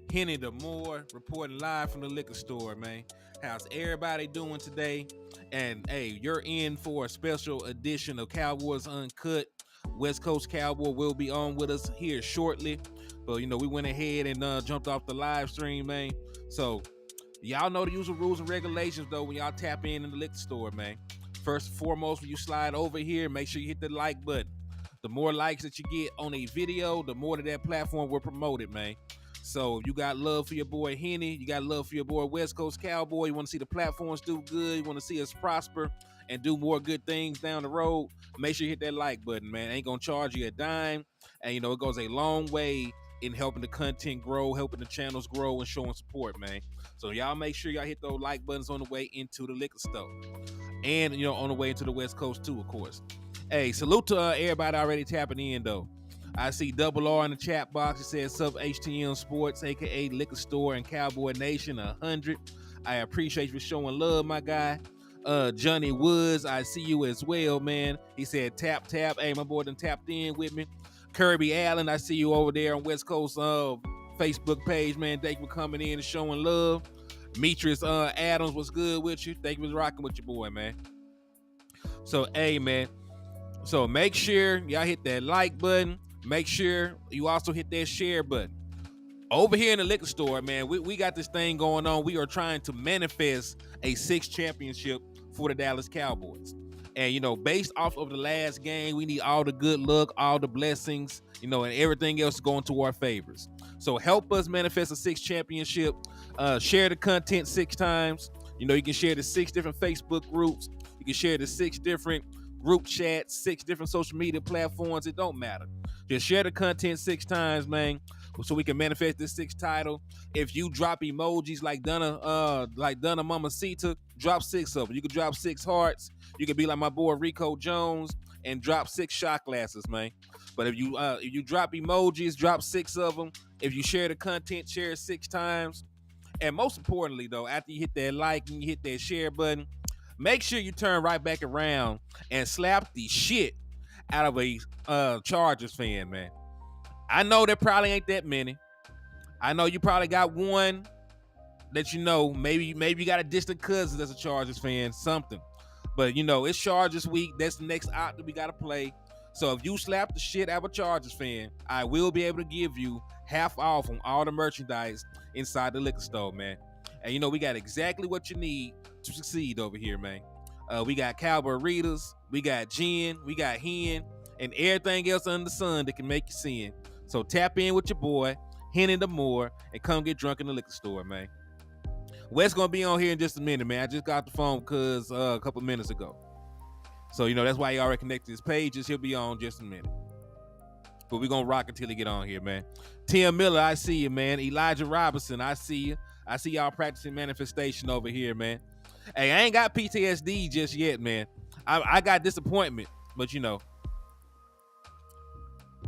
Hennythemoor reporting live from the liquor store, man. How's everybody doing today? And hey, you're in for a special edition of Cowboys UnCut. West Coast Cowboy will be on with us here shortly. But we went ahead and jumped off the live stream, man. So y'all know the usual rules and regulations though when y'all tap in the liquor store, man. First and foremost, when you slide over here, make sure you hit the like button. The more likes that you get on a video, the more that platform will promote it, man. So if you got love for your boy Henny, you got love for your boy West Coast Cowboy, you want to see the platforms do good, you want to see us prosper and do more good things down the road, make sure you hit that like button, man. Ain't gonna charge you a dime. And it goes a long way in helping the content grow, helping the channels grow, and showing support, man. So y'all make sure y'all hit those like buttons on the way into the liquor store. And on the way into the West Coast too, of course. Hey, salute to everybody already tapping in though. I see Double R in the chat box. It says sub HTM Sports, aka Liquor Store and Cowboy Nation 100. I appreciate you for showing love, my guy. Johnny Woods, I see you as well, man. He said tap. Hey, my boy done tapped in with me. Kirby Allen, I see you over there on West Coast Facebook page, man. Thank you for coming in and showing love. Metris Adams, what's good with you? Thank you for rocking with your boy, man. So, hey, man. So make sure y'all hit that like button. Make sure you also hit that share button. Over here in the liquor store, man, we got this thing going on. We are trying to manifest a 6th championship for the Dallas Cowboys. And, based off of the last game, we need all the good luck, all the blessings, and everything else going to our favors. So help us manifest a 6th championship. Share the content 6 times. You can share the 6 different Facebook groups. You can share the 6 different group chats, 6 different social media platforms. It don't matter. Just share the content 6 times, man, so we can manifest this 6th title. If you drop emojis like Donna Mamacita, drop 6 of them. You can drop 6 hearts. You can be like my boy Rico Jones and drop 6 shot glasses, man. But if you drop emojis, drop 6 of them. If you share the content, share it 6 times. And most importantly, though, after you hit that like and you hit that share button, make sure you turn right back around and slap the shit out of a Chargers fan, man. I know there probably ain't that many. I know you probably got one that maybe you got a distant cousin that's a Chargers fan, something. But it's Chargers week. That's the next op that we got to play. So if you slap the shit out of a Chargers fan, I will be able to give you half off on all the merchandise inside the liquor store, man. And we got exactly what you need to succeed over here, man. We got Cowboy Readers, we got gin, we got hen, and everything else under the sun that can make you sin. So tap in with your boy, Hennythemoor, and come get drunk in the liquor store, man. Wes gonna be on here in just a minute, man. I just got the phone because a couple minutes ago. So, that's why he already connected his pages. He'll be on just a minute. But we're gonna rock until he get on here, man. Tim Miller, I see you, man. Elijah Robinson, I see you. I see y'all practicing manifestation over here, man. Hey, I ain't got PTSD just yet, man. I got disappointment, but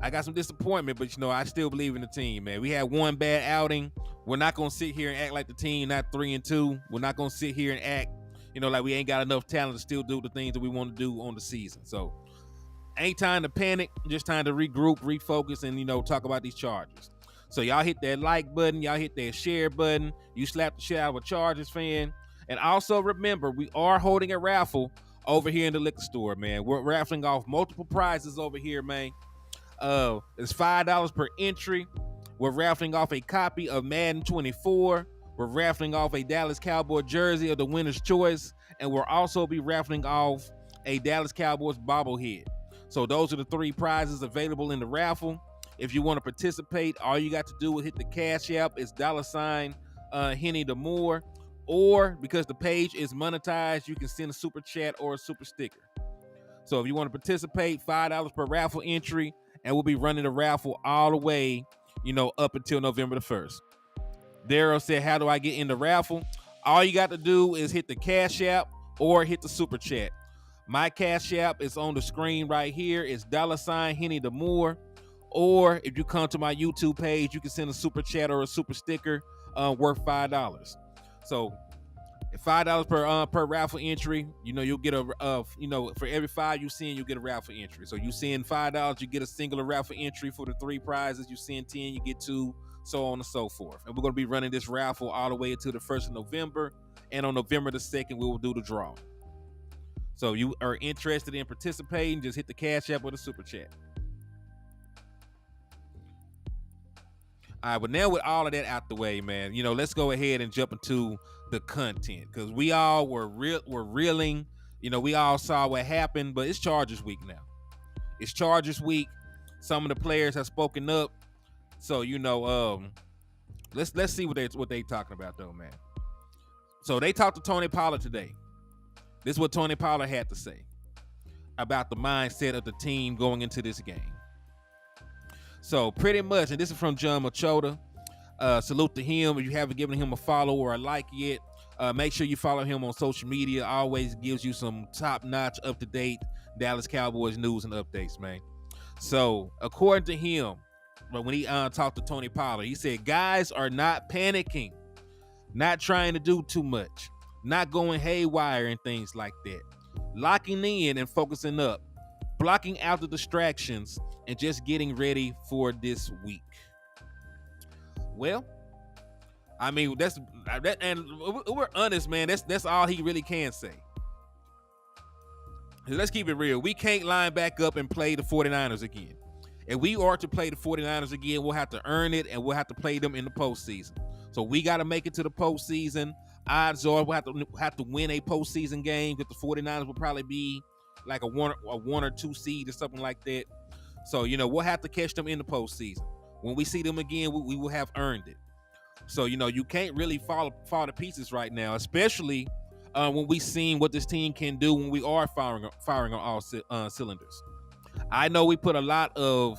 I got some disappointment, but I still believe in the team, man. We had one bad outing. We're not gonna sit here and act like the team not 3-2. We're not gonna sit here and act, like we ain't got enough talent to still do the things that we want to do on the season. So ain't time to panic, just time to regroup, refocus, and talk about these Chargers. So y'all hit that like button, y'all hit that share button, you slap the shit out of a Chargers fan. And also remember, we are holding a raffle over here in the liquor store, man. We're raffling off multiple prizes over here, man. It's $5 per entry. We're raffling off a copy of Madden 24. We're raffling off a Dallas Cowboy jersey of the winner's choice. And we'll also be raffling off a Dallas Cowboys bobblehead. So those are the 3 prizes available in the raffle. If you want to participate, all you got to do is hit the Cash App. It's $Hennythemoor. Or because the page is monetized, you can send a super chat or a super sticker. So if you want to participate, $5 per raffle entry, and we'll be running the raffle all the way, up until November the 1st. Daryl said, how do I get in the raffle? All you got to do is hit the Cash App or hit the super chat. My Cash App is on the screen right here. It's $Hennythemoor. Or if you come to my YouTube page, you can send a super chat or a super sticker worth $5. So $5 per raffle entry. You'll get for every 5 you send, you get a raffle entry. So you send $5, you get a singular raffle entry for the 3 prizes. You send 10, you get 2 so on and so forth. And we're going to be running this raffle all the way until the 1st of November. And on November the 2nd, we will do the draw. So if you are interested in participating, just hit the Cash App or the Super Chat. All right, but now with all of that out the way, man, let's go ahead and jump into the content, because we all were reeling. We all saw what happened, but it's Chargers week now. It's Chargers week. Some of the players have spoken up, so let's see what they talking about though, man. So they talked to Tony Pollard today. This is what Tony Pollard had to say about the mindset of the team going into this game. So pretty much, and this is from John Machota. Salute to him. If you haven't given him a follow or a like yet, make sure you follow him on social media. Always gives you some top-notch, up-to-date Dallas Cowboys news and updates, man. So according to him, when he talked to Tony Pollard, he said guys are not panicking, not trying to do too much, not going haywire and things like that, locking in and focusing up, blocking out the distractions, and just getting ready for this week. Well, I mean, that's that, and we're honest, man. That's all he really can say. Let's keep it real. We can't line back up and play the 49ers again. If we are to play the 49ers again, we'll have to earn it, and we'll have to play them in the postseason. So we got to make it to the postseason. Odds are we'll have to win a postseason game, because the 49ers will probably be like a one or two seed or something like that. So, we'll have to catch them in the postseason. When we see them again, we will have earned it. So, you can't really fall to pieces right now, especially when we seen what this team can do when we are firing on all cylinders. I know we put a lot of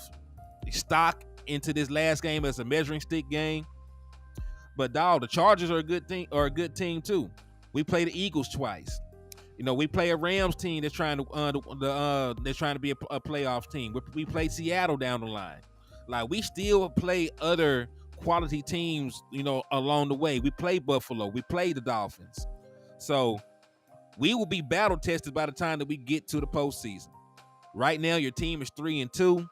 stock into this last game as a measuring stick game, but dog, the Chargers are a good team too. We play the Eagles twice. We play a Rams team that's trying to be a playoff team. We played Seattle down the line. Like, we still play other quality teams, along the way. We play Buffalo. We play the Dolphins. So we will be battle tested by the time that we get to the postseason. Right now, your team is 3-2.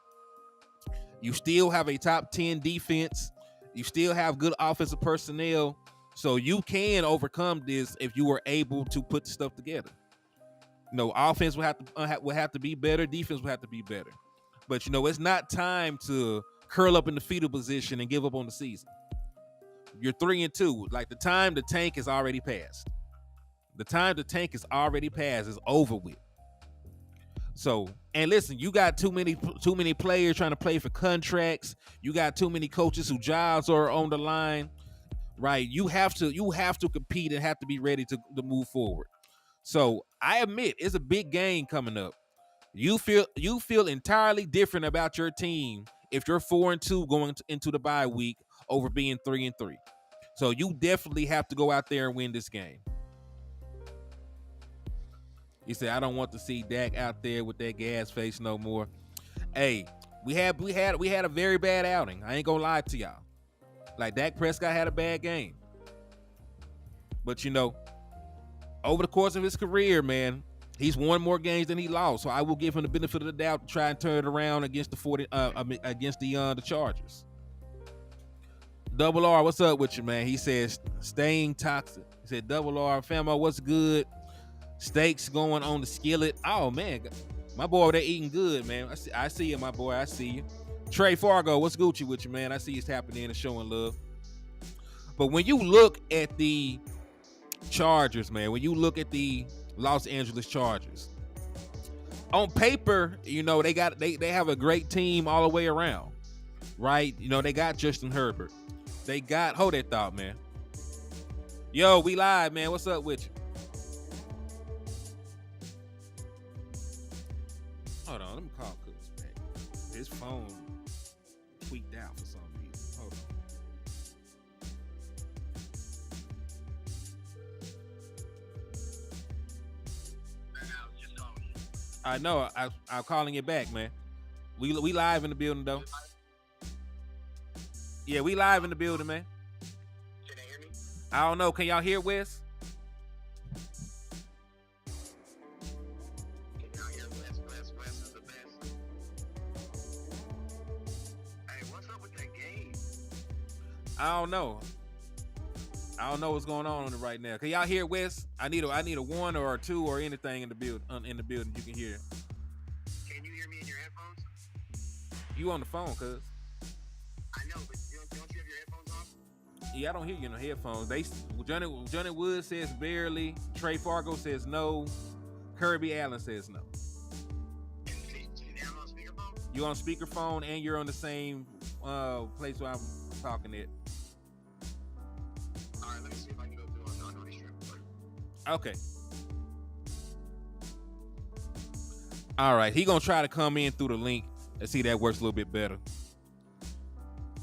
You still have a top 10 defense. You still have good offensive personnel. So you can overcome this if you are able to put the stuff together. Offense will have to be better. Defense will have to be better. But it's not time to curl up in the fetal position and give up on the season. You're 3-2. Like, the time to tank is already passed. The time to tank is already passed. It's over with. So, and listen, you got too many players trying to play for contracts. You got too many coaches whose jobs are on the line. Right, you have to compete and have to be ready to move forward. So I admit it's a big game coming up. You feel entirely different about your team if you're 4-2 going into the bye week over being 3-3. So you definitely have to go out there and win this game. You say, I don't want to see Dak out there with that gas face no more. Hey, we had a very bad outing. I ain't gonna lie to y'all. Like, Dak Prescott had a bad game. But, over the course of his career, man, he's won more games than he lost. So I will give him the benefit of the doubt to try and turn it around against the Chargers. Double R, what's up with you, man? He says, staying toxic. He said, Double R, famo, what's good? Steaks going on the skillet. Oh, man, my boy, they eating good, man. I see you, my boy. I see you. Trey Fargo, what's Gucci with you, man? I see you tapping in and showing love. But when you look at the Chargers, man, when you look at the Los Angeles Chargers, on paper, they have a great team all the way around, right? They got Justin Herbert. They got, hold that thought, man. Yo, we live, man. What's up with you? Hold on, let me call Cooks back. His phone tweaked out for some reason. Hold on. I know. I'm calling it back, man. We live in the building, though. Yeah, we live in the building, man. Can they hear me? I don't know. Can y'all hear Wes? Can y'all hear Wes? Wes is the best. Hey, what's up with that game? I don't know. I don't know what's going on right now. Can y'all hear Wes? I need a one or a two or anything in the building you can hear. Can you hear me in your headphones? You on the phone, cuz. I know, but don't you have your headphones on? Yeah, I don't hear you in the headphones. Johnny Wood says barely. Trey Fargo says no. Kirby Allen says no. See, now I'm on speakerphone? You on speakerphone and you're on the same place where I'm talking at. All right, let me see if I can go through on these trips. Okay. All right, he gonna try to come in through the link and see if that works a little bit better.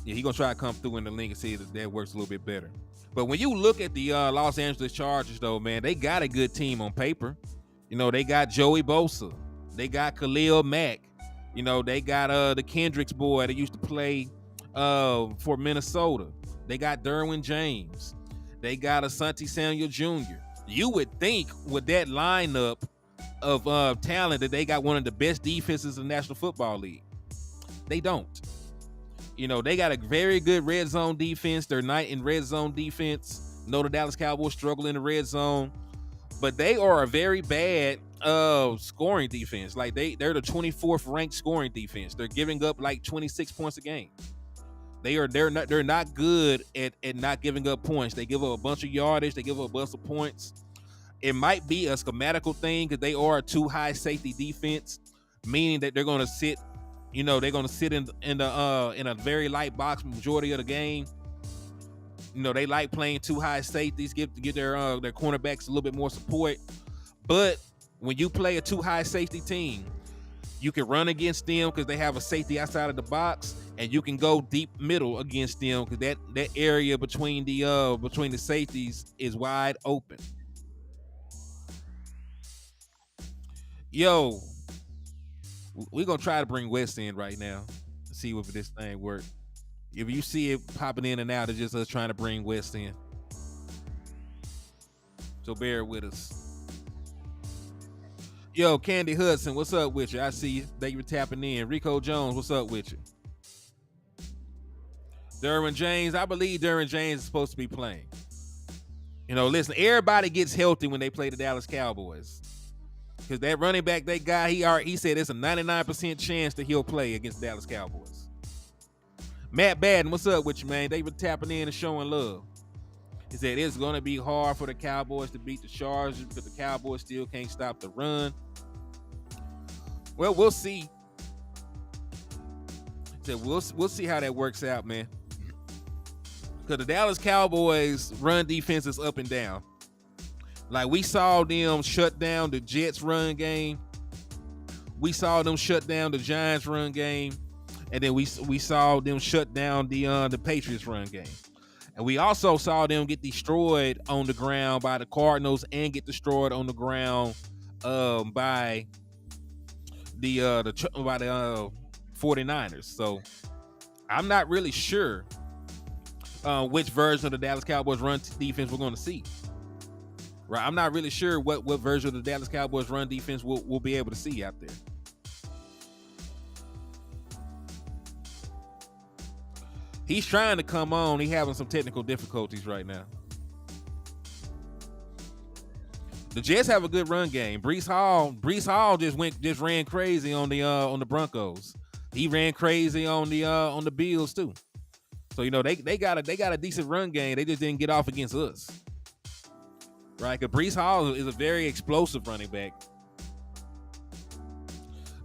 Yeah, he gonna try to come through in the link and see if that works a little bit better. But when you look at the Los Angeles Chargers, though, man, they got a good team on paper. You know, they got Joey Bosa, they got Khalil Mack. You know, they got the Kendricks boy that used to play for Minnesota. They got Derwin James. They got Asante Samuel Jr. You would think with that lineup of talent that they got one of the best defenses in the National Football League. They don't. You know, they got a very good red zone defense. They're not in red zone defense. No, the Dallas Cowboys struggle in the red zone, but they are a very bad scoring defense. Like they're the 24th ranked scoring defense. They're giving up like 26 points a game. They're not good at not giving up points. They give up a bunch of yardage. They give up a bunch of points. It might be a schematical thing because they are a too high safety defense, meaning that they're going to sit. You know, they're going to sit in a very light box majority of the game. You know, they like playing too high safeties, get their cornerbacks a little bit more support. But when you play a too high safety team, you can run against them because they have a safety outside of the box, and you can go deep middle against them because that area between the safeties is wide open. Yo, we're gonna try to bring West in right now, see if this thing works. If you see it popping in and out, it's just us trying to bring West in. So bear with us. Yo, Candy Hudson, what's up with you? I see you. Thank you for tapping in. Rico Jones, what's up with you? Derwin James, I believe Derwin James is supposed to be playing. You know, listen, everybody gets healthy when they play the Dallas Cowboys. Because that running back they got, he said it's a 99% chance that he'll play against the Dallas Cowboys. Matt Badden, what's up with you, man? They were tapping in and showing love. He said it's going to be hard for the Cowboys to beat the Chargers because the Cowboys still can't stop the run. Well, we'll see. He said we'll see how that works out, man. Because the Dallas Cowboys run defense is up and down. Like, we saw them shut down the Jets run game. We saw them shut down the Giants run game. And then we saw them shut down the Patriots run game. And we also saw them get destroyed on the ground by the Cardinals and get destroyed on the ground by the 49ers. So I'm not really sure which version of the Dallas Cowboys run defense we're going to see. Right, I'm not really sure what version of the Dallas Cowboys run defense we'll be able to see out there. He's trying to come on. He's having some technical difficulties right now. The Jets have a good run game. Breece Hall just ran crazy on the Broncos. He ran crazy on the Bills too. So you know they got a decent run game. They just didn't get off against us. Right, because Breece Hall is a very explosive running back.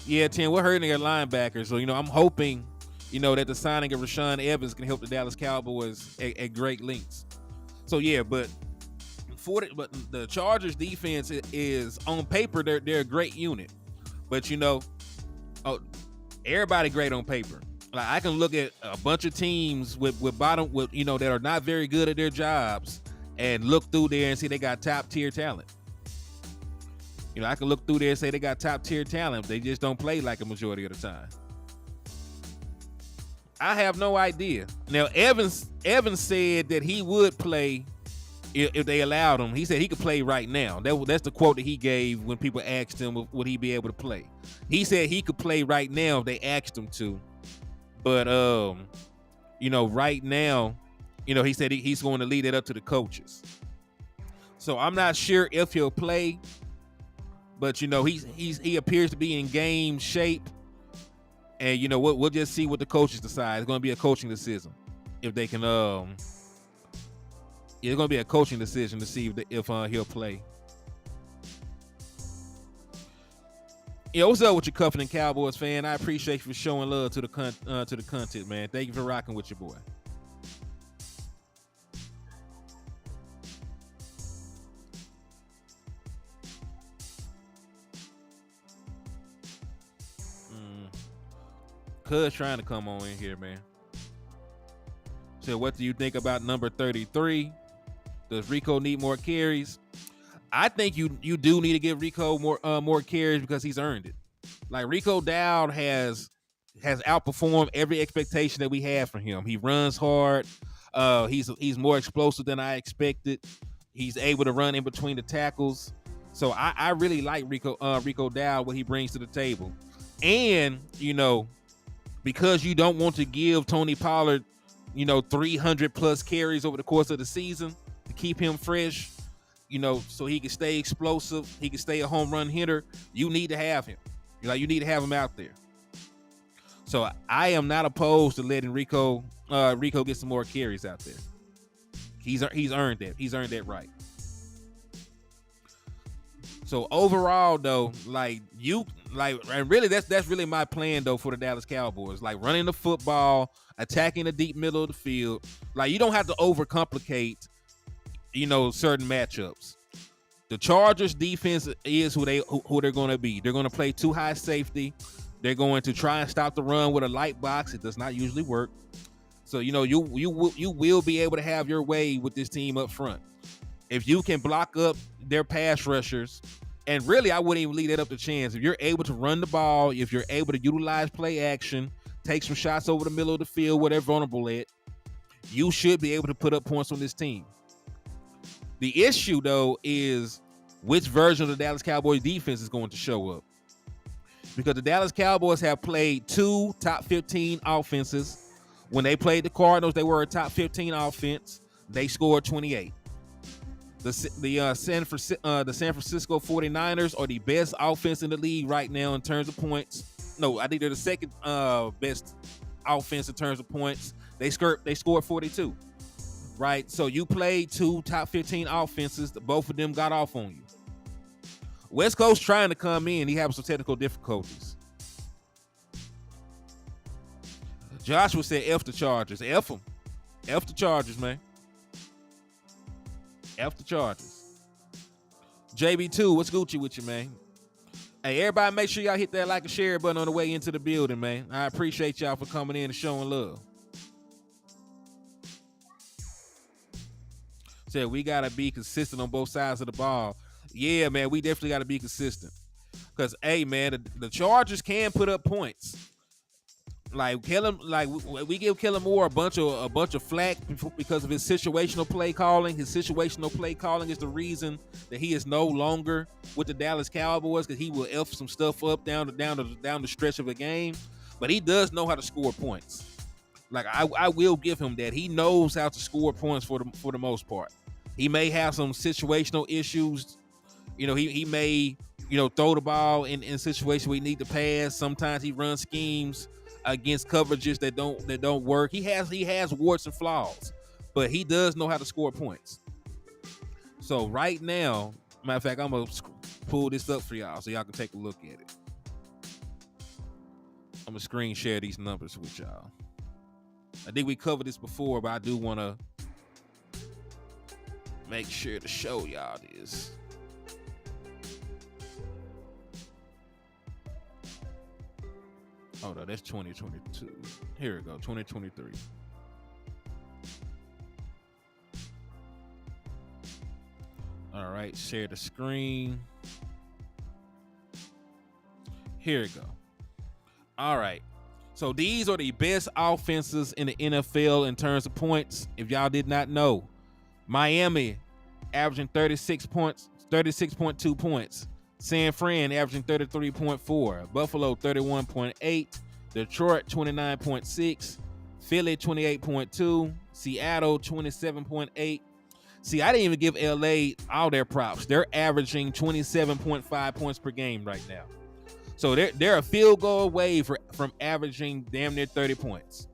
Yeah, Tim, we're hurting their linebackers. So, you know, I'm hoping, you know, that the signing of Rashan Evans can help the Dallas Cowboys at great lengths. So, yeah, but the Chargers defense is, on paper, they're a great unit. But, you know, everybody great on paper. Like, I can look at a bunch of teams with you know, that are not very good at their jobs and look through there and see they got top tier talent. You know, I can look through there and say they got top tier talent. They just don't play like a majority of the time. I have no idea. Now, Evans said that he would play if they allowed him. He said he could play right now. That's the quote that he gave when people asked him would he be able to play. He said he could play right now if they asked him to. But you know, right now, He said he's going to lead it up to the coaches. So I'm not sure if he'll play, but he appears to be in game shape, and we'll just see what the coaches decide. It's going to be a coaching decision if they can. It's going to be a coaching decision to see if he'll play. What's up with your Cuffing Cowboys fan? I appreciate you for showing love to the content, man. Thank you for rocking with your boy. Cuz trying to come on in here, man. So what do you think about number 33? Does Rico need more carries? I think you do need to give Rico more carries because he's earned it. Like Rico Dowd has outperformed every expectation that we had from him. He runs hard. He's more explosive than I expected. He's able to run in between the tackles. So I really like Rico Dowd, what he brings to the table. And, because you don't want to give Tony Pollard, 300 plus carries over the course of the season to keep him fresh, so he can stay explosive, he can stay a home run hitter, you need to have him. You need to have him out there. So I am not opposed to letting Rico get some more carries out there. He's earned that. He's earned that right. So overall, though, and really that's really my plan though for the Dallas Cowboys. Like running the football, attacking the deep middle of the field. Like you don't have to overcomplicate, certain matchups. The Chargers defense is who they're going to be. They're going to play too high safety. They're going to try and stop the run with a light box. It does not usually work. So you will be able to have your way with this team up front. If you can block up their pass rushers, and really I wouldn't even leave that up to chance. If you're able to run the ball, if you're able to utilize play action, take some shots over the middle of the field where they're vulnerable at, you should be able to put up points on this team. The issue, though, is which version of the Dallas Cowboys defense is going to show up. Because the Dallas Cowboys have played 2 top 15 offenses. When they played the Cardinals, they were a top 15 offense. They scored 28. The San Francisco 49ers are the best offense in the league right now in terms of points. No, I think they're the second best offense in terms of points. They scored 42. Right? So you played 2 top 15 offenses. Both of them got off on you. West Coast trying to come in. He has some technical difficulties. Joshua said F the Chargers. F them. F the Chargers, man. F the Chargers. JB2, what's Gucci with you, man? Hey, everybody make sure y'all hit that like and share button on the way into the building, man. I appreciate y'all for coming in and showing love. Said we got to be consistent on both sides of the ball. Yeah, man, we definitely got to be consistent. Because, hey, man, the Chargers can put up points. We give Kellen Moore a bunch of flack because of his situational play calling. His situational play calling is the reason that he is no longer with the Dallas Cowboys, because he will F some stuff up down the stretch of a game. But he does know how to score points. Like I will give him that. He knows how to score points for the most part. He may have some situational issues. He may throw the ball in situations where he need to pass. Sometimes he runs schemes against coverages that don't work. He has warts and flaws, but he does know how to score points. So right now, matter of fact, I'm gonna pull this up for y'all so y'all can take a look at it. I'm gonna screen share these numbers with y'all. I think we covered this before, but I do want to make sure to show y'all this. Oh no, that's 2022. Here we go, 2023. All right, share the screen. Here we go. All right. So these are the best offenses in the NFL in terms of points. If y'all did not know, Miami averaging 36 points, 36.2 points. San Fran averaging 33.4. Buffalo 31.8. Detroit 29.6. Philly 28.2. Seattle 27.8. See, I didn't even give LA all their props. They're averaging 27.5 points per game right now. So they're a field goal away from averaging damn near 30 points.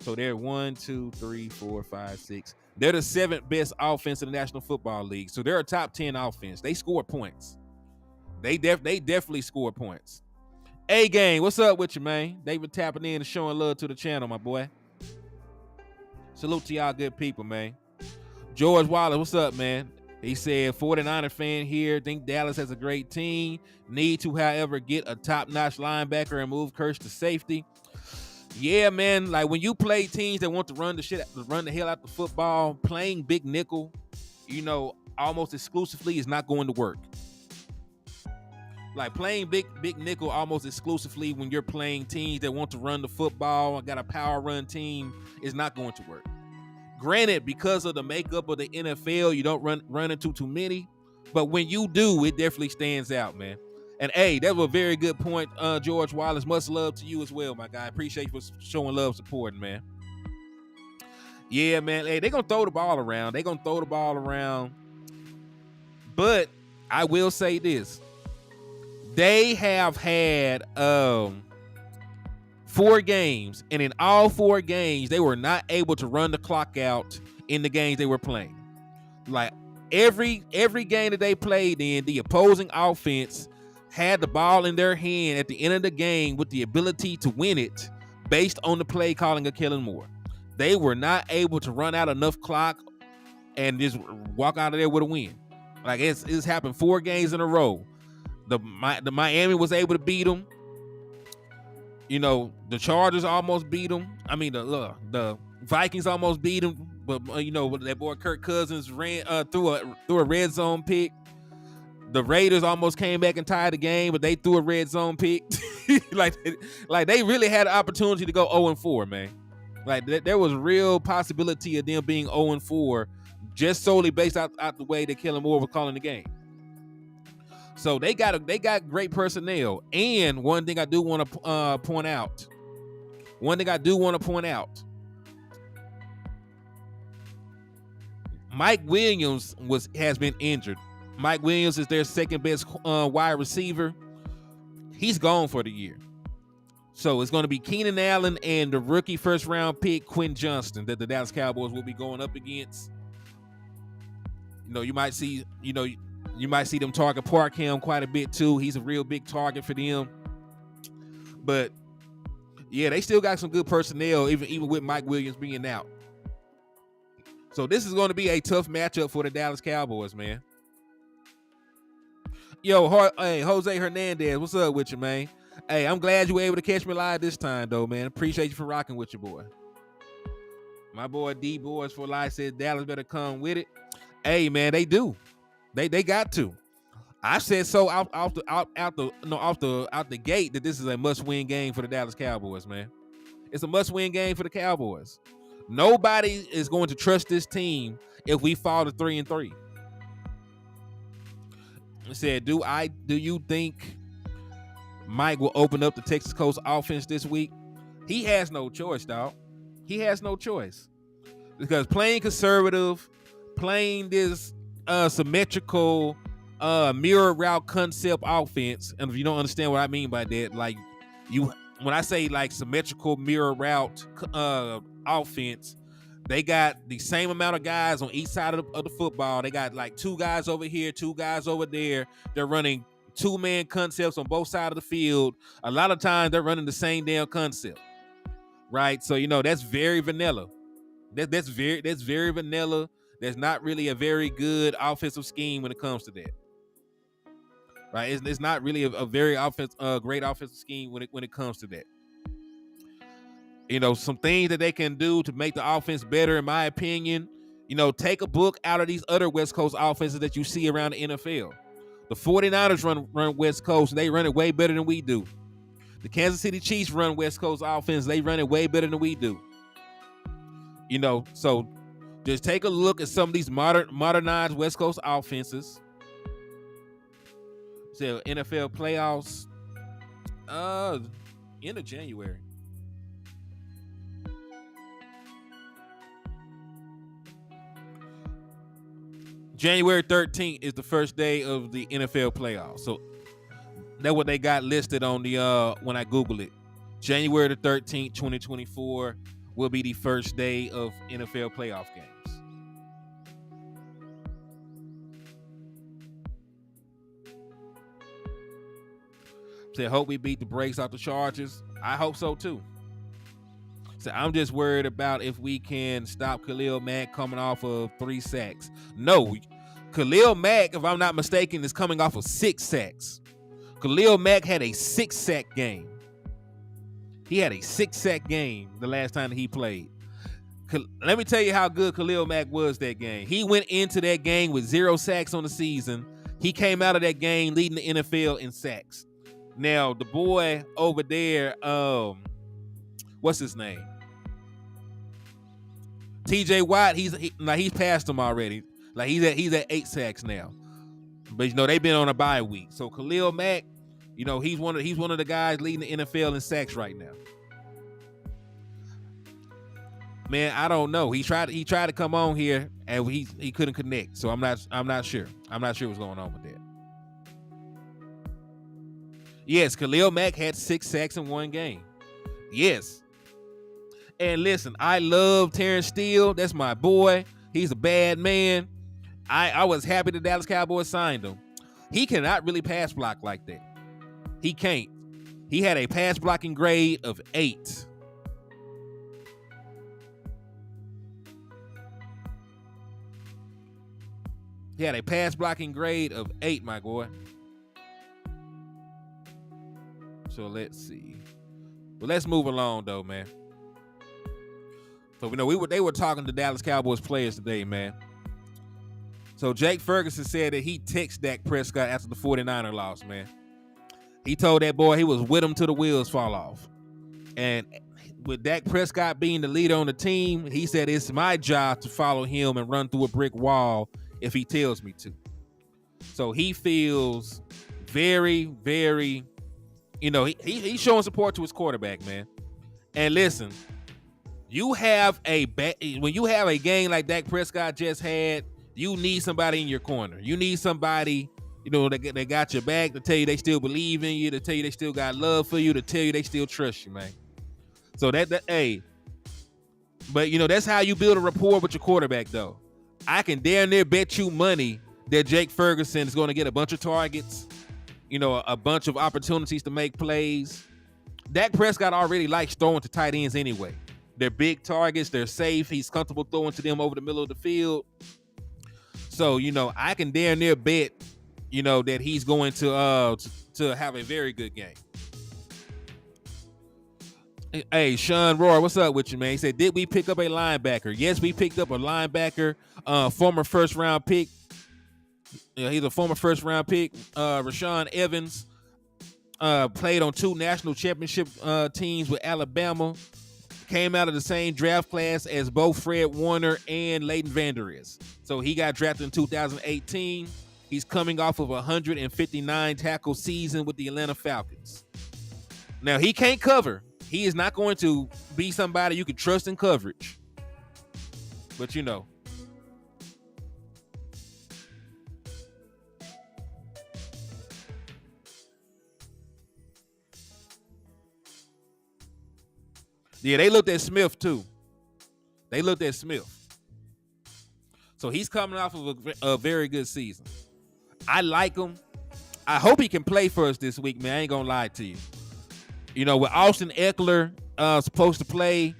So they're 1, 2, 3, 4, 5, 6. They're the 7th best offense in the National Football League. So they're a top 10 offense. They score points. They definitely score points. A-Gang, what's up with you, man? They been tapping in and showing love to the channel, my boy. Salute to y'all good people, man. George Wallace, what's up, man? He said, 49er fan here. Think Dallas has a great team. Need to, however, get a top-notch linebacker and move Kirsch to safety. Yeah, man. Like when you play teams that want to run the hell out the football, playing big nickel, almost exclusively is not going to work. Like playing big nickel almost exclusively when you're playing teams that want to run the football and got a power run team is not going to work. Granted, because of the makeup of the NFL, you don't run into too many, but when you do, it definitely stands out, man. And hey, that was a very good point, George Wallace. Much love to you as well, my guy. Appreciate you for showing love, supporting, man. Yeah, man. Hey, they're gonna throw the ball around. But I will say this: they have had 4 games, and in all 4 games, they were not able to run the clock out in the games they were playing. Like every game that they played in, the opposing offense had the ball in their hand at the end of the game with the ability to win it based on the play calling of Kellen Moore. They were not able to run out enough clock and just walk out of there with a win. Like it's happened 4 games in a row. The Miami was able to beat them. The Chargers almost beat them. I mean, the Vikings almost beat them. But that boy Kirk Cousins ran threw a red zone pick. The Raiders almost came back and tied the game, but they threw a red zone pick. like they really had an opportunity to go 0-4, man. Like there was real possibility of them being 0-4 just solely based out the way that Kellen Moore was calling the game. So they got great personnel. And one thing I do want to point out. Mike Williams has been injured. Mike Williams is their 2nd best wide receiver. He's gone for the year. So it's going to be Keenan Allen and the rookie 1st round pick Quinn Johnston that the Dallas Cowboys will be going up against. You might see them target Parkham quite a bit too. He's a real big target for them. But yeah, they still got some good personnel, even with Mike Williams being out. So this is going to be a tough matchup for the Dallas Cowboys, man. Yo, hey, Jose Hernandez, what's up with you, man? Hey, I'm glad you were able to catch me live this time, though, man. Appreciate you for rocking with your boy. My boy D Boys for Life said Dallas better come with it. Hey, man, they do. They got to. I said so out the gate that this is a must-win game for the Dallas Cowboys, man. It's a must-win game for the Cowboys. Nobody is going to trust this team if we fall to 3-3. I said, do you think Mike will open up the Texas Coast offense this week? He has no choice, dog. He has no choice. Because playing conservative, playing this symmetrical mirror route concept offense, and if you don't understand what I mean by that, like when I say like symmetrical mirror route offense, they got the same amount of guys on each side of the football. They got like 2 guys over here, 2 guys over there. They're running 2-man concepts on both sides of the field. A lot of times they're running the same damn concept, right? So that's very vanilla. That's very vanilla. There's not really a very good offensive scheme when it comes to that, right? It's not really a very great offensive scheme when it comes to that. Some things that they can do to make the offense better, in my opinion, take a book out of these other West Coast offenses that you see around the NFL. The 49ers run West Coast, and they run it way better than we do. The Kansas City Chiefs run West Coast offense, they run it way better than we do. So just take a look at some of these modernized West Coast offenses. So NFL playoffs, end of January. January 13th is the first day of the NFL playoffs. So that's what they got listed on the when I Google it. January the 13th, 2024 will be the first day of NFL playoff games. So I hope we beat the brakes off the Chargers. I hope so too. So I'm just worried about if we can stop Khalil Mack coming off of 3 sacks. No, Khalil Mack, if I'm not mistaken, is coming off of 6 sacks. Khalil Mack had a 6-sack game. He had a 6-sack game the last time that he played. Let me tell you how good Khalil Mack was that game. He went into that game with 0 sacks on the season. He came out of that game leading the NFL in sacks. Now, the boy over there, what's his name? TJ Watt, he's past him already. Like he's at 8 sacks now. But you know, they've been on a bye week. So Khalil Mack, you know, he's one of the guys leading the NFL in sacks right now. Man, I don't know. He tried to come on here and he couldn't connect. So I'm not sure. I'm not sure what's going on with that. Yes, Khalil Mack had 6 sacks in 1 game. Yes. And listen, I love Terrence Steele. That's my boy. He's a bad man. I was happy the Dallas Cowboys signed him. He cannot really pass block like that. He can't. He had a pass blocking grade of 8. He had a pass blocking grade of 8, my boy. So let's see. Well, let's move along though, man. So we know they were talking to Dallas Cowboys players today, man. So Jake Ferguson said that he texted Dak Prescott after the 49er loss, man. He told that boy he was with him till the wheels fall off. And with Dak Prescott being the leader on the team, he said it's my job to follow him and run through a brick wall if he tells me to. So he feels very, very, you know, he's showing support to his quarterback, man. And listen, when you have a game like Dak Prescott just had, you need somebody in your corner. You need somebody, you know, that got your back, to tell you they still believe in you, to tell you they still got love for you, to tell you they still trust you, man. So hey, but you know, that's how you build a rapport with your quarterback, though. I can damn near bet you money that Jake Ferguson is going to get a bunch of targets, you know, a bunch of opportunities to make plays. Dak Prescott already likes throwing to tight ends anyway. They're big targets. They're safe. He's comfortable throwing to them over the middle of the field. So, you know, I can damn near bet, you know, that he's going to have a very good game. Hey, Sean Roy, what's up with you, man? He said, did we pick up a linebacker? Yes, we picked up a linebacker, former first-round pick. Yeah, he's a former first-round pick. Rashan Evans played on 2 national championship teams with Alabama. Came out of the same draft class as both Fred Warner and Leighton Vander Esch. So he got drafted in 2018. He's coming off of a 159 tackle season with the Atlanta Falcons. Now, he can't cover. He is not going to be somebody you can trust in coverage. But, you know. Yeah, they looked at Smith, too. They looked at Smith. So he's coming off of a very good season. I like him. I hope he can play for us this week, man. I ain't going to lie to you. You know, with Austin Eckler supposed to play,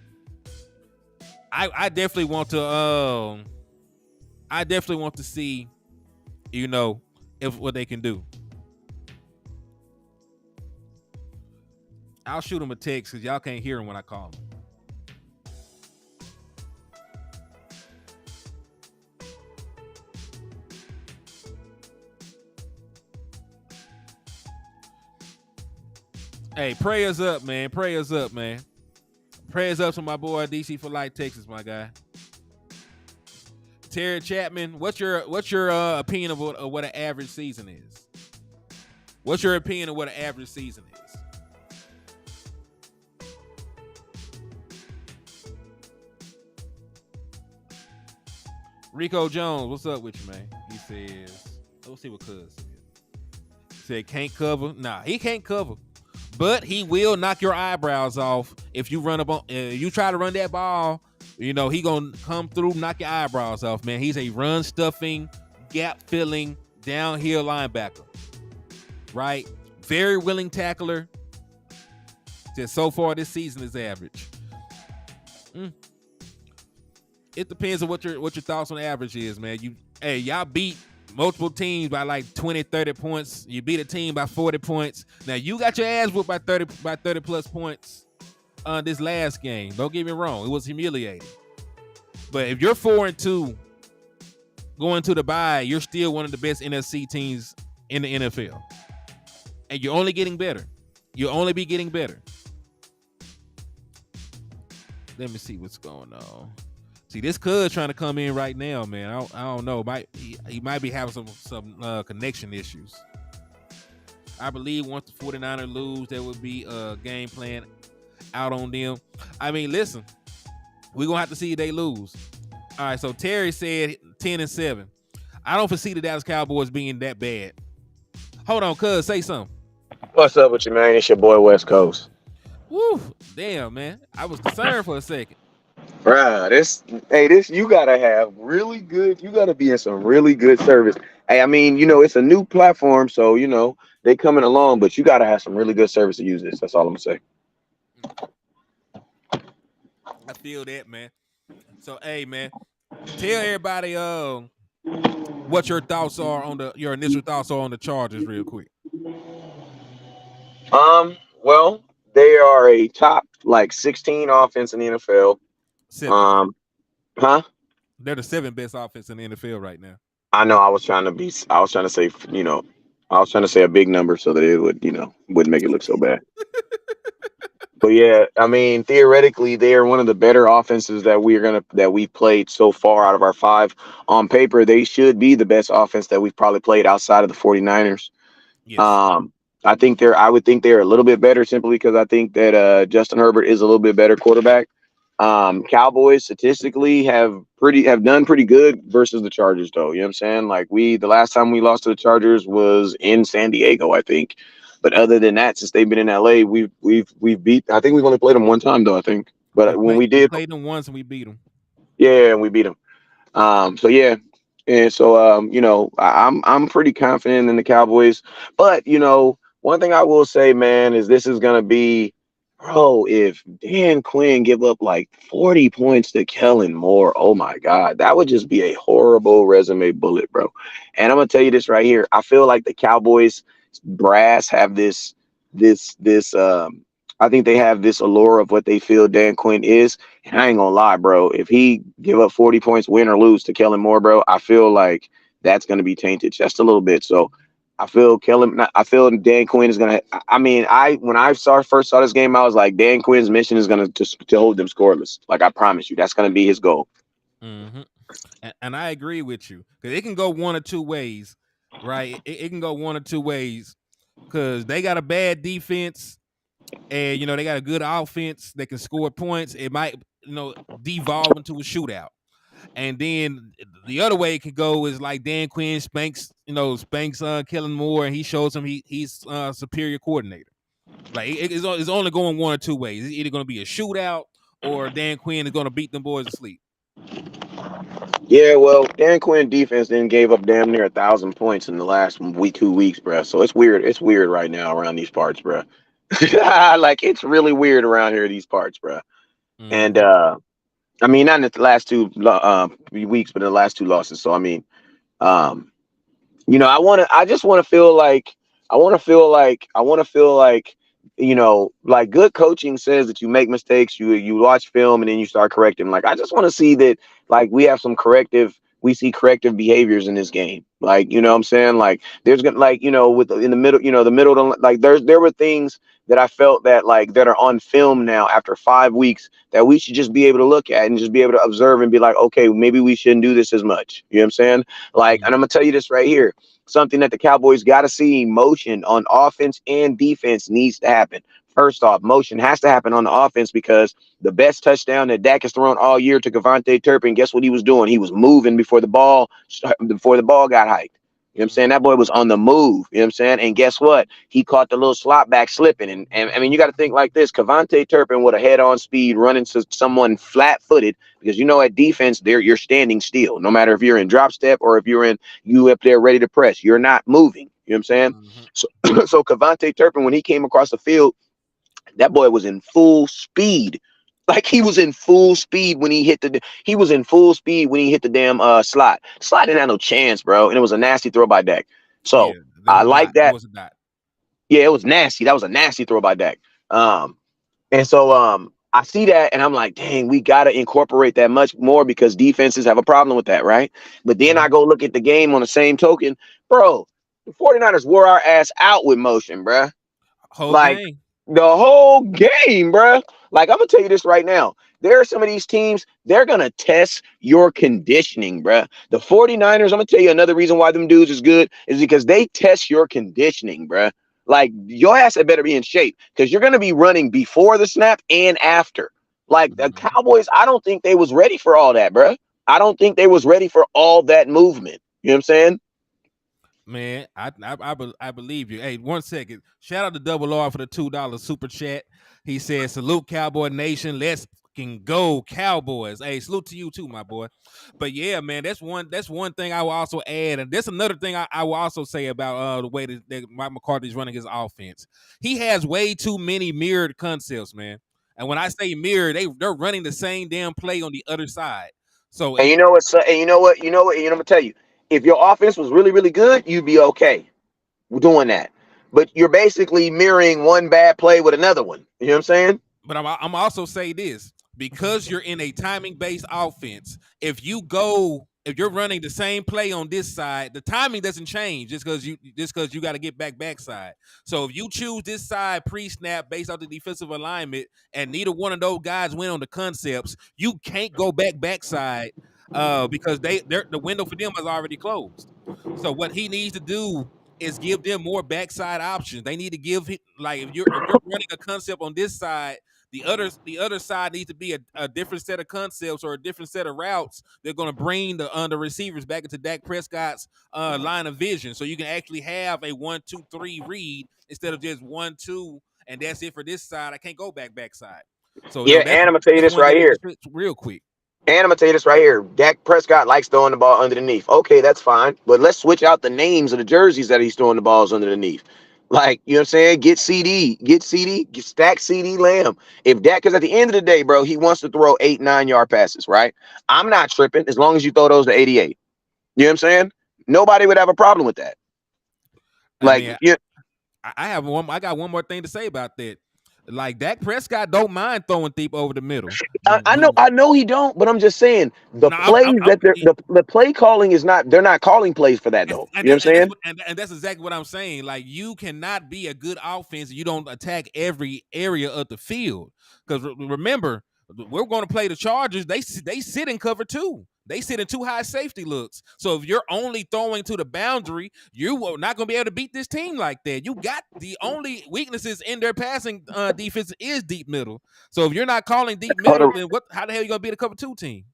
I definitely want to see, you know, what they can do. I'll shoot him a text because y'all can't hear him when I call him. Hey, prayers up, man. Prayers up, man. Prayers up to my boy DC for Light, Texas, my guy. Terry Chapman, what's your opinion of what an average season is? What's your opinion of what an average season is? Rico Jones, what's up with you, man? He says, let's see what Cuz said. He said can't cover. Nah, he can't cover. But he will knock your eyebrows off if you run up on you try to run that ball. You know, he gonna come through, knock your eyebrows off, man. He's a run stuffing, gap filling, downhill linebacker. Right? Very willing tackler. Just so far this season is average. It depends on what your thoughts on average is, man. Y'all beat multiple teams by like 20, 30 points. You beat a team by 40 points. Now you got your ass whooped by 30 plus points this last game. Don't get me wrong. It was humiliating. But if you're 4-2 going to the bye, you're still one of the best NFC teams in the NFL. And you're only getting better. You'll only be getting better. Let me see what's going on. See, this Cuz trying to come in right now, man. I don't know. He might be having some connection issues. I believe once the 49ers lose, there will be a game plan out on them. I mean, listen, we're going to have to see if they lose. All right, so Terry said 10-7. I don't foresee the Dallas Cowboys being that bad. Hold on, Cuz, say something. What's up with you, man? It's your boy West Coast. Woo, damn, man. I was concerned for a second. Bruh, this you gotta have really good. You gotta be in some really good service. Hey, I mean, it's a new platform, so they coming along, but you gotta have some really good service to use this. That's all I'm gonna say. I feel that, man. So, hey, man, tell everybody what your thoughts are on your initial thoughts are on the Chargers, real quick. Well, they are a top like 16 offense in the NFL. 7. Huh? They're the 7th best offense in the NFL right now. I know. I was trying to say, I was trying to say a big number so that it wouldn't make it look so bad. But yeah, I mean, theoretically, they are one of the better offenses that we've played so far out of our 5. On paper, they should be the best offense that we've probably played outside of the 49ers. Yes. I would think they're a little bit better simply because I think that Justin Herbert is a little bit better quarterback. Cowboys statistically have done pretty good versus the Chargers, though. You know what I'm saying? Like the last time we lost to the Chargers was in San Diego, I think. But other than that, since they've been in LA, we've beat. I think we've only played them one time, though. I think, but we played them once and we beat them. Yeah, and we beat them. So yeah, and so I'm pretty confident in the Cowboys. But one thing I will say, man, is this is gonna be. Bro, if Dan Quinn give up like 40 points to Kellen Moore, oh my God, that would just be a horrible resume bullet, bro. And I'm gonna tell you this right here. I feel like the Cowboys brass have this. I think they have this allure of what they feel Dan Quinn is. And I ain't gonna lie, bro. If he give up 40 points, win or lose to Kellen Moore, bro, I feel like that's gonna be tainted just a little bit. So I feel Dan Quinn is gonna. I mean, when I first saw this game, I was like, Dan Quinn's mission is gonna to hold them scoreless. Like I promise you, that's gonna be his goal. Mm-hmm. And I agree with you because it can go one or two ways, right? It can go one or two ways because they got a bad defense and they got a good offense that can score points. It might devolve into a shootout. And then the other way it could go is like Dan Quinn spanks Kellen Moore, and he shows him he's a superior coordinator. Like it's only going one or two ways. It's either going to be a shootout or Dan Quinn is going to beat them boys to sleep. Yeah, well, Dan Quinn defense then gave up damn near 1,000 points in the last 2 weeks, bro. So it's weird. It's weird right now around these parts, bro. Like it's really weird around here these parts, bro. Mm-hmm. And I mean, not in the last 2 weeks, but in the last 2 losses. So I mean, I just want to feel like like good coaching says that you make mistakes, you watch film and then you start correcting. Like I just want to see that like we see corrective behaviors in this game. Like, what I'm saying? Like there's gonna in the middle, like there were things that I felt that like that are on film now after 5 weeks that we should just be able to look at and just be able to observe and be like, okay, maybe we shouldn't do this as much. You know what I'm saying? Like, and I'm gonna tell you this right here. Something that the Cowboys got to see, motion on offense and defense needs to happen. First off, motion has to happen on the offense because the best touchdown that Dak has thrown all year to Cavante Turpin, guess what he was doing? He was moving before the ball got hiked. You know what I'm saying? That boy was on the move. You know what I'm saying? And guess what? He caught the little slot back slipping. And I mean, you got to think like this. Cavante Turpin with a head-on speed running to someone flat-footed because at defense, you're standing still. No matter if you're in drop step or if you up there ready to press, you're not moving. You know what I'm saying? Mm-hmm. So so Cavante Turpin, when he came across the field, that boy was in full speed. Like he was in full speed when he was in full speed when he hit the damn slot. Slot didn't have no chance, bro. And it was a nasty throw by Dak. Yeah, So there I was a like dot. It that. was a dot. Yeah, it was nasty. That was a nasty throw by Dak. And so I see that and I'm like, dang, we gotta incorporate that much more because defenses have a problem with that, right? But then I Mm-hmm. go look at the game on the same token, bro. The 49ers wore our ass out with motion, bro. Whole Like game. the whole game, bro. Like I'm gonna tell you this right now. There are some of these teams, they're gonna test your conditioning, bro. The 49ers, I'm gonna tell you another reason why them dudes is good is because they test your conditioning, bro. Like your ass had better be in shape because you're gonna be running before the snap and after. Like the Mm-hmm. Cowboys, I don't think they was ready for all that, bro. I don't think they was ready for all that movement. You know what I'm saying? Man, I believe you. Hey, 1 second. Shout out to Double R for the $2 super chat. He said, "Salute Cowboy Nation. Let's fucking go Cowboys." Hey, salute to you too, my boy. But yeah, man, that's one thing I will also add, and that's another thing I will also say about the way that Mike McCarthy's running his offense. He has way too many mirrored concepts, man. And when I say mirror, they're running the same damn play on the other side. So And you know what? And I'm gonna tell you, if your offense was really, really good, you'd be okay doing that. But you're basically mirroring one bad play with another one. You know what I'm saying? but I'm also say this because you're in a timing based offense. If you're running the same play on this side, the timing doesn't change just because you got to get backside. So if you choose this side pre snap based off the defensive alignment, and neither one of those guys win on the concepts, you can't go backside because the window for them is already closed. So what he needs to do is give them more backside options. They need to like if you're running a concept on this side, the other side needs to be a different set of concepts or a different set of routes. They're going to bring the receivers back into Dak Prescott's line of vision, so you can actually have a 1-2-3 read instead of just 1-2, and that's it for this side. I can't go backside. So Yeah, that's and I'm gonna tell you that's this one thing right they need here. to fix real quick. And I'm gonna tell you this right here. Dak Prescott likes throwing the ball underneath. Okay, that's fine. But let's switch out the names of the jerseys that he's throwing the balls underneath. Like, you know what I'm saying? Stack CD Lamb. If Dak, because at the end of the day, bro, he wants to throw 8, 9 yard passes, right? I'm not tripping as long as you throw those to 88. You know what I'm saying? Nobody would have a problem with that. I Like, mean, yeah, I got one more thing to say about that. Like Dak Prescott don't mind throwing deep over the middle. I know he don't, but I'm just saying the No, plays that the play calling is not. They're not calling plays for that though. You know what I'm saying? and that's exactly what I'm saying. Like you cannot be a good offense if you don't attack every area of the field. Because remember, we're going to play the Chargers. They sit in cover two. They sit in too high safety looks. So if you're only throwing to the boundary, you are not going to be able to beat this team like that. You got the only weaknesses in their passing defense is deep middle. So if you're not calling deep Hold middle, on, then what? How the hell are you going to beat a cover two team?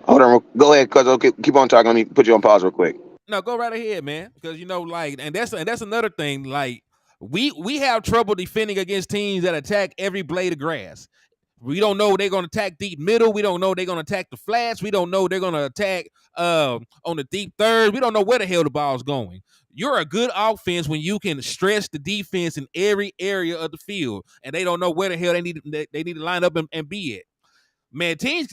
hold on. Go ahead, cuz. Okay, keep on talking. Let me put you on pause real quick. No, go right ahead, man. Because like, and that's another thing. Like, we have trouble defending against teams that attack every blade of grass. We don't know they're going to attack deep middle. We don't know they're going to attack the flats. We don't know they're going to attack on the deep third. We don't know where the hell the ball's going. You're a good offense when you can stretch the defense in every area of the field, and they don't know where the hell they need to line up and be at. Man, teams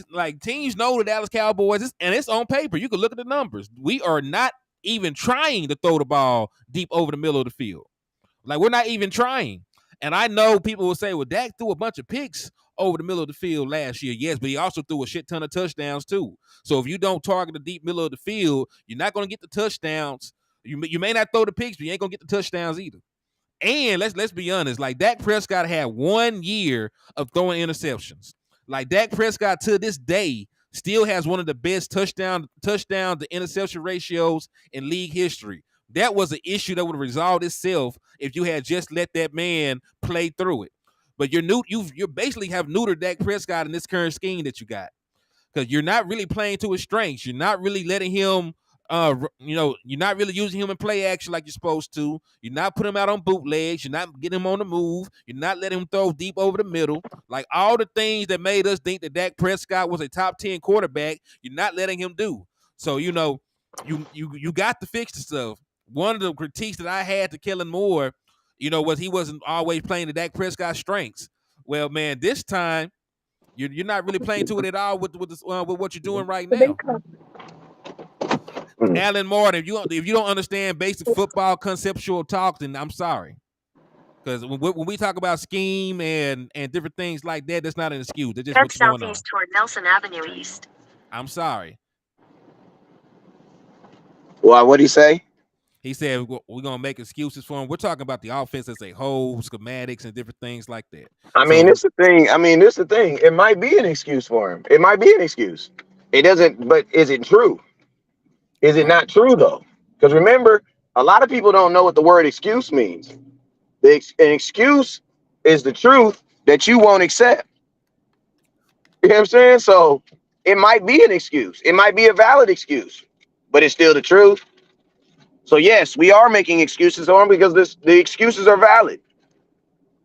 know the Dallas Cowboys, and it's on paper. You can look at the numbers. We are not even trying to throw the ball deep over the middle of the field. Like we're not even trying. And I know people will say, "Well, Dak threw a bunch of picks over the middle of the field last year." Yes, but he also threw a shit ton of touchdowns too. So if you don't target the deep middle of the field, you're not going to get the touchdowns. You may not throw the picks, but you ain't going to get the touchdowns either. And let's be honest, like Dak Prescott had 1 year of throwing interceptions. Like Dak Prescott to this day still has one of the best touchdown to interception ratios in league history. That was an issue that would have resolved itself if you had just let that man play through it. But you basically have neutered Dak Prescott in this current scheme that you got, because you're not really playing to his strengths. You're not really letting him, you're not really using him in play action like you're supposed to. You're not putting him out on bootlegs. You're not getting him on the move. You're not letting him throw deep over the middle. Like all the things that made us think that Dak Prescott was a top 10 quarterback, you're not letting him do. So, you got to fix the stuff. One of the critiques that I had to Kellen Moore, was he wasn't always playing to Dak Prescott's strengths. Well, man, this time you're not really playing to it at all with what you're doing right now. Alan Martin, if you don't understand basic football conceptual talk, then I'm sorry. Because when we talk about scheme and different things like that, that's not an excuse. That's just Head what's going on. southeast toward Nelson Avenue East. I'm sorry. Well, what'd he say? He said we're gonna make excuses for him. We're talking about the offense as a whole, schematics and different things like that. I mean, it's the thing. This is the thing. It might be an excuse for him. It might be an excuse. It doesn't. But is it true? Is it not true though? Because remember, a lot of people don't know what the word excuse means. An excuse is the truth that you won't accept. You know what I'm saying? So it might be an excuse. It might be a valid excuse, but it's still the truth. So yes, we are making excuses for him because the excuses are valid.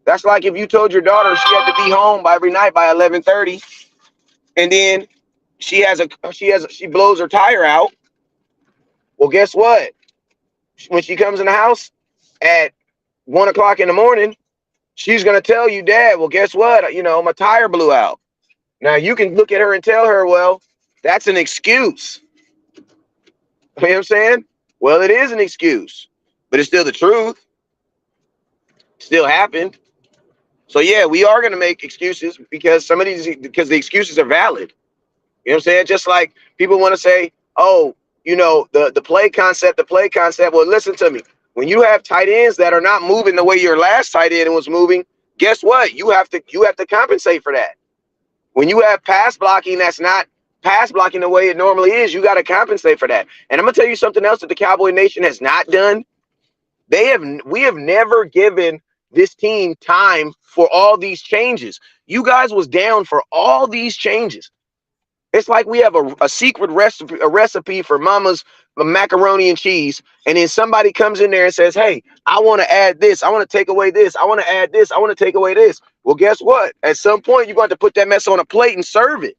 That's like if you told your daughter she had to be home by every night by 11:30, and then she blows her tire out. Well, guess what? When she comes in the house at 1 o'clock in the morning, she's gonna tell you, Dad, well, guess what? My tire blew out. Now you can look at her and tell her, well, that's an excuse. You know what I'm saying? Well, it is an excuse, but it's still the truth. It still happened. So yeah, we are gonna make excuses because the excuses are valid. You know what I'm saying? Just like people want to say, oh, the play concept. Well, listen to me. When you have tight ends that are not moving the way your last tight end was moving, guess what? You have to compensate for that. When you have pass blocking that's not pass blocking the way it normally is, you got to compensate for that. And I'm gonna tell you something else that the Cowboy Nation has not done. We have never given this team time for all these changes. You guys was down for all these changes. It's like we have a secret recipe for mama's macaroni and cheese, and then somebody comes in there and says, hey, I want to add this, I want to take away this, I want to add this, I want to take away this. Well, guess what? At some point, you're going to put that mess on a plate and serve it.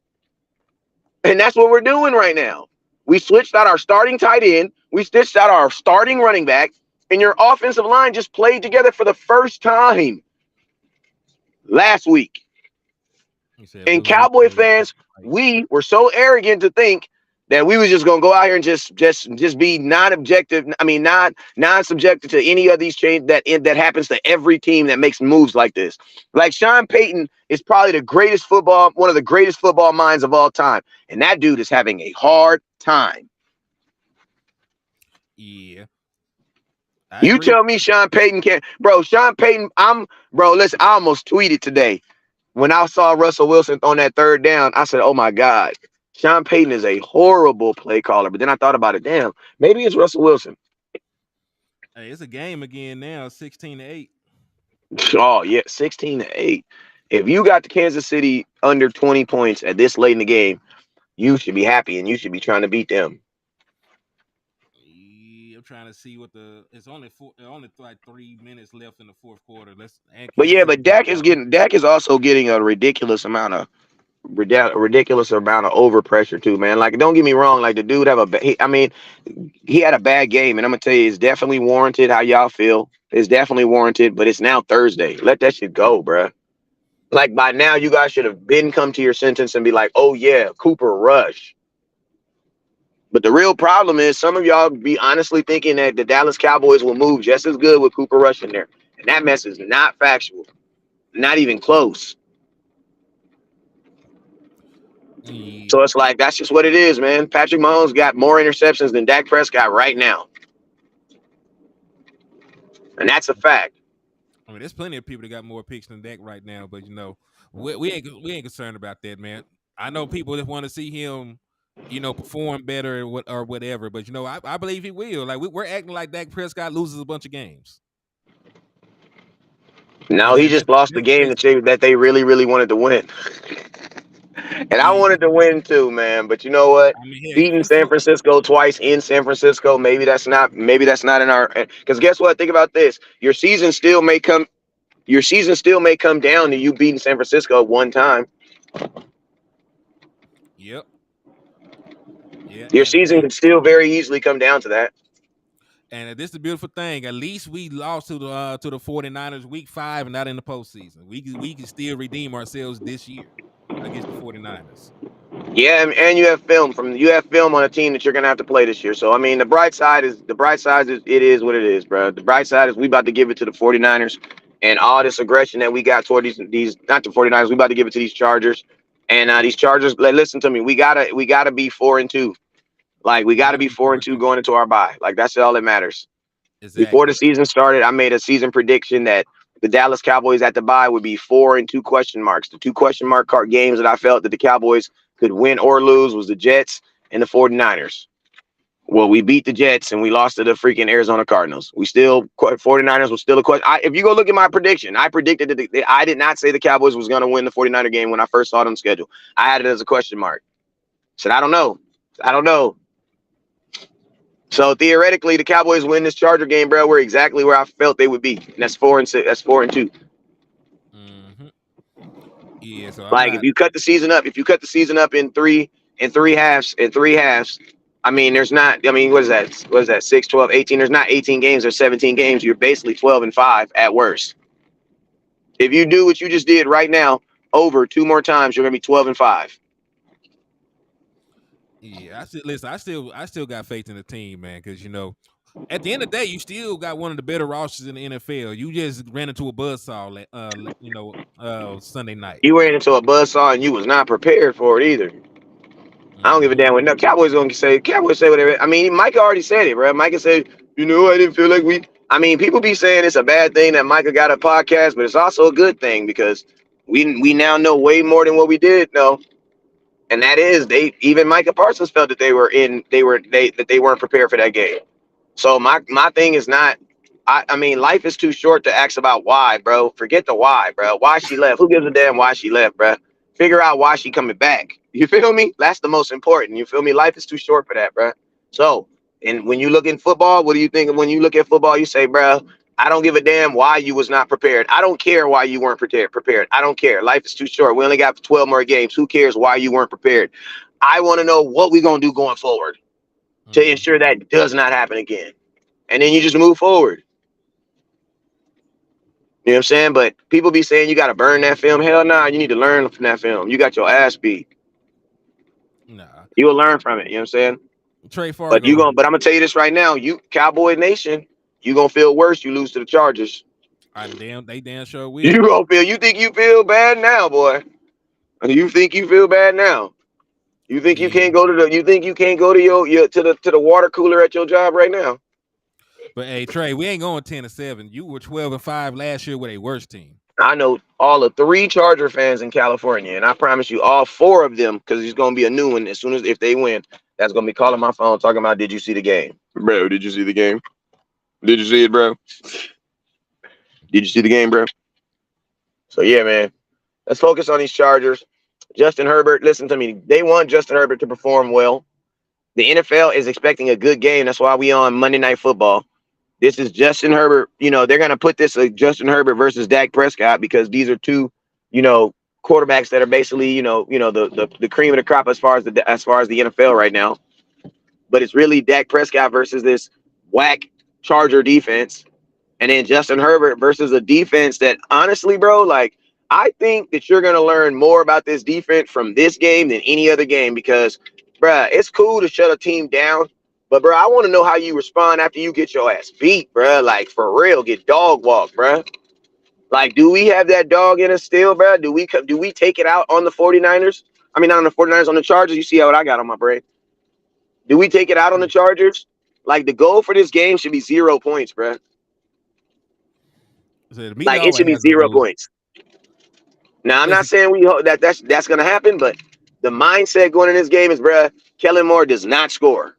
And that's what we're doing right now. We switched out our starting tight end, we switched out our starting running back, and your offensive line just played together for the first time last week. And Cowboy fans, we were so arrogant to think that we was just gonna go out here and just be non-subjective to any of these changes that happens to every team that makes moves like this. Like Sean Payton is probably one of the greatest football minds of all time, and that dude is having a hard time. Yeah. You tell me Sean Payton can't, bro. Sean Payton, listen, I almost tweeted today. When I saw Russell Wilson on that third down, I said, oh my God, Sean Payton is a horrible play caller. But then I thought about it, damn, maybe it's Russell Wilson. Hey, it's a game again now, 16-8. Oh, yeah, 16-8. If you got the Kansas City under 20 points at this late in the game, you should be happy and you should be trying to beat them. I'm trying to see it's only like 3 minutes left in the fourth quarter. But Dak is also getting a ridiculous amount of overpressure too, man. Like, don't get me wrong, like the dude he had a bad game, and I'm gonna tell you, it's definitely warranted. How y'all feel? It's definitely warranted, but it's now Thursday. Let that shit go, bruh. Like, by now, you guys should have come to your sentence and be like, oh yeah, Cooper Rush. But the real problem is some of y'all be honestly thinking that the Dallas Cowboys will move just as good with Cooper Rush in there. And that mess is not factual. Not even close. Yeah. So it's like, that's just what it is, man. Patrick Mahomes got more interceptions than Dak Prescott right now. And that's a fact. I mean, there's plenty of people that got more picks than Dak right now, but we ain't concerned about that, man. I know people that want to see him perform better or whatever. But, I believe he will. Like, we're acting like Dak Prescott loses a bunch of games. No, And he just lost the game that they really, really wanted to win. And I yeah, wanted to win too, man. But you know what? I mean, hell, Beating you San feel Francisco twice in San Francisco, maybe that's not in our. Because guess what? Think about this. Your season still may come down to you beating San Francisco one time. yep, yeah, Your season can still very easily come down to that. and this is the beautiful thing. At least we lost to the 49ers week 5 and not in the postseason. We can still redeem ourselves this year against the 49ers. Yeah, and you have film on a team that you're gonna have to play this year. So I mean, the bright side is it is what it is, bro. The bright side is we about to give it to the 49ers, and all this aggression that we got toward these not the 49ers, we about to give it to these Chargers. And these Chargers, listen to me, we gotta be 4-2. Like we gotta be 4-2 going into our bye. Like that's all that matters. Before the Exactly. season started, I made a season prediction that the Dallas Cowboys at the bye would be 4-2 question marks. The two question mark games that I felt that the Cowboys could win or lose was the Jets and the 49ers. Well, we beat the Jets and we lost to the freaking Arizona Cardinals. 49ers was still a question. If you go look at my prediction, I predicted that I did not say the Cowboys was going to win the 49er game when I first saw them schedule. I had it as a question mark. Said, I don't know. I don't know. So theoretically, the Cowboys win this Charger game, bro. We're exactly where I felt they would be, and that's 4-6. That's 4-2. Mm-hmm. Yeah, so I'm Like not. if you cut the season up in three halves. I mean, there's not. I mean, what is that? What is that? 6, 12, 18. There's not 18 games. There's 17 games. You're basically 12-5 at worst. If you do what you just did right now, over 2 more times, you're gonna be 12-5. Yeah, I still got faith in the team, man. Because at the end of the day, you still got one of the better rosters in the NFL. You just ran into a buzzsaw, Sunday night. You ran into a buzzsaw and you was not prepared for it either. I don't give a Mm-hmm. damn what no Cowboys say whatever. I mean, Micah already said it, bro. Micah said, I didn't feel like we. I mean, people be saying it's a bad thing that Micah got a podcast, but it's also a good thing because we now know way more than what we did know. And that is even Micah Parsons felt that they weren't prepared for that game. So my thing is not. I mean, life is too short to ask about why, bro. Forget the why, bro. Why she left? Who gives a damn why she left, bro? Figure out why she coming back. You feel me? That's the most important. You feel me? Life is too short for that, bro. So, and when you look in football, what do you think? When you look at football, you say, bro, I don't give a damn why you was not prepared. I don't care why you weren't prepared. I don't care. Life is too short. We only got 12 more games. Who cares why you weren't prepared? I want to know what we're going to do going forward to Mm-hmm. ensure that does not happen again. And then you just move forward. You know what I'm saying? But people be saying you got to burn that film. Hell nah, you need to learn from that film. You got your ass beat. Nah, You will learn from it. You know what I'm saying? Trey Fargo. But I'm gonna tell you this right now. You Cowboy Nation, you gonna feel worse. You lose to the Chargers. They damn sure You will. gonna feel. You think you feel bad now, boy? You think you feel bad now? You think you Yeah, can't go to the? You think you can't go to your to the water cooler at your job right now? but hey, Trey, we ain't going 10-7. You were 12-5 last year with a worse team. I know all the 3 Charger fans in California, and I promise you, all 4 of them, because there's gonna be a new one as soon as if they win. That's gonna be calling my phone talking about, did you see the game, bro? Did you see the game? Did you see it, bro? Did you see the game, bro? So yeah, man. Let's focus on these Chargers. Justin Herbert, listen to me. They want Justin Herbert to perform well. The NFL is expecting a good game. That's why we on Monday Night Football. This is Justin Herbert. They're gonna put this Justin Herbert versus Dak Prescott because these are two, quarterbacks that are basically, the cream of the crop as far as the NFL right now. But it's really Dak Prescott versus this whack Charger defense. And then Justin Herbert versus a defense that honestly, bro, like I think that you're gonna learn more about this defense from this game than any other game because, bruh, it's cool to shut a team down, but bro, I want to know how you respond after you get your ass beat, bruh. Like for real, get dog walked, bruh. Like, do we have that dog in us still, bruh? Do we take it out on the 49ers? I mean, not on the 49ers, on the Chargers. You see what I got on my brain? Do we take it out on the Chargers? Like the goal for this game should be 0 points, bruh. So the media Like it should always be has a 0 goal. points. Now I'm not Listen, saying we hope that's gonna happen, but the mindset going in this game is, bruh, Kellen Moore does not score.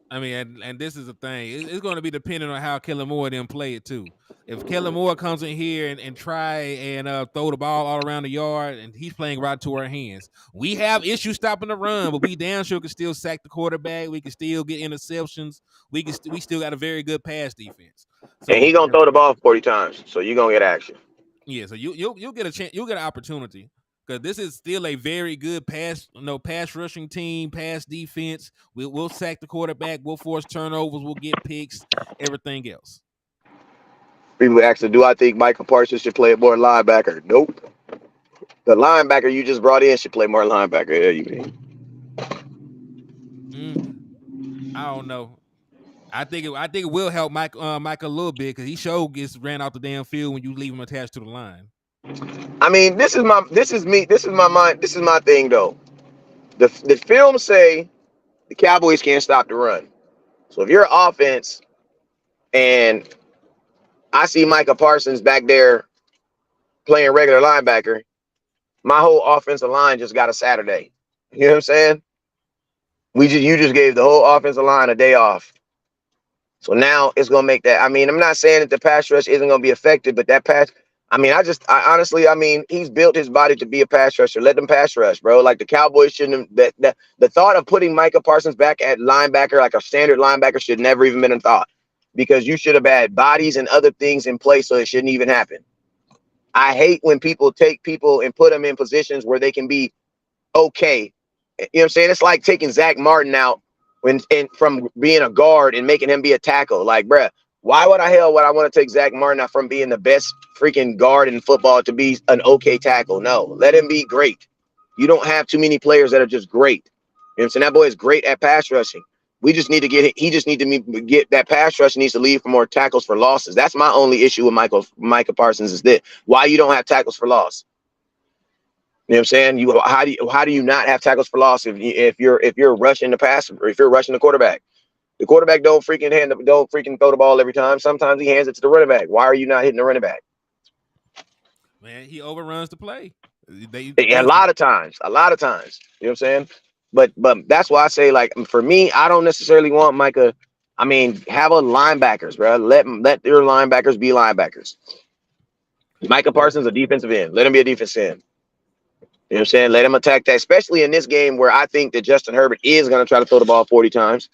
I mean, and this is the thing. It's going to be dependent on how Kellen Moore then play it too. If Kellen Moore comes in here and try and throw the ball all around the yard, and he's playing right to our hands, we have issues stopping the run, but we damn sure can still sack the quarterback. We can still get interceptions. We still got a very good pass defense. And he So gonna throw the ball 40 times, so you're gonna get action. yeah, so you'll get a chance. You'll get an opportunity because this is still a very good pass rushing team, pass defense. We'll sack the quarterback. We'll force turnovers. We'll get picks. Everything else. People ask, do I think Michael Parsons should play more linebacker? Nope. The linebacker you just brought in should play more linebacker. Yeah, you mean? I don't know. I think it will help Mike a little bit because he sure gets ran out the damn field when you leave him attached to the line. I mean, this is my mind. This is my thing though. The film say the Cowboys can't stop the run. So if you're offense and I see Micah Parsons back there playing regular linebacker, my whole offensive line just got a Saturday. You know what I'm saying? You just gave the whole offensive line a day off. So now it's gonna make that. I mean, I'm not saying that the pass rush isn't gonna be affected, but that pass. I mean, honestly, I mean, he's built his body to be a pass rusher. Let them pass rush, bro. Like the Cowboys shouldn't have. The thought of putting Micah Parsons back at linebacker, like a standard linebacker, should never even been a thought, because you should have had bodies and other things in place, so it shouldn't even happen. I hate when people take people and put them in positions where they can be okay. You know what I'm saying? It's like taking Zach Martin out from being a guard and making him be a tackle. Like, bruh, why would I want to take Zach Martin out from being the best freaking guard in football to be an okay tackle? No, let him be great. You don't have too many players that are just great. You know what I'm saying? That boy is great at pass rushing. He just need to get that pass rush needs to leave for more tackles for losses. That's my only issue with Micah Parsons is this. Why you don't have tackles for loss? You know what I'm saying? How do you not have tackles for loss if you're rushing the pass or if you're rushing the quarterback? The quarterback don't freaking throw the ball every time. Sometimes he hands it to the running back. Why are you not hitting the running back? Man, he overruns the play. A lot of times. You know what I'm saying? But that's why I say, like, for me, I don't necessarily want Micah. I mean, have a linebackers, bro. Let your linebackers be linebackers. Micah Parsons a defensive end. Let him be a defensive end. You know what I'm saying? Let him attack that, especially in this game where I think that Justin Herbert is going to try to throw the ball 40 times.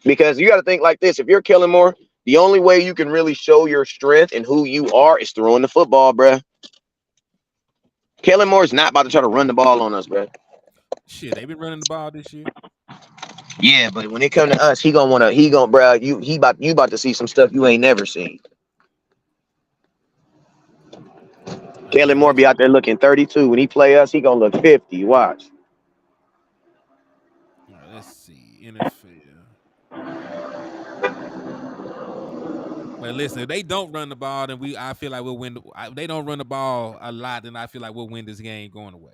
Because you got to think like this. If you're Kellen Moore, the only way you can really show your strength and who you are is throwing the football, bruh. Kellen Moore is not about to try to run the ball on us, bruh. Shit, they've been running the ball this year. Yeah, but when it come to us, bruh, you about to see some stuff you ain't never seen. Kellen Moore be out there looking 32. When he play us, he gonna look 50. Watch. Let's see. NFL. Well, listen, if they don't run the ball, then I feel like we'll win. If they don't run the ball a lot, then I feel like we'll win this game going away.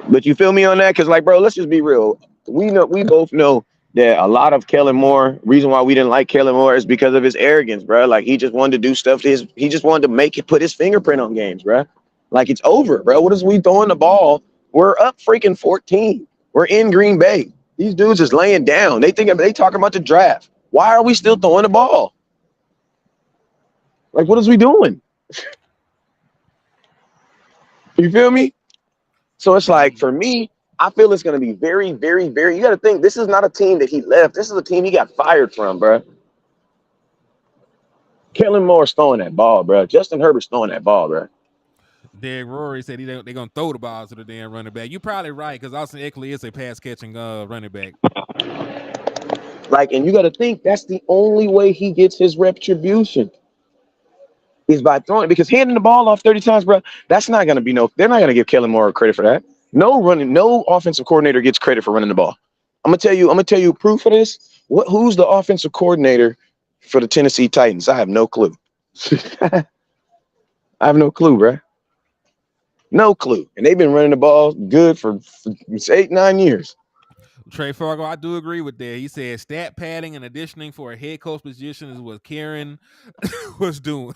But you feel me on that? Because, like, bro, let's just be real. We both know that a lot of Kellen Moore, reason why we didn't like Kellen Moore is because of his arrogance, bro. Like, he just wanted to do stuff he just wanted to put his fingerprint on games, bro. Like, it's over, bro. What is we throwing the ball? We're up freaking 14. We're in Green Bay. These dudes is laying down. They talking about the draft. Why are we still throwing the ball? Like, what is we doing? You feel me? So it's like, for me, I feel it's going to be very, very, very. You got to think, this is not a team that he left. This is a team he got fired from, bro. Kellen Moore's throwing that ball, bro. Justin Herbert's throwing that ball, bro. Derek Rory said they're going to throw the ball to the damn running back. You're probably right, because Austin Eckler is a pass-catching running back. Like, and you got to think, that's the only way he gets his retribution is by throwing, because handing the ball off 30 times, bro, that's not going to be they're not going to give Kellen Moore credit for that. No offensive coordinator gets credit for running the ball. I'm going to tell you proof of this. Who's the offensive coordinator for the Tennessee Titans? I have no clue. I have no clue, bro. No clue. And they've been running the ball good for 8-9 years. Trey Fargo, I do agree with that. He said stat padding and auditioning for a head coach position is what Karen was doing.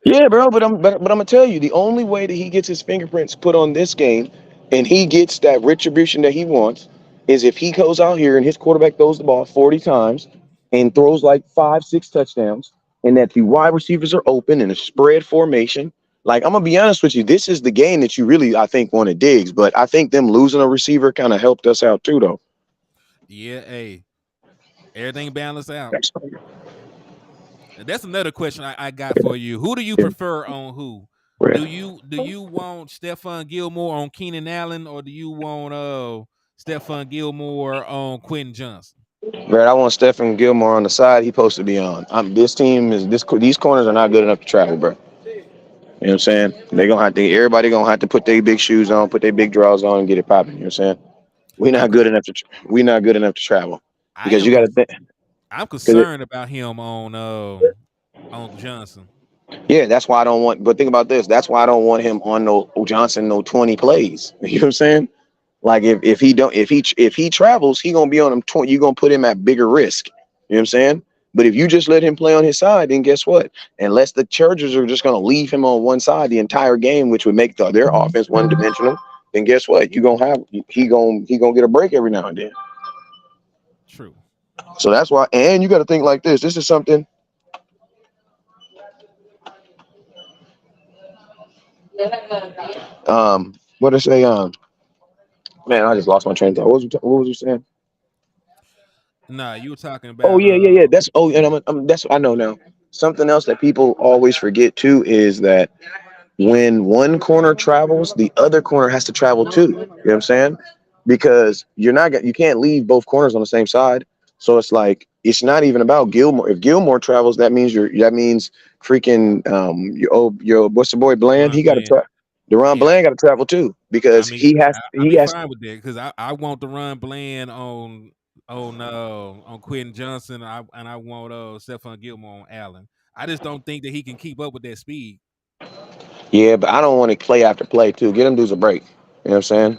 Yeah, bro, but I'm gonna tell you, the only way that he gets his fingerprints put on this game and he gets that retribution that he wants is if he goes out here and his quarterback throws the ball 40 times and throws like 5, 6 touchdowns, and that the wide receivers are open in a spread formation. Like, I'm gonna be honest with you, this is the game that you really, I think, want to dig. But I think them losing a receiver kind of helped us out too, though. Yeah, hey, everything balanced out. That's another question I got for you. Who do you prefer on who? Do you want Stephon Gilmore on Keenan Allen, or do you want Stephon Gilmore on Quentin Johnson? Brad, I want Stephen Gilmore on the side he's supposed to be on. This team is this. These corners are not good enough to travel, bro. You know what I'm saying? They gonna have to. Everybody gonna have to put their big shoes on, put their big drawers on, and get it popping. You know what I'm saying? We're I'm not good enough to. We're not good enough to travel I because am you got to think. I'm concerned about him on Johnson. Yeah, that's why I don't want. But think about this. That's why I don't want him on no Johnson no 20 plays. You know what I'm saying? Like if he travels, he gonna be on him 20. You gonna put him at bigger risk. You know what I'm saying? But if you just let him play on his side, then guess what? Unless the Chargers are just gonna leave him on one side the entire game, which would make their offense one dimensional, then guess what? You gonna have he gonna get a break every now and then. True. So that's why. And you got to think like this. This is something. What I say? Man, I just lost my train of thought. What was you saying? Nah, you were talking Oh about yeah. That's and that's I know now. Something else that people always forget too is that when one corner travels, the other corner has to travel too. You know what I'm saying? Because you can't leave both corners on the same side. So it's like it's not even about Gilmore. If Gilmore travels, that means freaking your what's the boy Bland? He Ron got to Bland. travel. Deron Yeah, Bland got to travel too I because mean, I'll he be has fine with that because I want to run Bland on Quentin Johnson, and I want Stephon Gilmore on Allen. I just don't think that he can keep up with that speed. yeah, but I don't want to play after play too. Get them dudes a break. You know what I'm saying?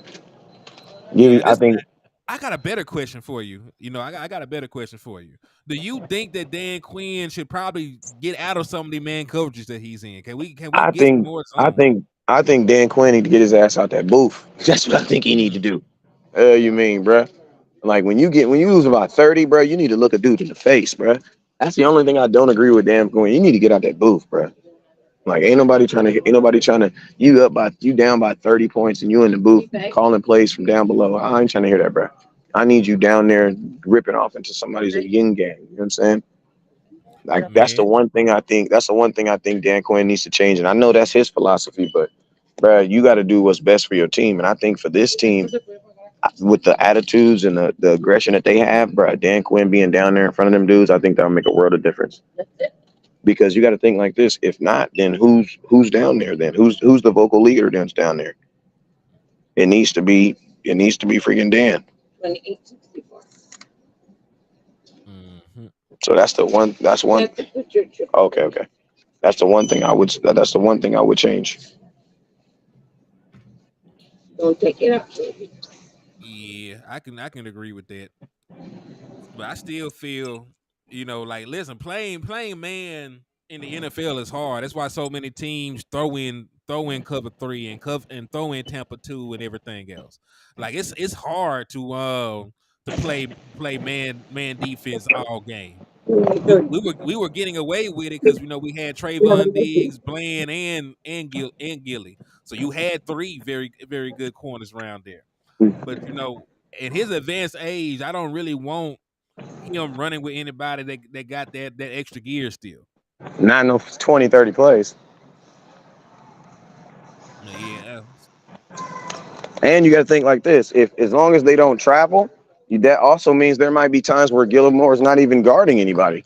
Yeah, I this think I got a better question for you. I got a better question for you. Do you think that Dan Quinn should probably get out of some of the man coverages that he's in? Can we I get some think more I zone? think I think Dan Quinn need to get his ass out that booth. That's what I think he need to do. You mean, bruh? Like when you lose about 30, bro, you need to look a dude in the face, bruh. That's the only thing I don't agree with Dan Quinn. You need to get out that booth, bruh. Like ain't nobody trying to you down by 30 points and you in the booth calling plays from down below. I ain't trying to hear that, bruh. I need you down there ripping off into somebody's yin gang. You know what I'm saying? Like that's the Man, one thing I think. That's the one thing I think Dan Quinn needs to change. And I know that's his philosophy, but bro, you got to do what's best for your team. And I think for this team, with the attitudes and the aggression that they have, bro, Dan Quinn being down there in front of them dudes, I think that'll make a world of difference. Because you got to think like this. If not, then who's down there? Then who's the vocal leader that's down there? It needs to be freaking Dan. mhm. So that's the one. That's one. Okay. That's the one thing I would. That's the one thing I would change. Yeah, I can agree with that. But I still feel, like listen, playing man in the NFL is hard. That's why so many teams throw in cover 3 and throw in Tampa 2 and everything else. Like it's hard to play man defense all game. We were getting away with it because we had Trayvon Diggs, Bland, and Gilly. So you had 3 very very good corners around there. But in his advanced age, I don't really want him running with anybody that got that extra gear still. Not no 20, 30 plays. Yeah, And you got to think like this: if as long as they don't travel, that also means there might be times where Gilmore is not even guarding anybody.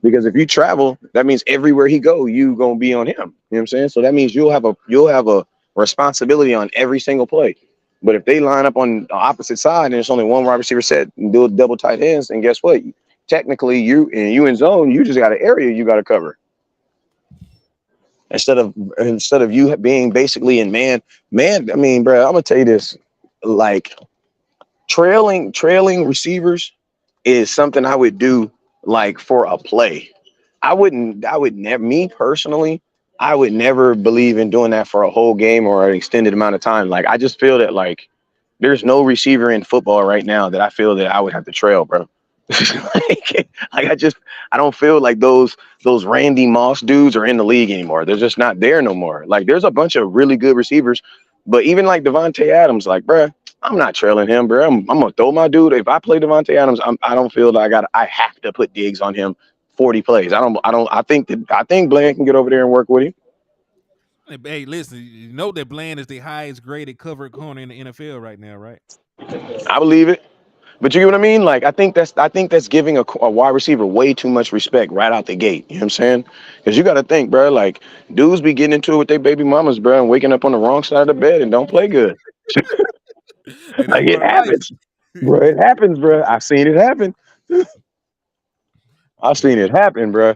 Because if you travel, that means everywhere he go, you gonna be on him. You know what I'm saying? So that means you'll have a responsibility on every single play. But if they line up on the opposite side and it's only one wide receiver set and do double tight ends, then guess what? Technically, you in zone, you just got an area you got to cover instead of you being basically in man. I mean, bro, I'm gonna tell you this: like trailing receivers is something I would do like for a play. I would never, me personally, I would never believe in doing that for a whole game or an extended amount of time. Like, I just feel that, like, There's no receiver in football right now that I feel that I would have to trail, bro. I don't feel like those Randy Moss dudes are in the league anymore. They're just not there no more. Like there's a bunch of really good receivers, but even like Devontae Adams, like, bro, I'm not trailing him, bro. I'm gonna throw my dude. If I play Devontae Adams, I don't feel like I have to put Diggs on him 40 plays. I think Bland can get over there and work with him. Hey, listen, you know that Bland is the highest graded cover corner in the NFL right now, right? I believe it. But you get what I mean? Like I think that's giving a wide receiver way too much respect right out the gate. You know what I'm saying? Because you got to think, bro. Like dudes be getting into it with their baby mamas, bro, and waking up on the wrong side of the bed and don't play good. Hey, that's Like it part of life. happens, bro. It happens, bro. I've seen it happen. I've seen it happen, bro.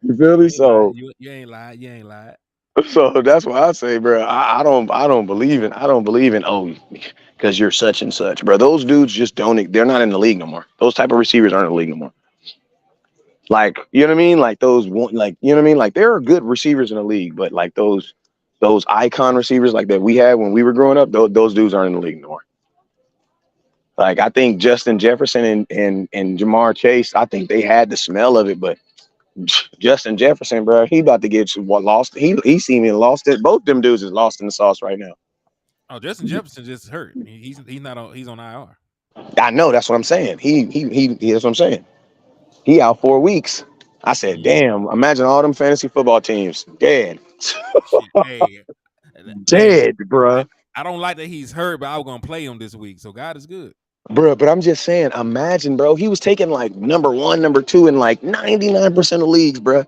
You feel You me? ain't lied. So You ain't lied. You ain't lied. so that's why I say, bro. I don't believe in because you're such and such, bro. Those dudes just don't. They're not in the league no more. Those type of receivers aren't in the league no more. Like, you know what I mean? Like those one, like, you know what I mean? Like there are good receivers in the league, but like those icon receivers like that we had when we were growing up, those dudes aren't in the league anymore. Like I think Justin Jefferson and Jamar Chase, I think they had the smell of it, but Justin Jefferson, bro, he about to get lost. He seeming lost it. Both them dudes is lost in the sauce right now. Oh, Justin Jefferson just hurt. He's not on. He's on IR. I know that's what I'm saying. That's what I'm saying. He out 4 weeks. I said, Mhm. damn, imagine all them fantasy football teams dead. Shit. Hey, Dead, I, bruh. I don't like that he's hurt, but I was gonna play him this week. So God is good. Bruh, but I'm just saying, imagine, bro. He was taking like number one, number two in like 99% of leagues, bruh.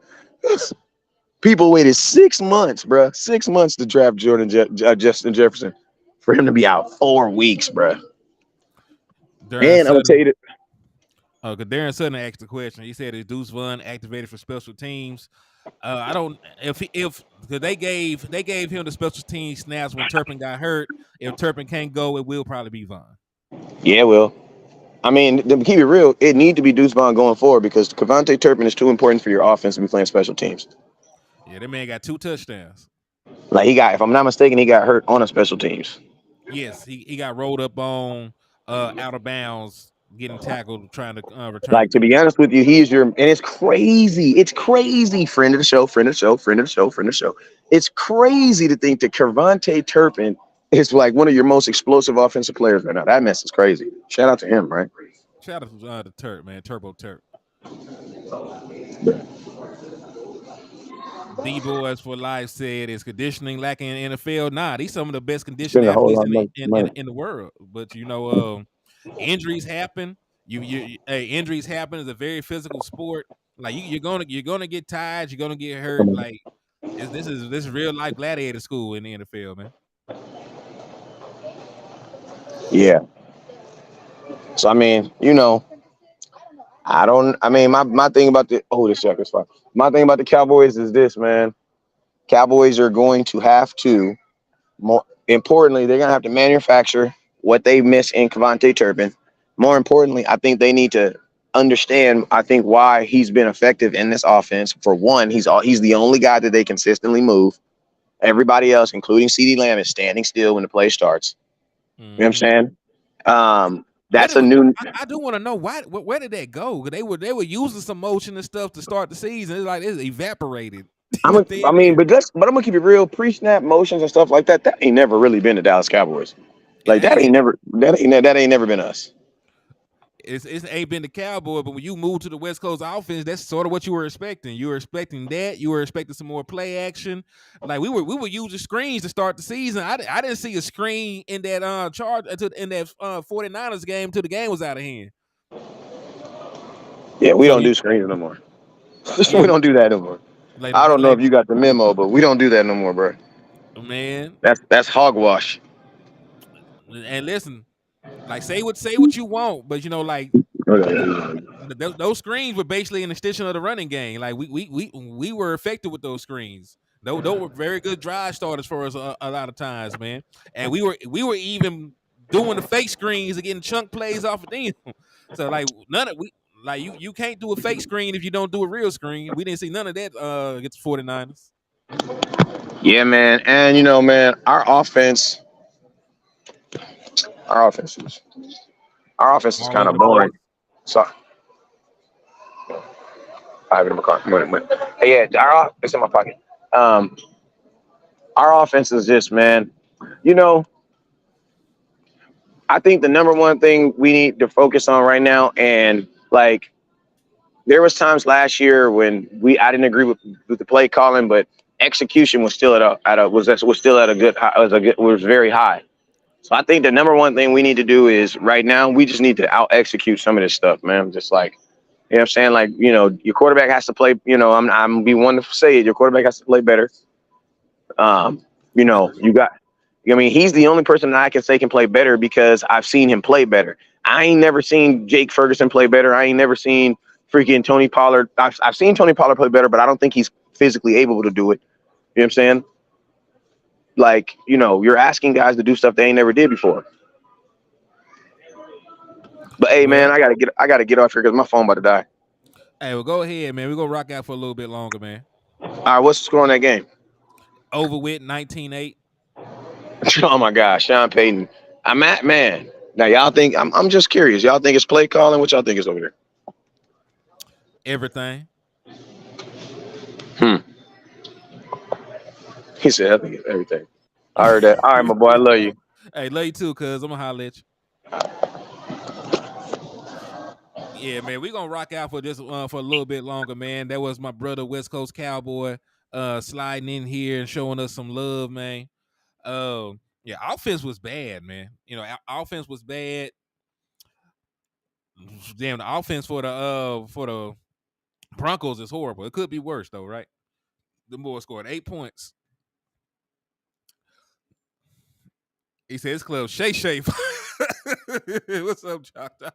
People waited 6 months, bruh. 6 months to draft Justin Jefferson for him to be out 4 weeks, bruh. Darren And I'm gonna tell Sutton. you that. Cause Darren Sutton asked the question. He said, "Is Deuce Vaughn activated for special teams?" I don't. If cause they gave him the special team snaps when Turpin got hurt. If Turpin can't go, it will probably be Vaughn. Yeah, well, I mean, to keep it real, it need to be Deuce Vaughn going forward because Cavante Turpin is too important for your offense to be playing special teams. Yeah, that man got 2 touchdowns. Like he got, if I'm not mistaken, he got hurt on a special teams. Yes, he got rolled up on out of bounds, getting tackled, trying to return the Like to be touchdown. honest with you, he is your, and it's crazy. It's crazy. Friend of the show, friend of the show, friend of the show, friend of the show. It's crazy to think that Cavante Turpin is like one of your most explosive offensive players right now. That mess is crazy. Shout out to him, right? Shout out to Turp, man, Turbo Turp. D Boys for Life said, "Is conditioning lacking in NFL?" Nah, these some of the best conditioned Spending a whole athletes lot of money. in the world. But injuries happen. Hey, injuries happen. It's a very physical sport. Like you're gonna get tired. You're gonna get hurt. Like this is real life gladiator school in the NFL, man. Yeah. So I mean, I don't. I mean, my thing about this check is fine. My thing about the Cowboys is this, man. Cowboys are going to have to, more importantly, they're gonna have to manufacture what they miss in Cavante Turpin. More importantly, I think they need to understand. I think why he's been effective in this offense. For one, he's the only guy that they consistently move. Everybody else, including CeeDee Lamb, is standing still when the play starts. You know what I'm Mm-hmm. saying? Where That's a did new. I do want to know where did that go? 'Cause they were using some motion and stuff to start the season. It's like it's evaporated. I mean, but I'm gonna keep it real. Pre-snap motions and stuff like that. That ain't never really been the Dallas Cowboys. It Like ain't. that ain't never been us. It's ain't been the Cowboy, but when you move to the West Coast offense, that's sort of what you were expecting. You were expecting that. You were expecting some more play action. Like we were using screens to start the season. I didn't see a screen in that charge in that 49ers game till the game was out of hand. Yeah, we So don't you do screens no more. yeah, We don't do that no more. I don't know if you got the memo, but we don't do that no more, bro. man, That's hogwash. and listen, like say what you want, but like those screens were basically an extension of the running game. Like we were effective with those screens. Those were very good drive starters for us a lot of times, man. And we were even doing the fake screens and getting chunk plays off of them. So like none of we like you can't do a fake screen if you don't do a real screen. We didn't see none of that against the 49ers. Yeah, man. And man, our offense. Our offense is our offense is all kind over of the boring. place. So I have it in my car. Hey, yeah, it's in my pocket. Um, our offense is just, man. You know, I think the number one thing we need to focus on right now, and like there was times last year when I didn't agree with the play calling, but execution was still was still at a good was very high. So I think the number one thing we need to do is right now we just need to out execute some of this stuff, man. Just like you know what I'm saying, like your quarterback has to play. I'm be one to say it. Your quarterback has to play better. I You got. I mean, he's the only person that I can say can play better because I've seen him play better. I ain't never seen Jake Ferguson play better. I ain't never seen freaking Tony Pollard. I've seen Tony Pollard play better, but I don't think he's physically able to do it. You know what I'm saying? Like, you're asking guys to do stuff they ain't never did before. But hey, man, well, I gotta get off here because my phone about to die. hey, well, go ahead, man. We're gonna rock out for a little bit longer, man. All right, what's the score on that game? Over with 19-8. Oh my gosh, Sean Payton. I'm at man. Now y'all think I'm just curious. Y'all think it's play calling? What y'all think is over there? Everything. Hmm. He said, I think it's everything. I heard that. All right, my boy, I love you. Hey, love you too, cuz I'm gonna holler at you. Yeah, man, we gonna rock out for just for a little bit longer, man. That was my brother, West Coast Cowboy, sliding in here and showing us some love, man. Yeah, offense was bad, man. Offense was bad. Damn, the offense for the Broncos is horrible. It could be worse though, right? The boy scored 8 points. He said it's club Shay Shay. What's up, Choctaw?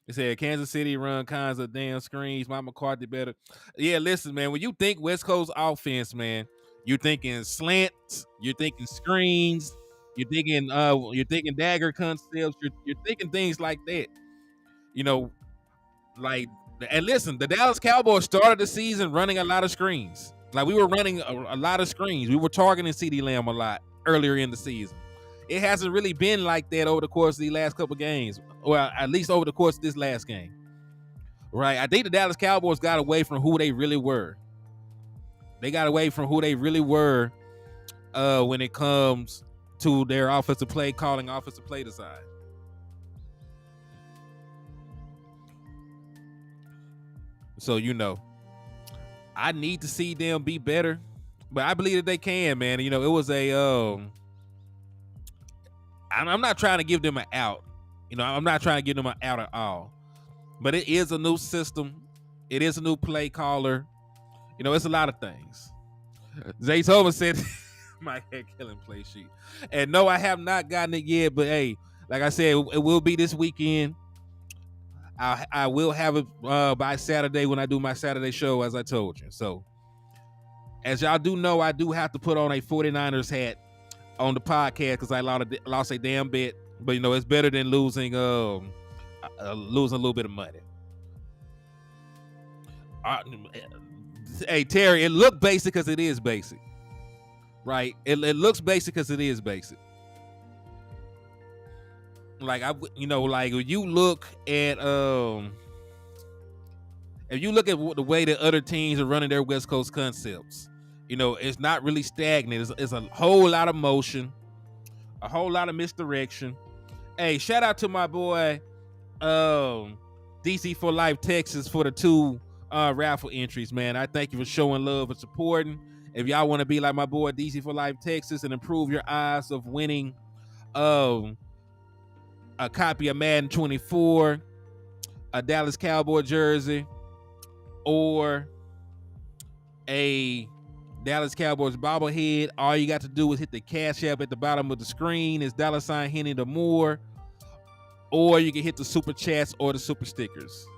He said Kansas City run kinds of damn screens. Mike McCarthy better. Yeah, listen, man. When you think West Coast offense, man, you're thinking slants, you're thinking screens, you're thinking dagger concepts, you're thinking things like that. You know, like and listen, the Dallas Cowboys started the season running a lot of screens. Like we were running a lot of screens. We were targeting CeeDee Lamb a lot earlier in the season. It hasn't really been like that over the course of the last couple games. Well, at least over the course of this last game. Right? I think the Dallas Cowboys got away from who they really were. They got away from who they really were when it comes to their offensive play calling, offensive play design. So I need to see them be better, but I believe that they can, man. It was I'm not trying to give them an out. I'm not trying to give them an out at all. But it is a new system. It is a new play caller. It's a lot of things. Zay Thomas said my head killing play sheet. And no, I have not gotten it yet, but hey, like I said, it will be this weekend. I will have it by Saturday when I do my Saturday show, as I told you. So, as y'all do know, I do have to put on a 49ers hat on the podcast because I lost a damn bet. But, it's better than losing a little bit of money. Hey, Terry, it looked basic because it is basic. Right? It looks basic because it is basic. Like like when you look at if you look at the way that other teams are running their West Coast concepts, it's not really stagnant. It's a whole lot of motion, a whole lot of misdirection. Hey, shout out to my boy DC for Life Texas for the 2 raffle entries, man. I thank you for showing love and supporting. If y'all want to be like my boy DC for Life Texas and improve your odds of winning a copy of Madden 24, a Dallas Cowboy jersey, or a Dallas Cowboys bobblehead, all you got to do is hit the Cash App at the bottom of the screen. It's $ Hennythemoor, or you can hit the super chats or the super stickers.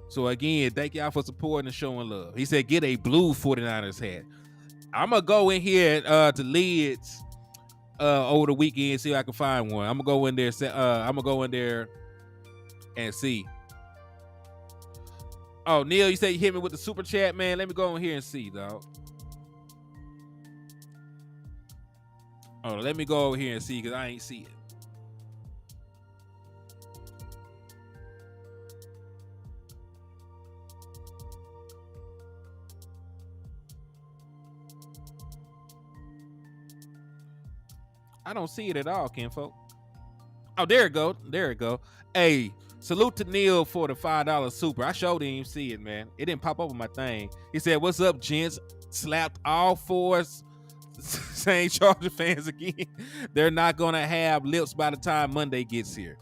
So again, thank y'all for supporting and showing love. He said, get a blue 49ers hat. I'm going to go in here to Lids over the weekend, see if I can find one. I'm going to go in there and see. Oh, Neil, you say you hit me with the super chat, man. Let me go in here and see, dog. Oh, let me go over here and see because I ain't see it. I don't see it at all, kinfolk. Oh, there it go. There it go. Hey, salute to Neil for the $5 super. I sure didn't even see it, man. It didn't pop up on my thing. He said, "What's up, gents? Slapped all fours." St. Charger fans again. They're not gonna have lips by the time Monday gets here.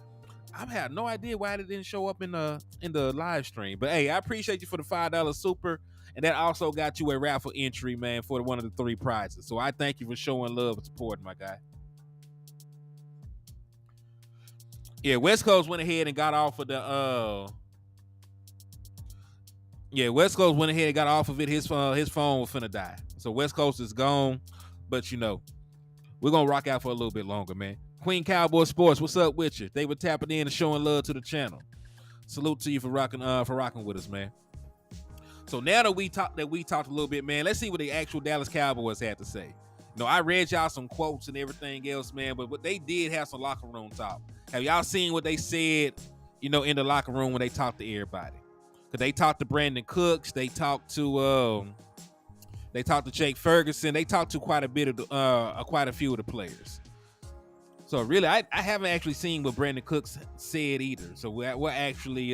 I have no idea why it didn't show up in the live stream. But hey, I appreciate you for the $5 super. And that also got you a raffle entry, man, for one of the 3 prizes. So I thank you for showing love and support, my guy. Yeah, West Coast went ahead and got off of the West Coast went ahead and got off of it. His phone was finna die. So West Coast is gone. But we're gonna rock out for a little bit longer, man. Queen Cowboy Sports, what's up with you? They were tapping in and showing love to the channel. Salute to you for rocking with us, man. So now that we talked a little bit, man, let's see what the actual Dallas Cowboys had to say. I read y'all some quotes and everything else, man, but what they did have some locker room talk. Have y'all seen what they said, in the locker room when they talked to everybody? Because they talked to Brandon Cooks, they talked to Jake Ferguson, they talked to quite a few of the players. So really, I haven't actually seen what Brandon Cooks said either. So we'll actually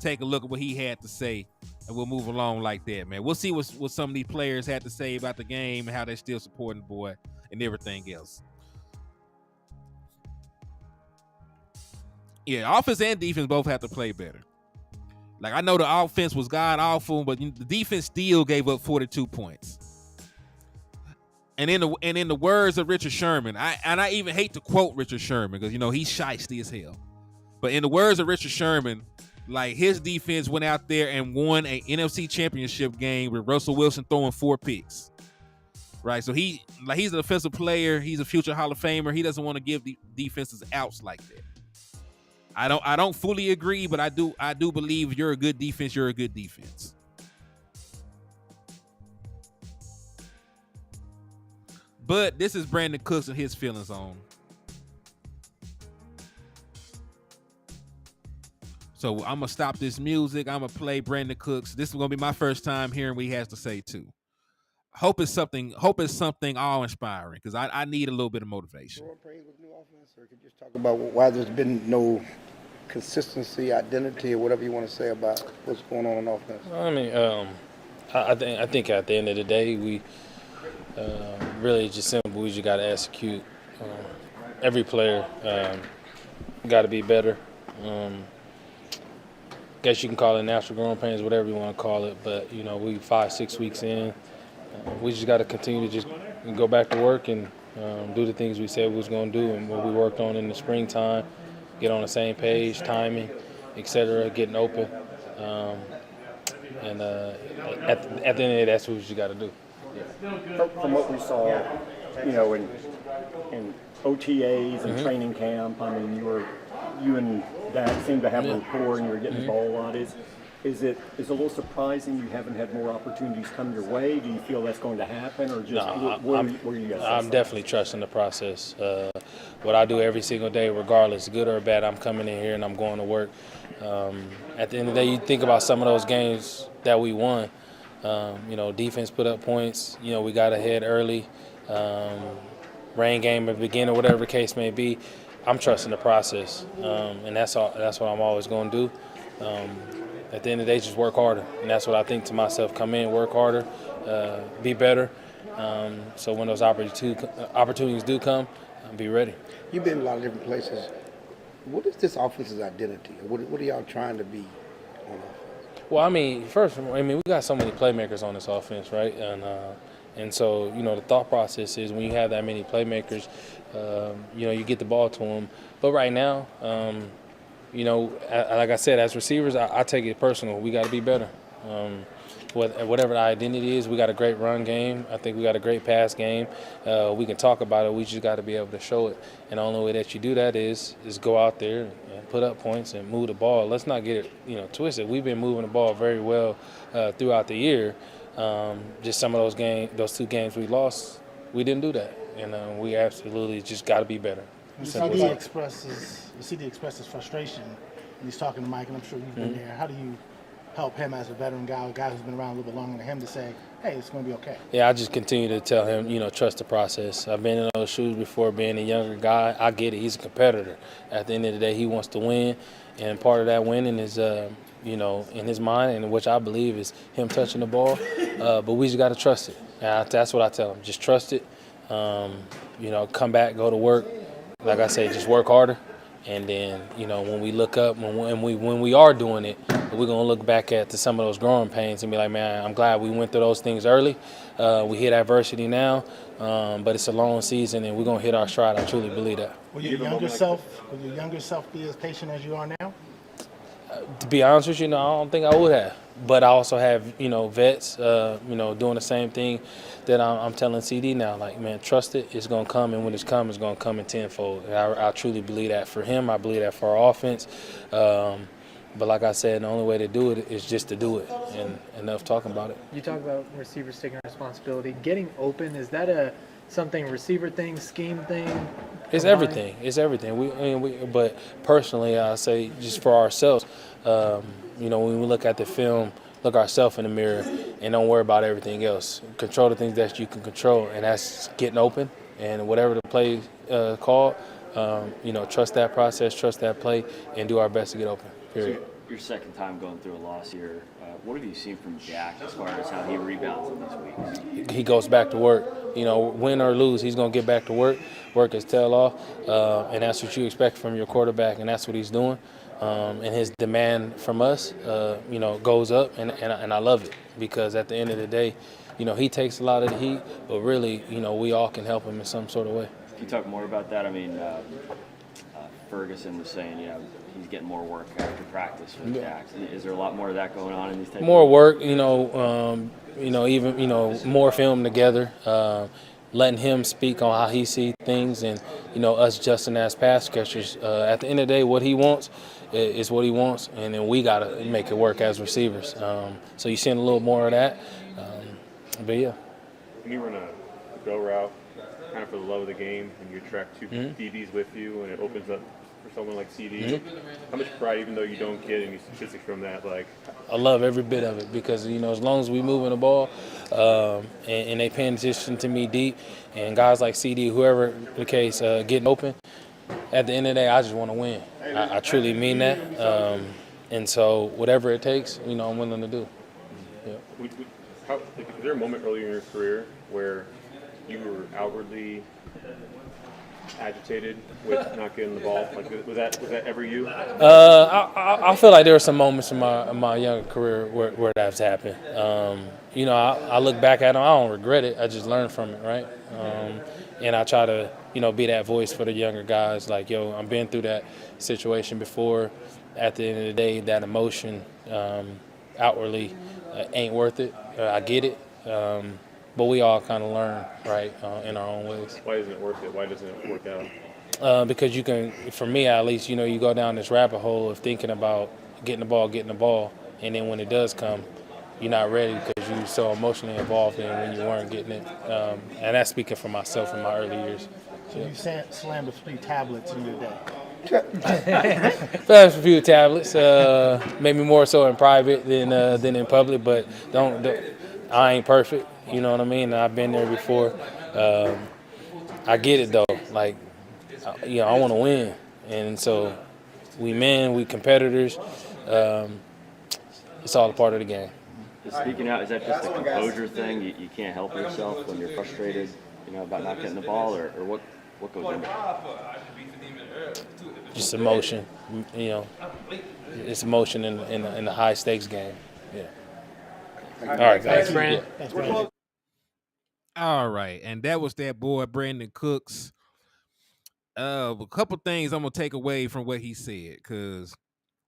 take a look at what he had to say, and we'll move along like that, man. We'll see what some of these players had to say about the game and how they're still supporting the boy and everything else. Yeah, offense and defense both have to play better. Like, I know the offense was god awful, but the defense still gave up 42 points. And in the words of Richard Sherman, I even hate to quote Richard Sherman because he's shiesty as hell. But in the words of Richard Sherman, like, his defense went out there and won a NFC Championship game with Russell Wilson throwing 4 picks. Right, so he's an offensive player. He's a future Hall of Famer. He doesn't want to give the defenses outs like that. I don't fully agree, but I do believe you're a good defense. You're a good defense. But this is Brandon Cooks and his feelings on. So I'm gonna stop this music. I'm gonna play Brandon Cooks. This is gonna be my first time hearing what he has to say too. Hope it's something awe-inspiring because I need a little bit of motivation. Praise with new offense, or could you just talk about why there's been no consistency, identity, or whatever you want to say about what's going on offense? I mean, I think at the end of the day, we really just simple. We just got to execute. Every player got to be better. Guess you can call it natural growing pains, whatever you want to call it. But we 5-6 weeks in. We just got to continue to just go back to work and do the things we said we was going to do and what we worked on in the springtime, get on the same page, timing, etc., getting open. And at the end of the day, that's what we just got to do. From what we saw, in OTAs and training camp, I mean, you and Dak seemed to have a rapport and you were getting the ball a lot. Is it a little surprising you haven't had more opportunities come your way? Do you feel that's going to happen, or just where you guys? I'm definitely trusting the process. What I do every single day, regardless, good or bad, I'm coming in here and I'm going to work. At the end of the day, you think about some of those games that we won. Defense put up points. We got ahead early. Rain game at the beginning, whatever the case may be. I'm trusting the process, and that's what I'm always going to do. At the end of the day, just work harder. And that's what I think to myself. Come in, work harder, be better. So when those opportunities do come, be ready. You've been in a lot of different places. What is this offense's identity? What are y'all trying to be on offense? Well, we got so many playmakers on this offense, right? And so, the thought process is when you have that many playmakers, you get the ball to them. But right now, like I said, as receivers, I take it personal. We got to be better. Whatever the identity is, we got a great run game. I think we got a great pass game. We can talk about it. We just got to be able to show it. And the only way that you do that is go out there and put up points and move the ball. Let's not get it, twisted. We've been moving the ball very well throughout the year. Just some of those 2 games we lost, we didn't do that. and we absolutely just got to be better. Simple as CD that. expresses frustration, and he's talking to Mike, and I'm sure you've been there. How do you help him as a veteran guy, a guy who's been around a little bit longer than him, to say, hey, it's going to be okay? Yeah, I just continue to tell him, trust the process. I've been in those shoes before, being a younger guy. I get it. He's a competitor. At the end of the day, he wants to win, and part of that winning is, in his mind, and which I believe is him touching the ball. But we just got to trust it. And that's what I tell him. Just trust it. Come back, go to work. Like I say, just work harder. And then, when we look up, when we are doing it, we're going to look back at some of those growing pains and be like, man, I'm glad we went through those things early. We hit adversity now, but it's a long season, and we're going to hit our stride. I truly believe that. Will your younger self be as patient as you are now? To be honest with you, no, I don't think I would have. But I also have, vets, doing the same thing that I'm telling CD now. Like, man, trust it. It's going to come, and when it's come, it's going to come in tenfold. And I truly believe that for him. I believe that for our offense. But like I said, the only way to do it is just to do it, and enough talking about it. You talk about receivers taking responsibility. Getting open, is that something receiver thing, scheme thing? It's everything. It's everything. But personally, I say just for ourselves, when we look at the film, look ourselves in the mirror and don't worry about everything else. Control the things that you can control, and that's getting open. And whatever the play called, trust that process, trust that play, and do our best to get open, period. So your second time going through a loss here. What have you seen from Jack as far as how he rebounds in these weeks? He goes back to work. Win or lose, he's going to get back to work his tail off, and that's what you expect from your quarterback, and that's what he's doing. And his demand from us, goes up, and I love it, because at the end of the day, he takes a lot of the heat, but really, we all can help him in some sort of way. Can you talk more about that? I mean, Ferguson was saying, he's getting more work after practice with Jack. Is there a lot more of that going on in these types More of work, more film together, letting him speak on how he sees things, and, us adjusting as pass catchers. At the end of the day, what he wants is what he wants, and then we got to make it work as receivers. So you're seeing a little more of that. But, yeah. When you run a go route, kind of for the love of the game, and you attract two DBs with you, and it opens up for someone like CD, how much pride, even though you don't get any statistics from that, I love every bit of it, because, as long as we moving the ball and they paying attention to me deep, and guys like CD, whoever the case, getting open, at the end of the day, I just want to win. I truly mean that. And so whatever it takes, I'm willing to do. Yeah. Is there a moment earlier in your career where you were outwardly agitated with not getting the ball? Was that ever you? I feel like there were some moments in my younger career where that's happened. I look back at them. I don't regret it. I just learned from it, right? And I try to, be that voice for the younger guys. Like, I've been through that situation before. At the end of the day, that emotion outwardly ain't worth it. I get it. But we all kind of learn, right, in our own ways. Why isn't it worth it? Why doesn't it work out? Because you can, for me at least, you go down this rabbit hole of thinking about getting the ball, and then when it does come, you're not ready because you're so emotionally involved in when you weren't getting it. And that's speaking for myself in my early years. So you slammed a few tablets in your day. Perhaps a few tablets, maybe more so in private than in public, but don't I ain't perfect, you know what I mean? I've been there before. I get it though, like, I want to win, and so we competitors. It's all a part of the game. Speaking out, is that just a composure thing? You can't help yourself when you're frustrated, about not getting the ball, or what goes into it? Just emotion, It's emotion in the high stakes game. Yeah. All right, guys. Thanks, Brandon. Yeah. Thanks, Brandon. All right, and that was that boy Brandon Cooks. A couple things I'm gonna take away from what he said, because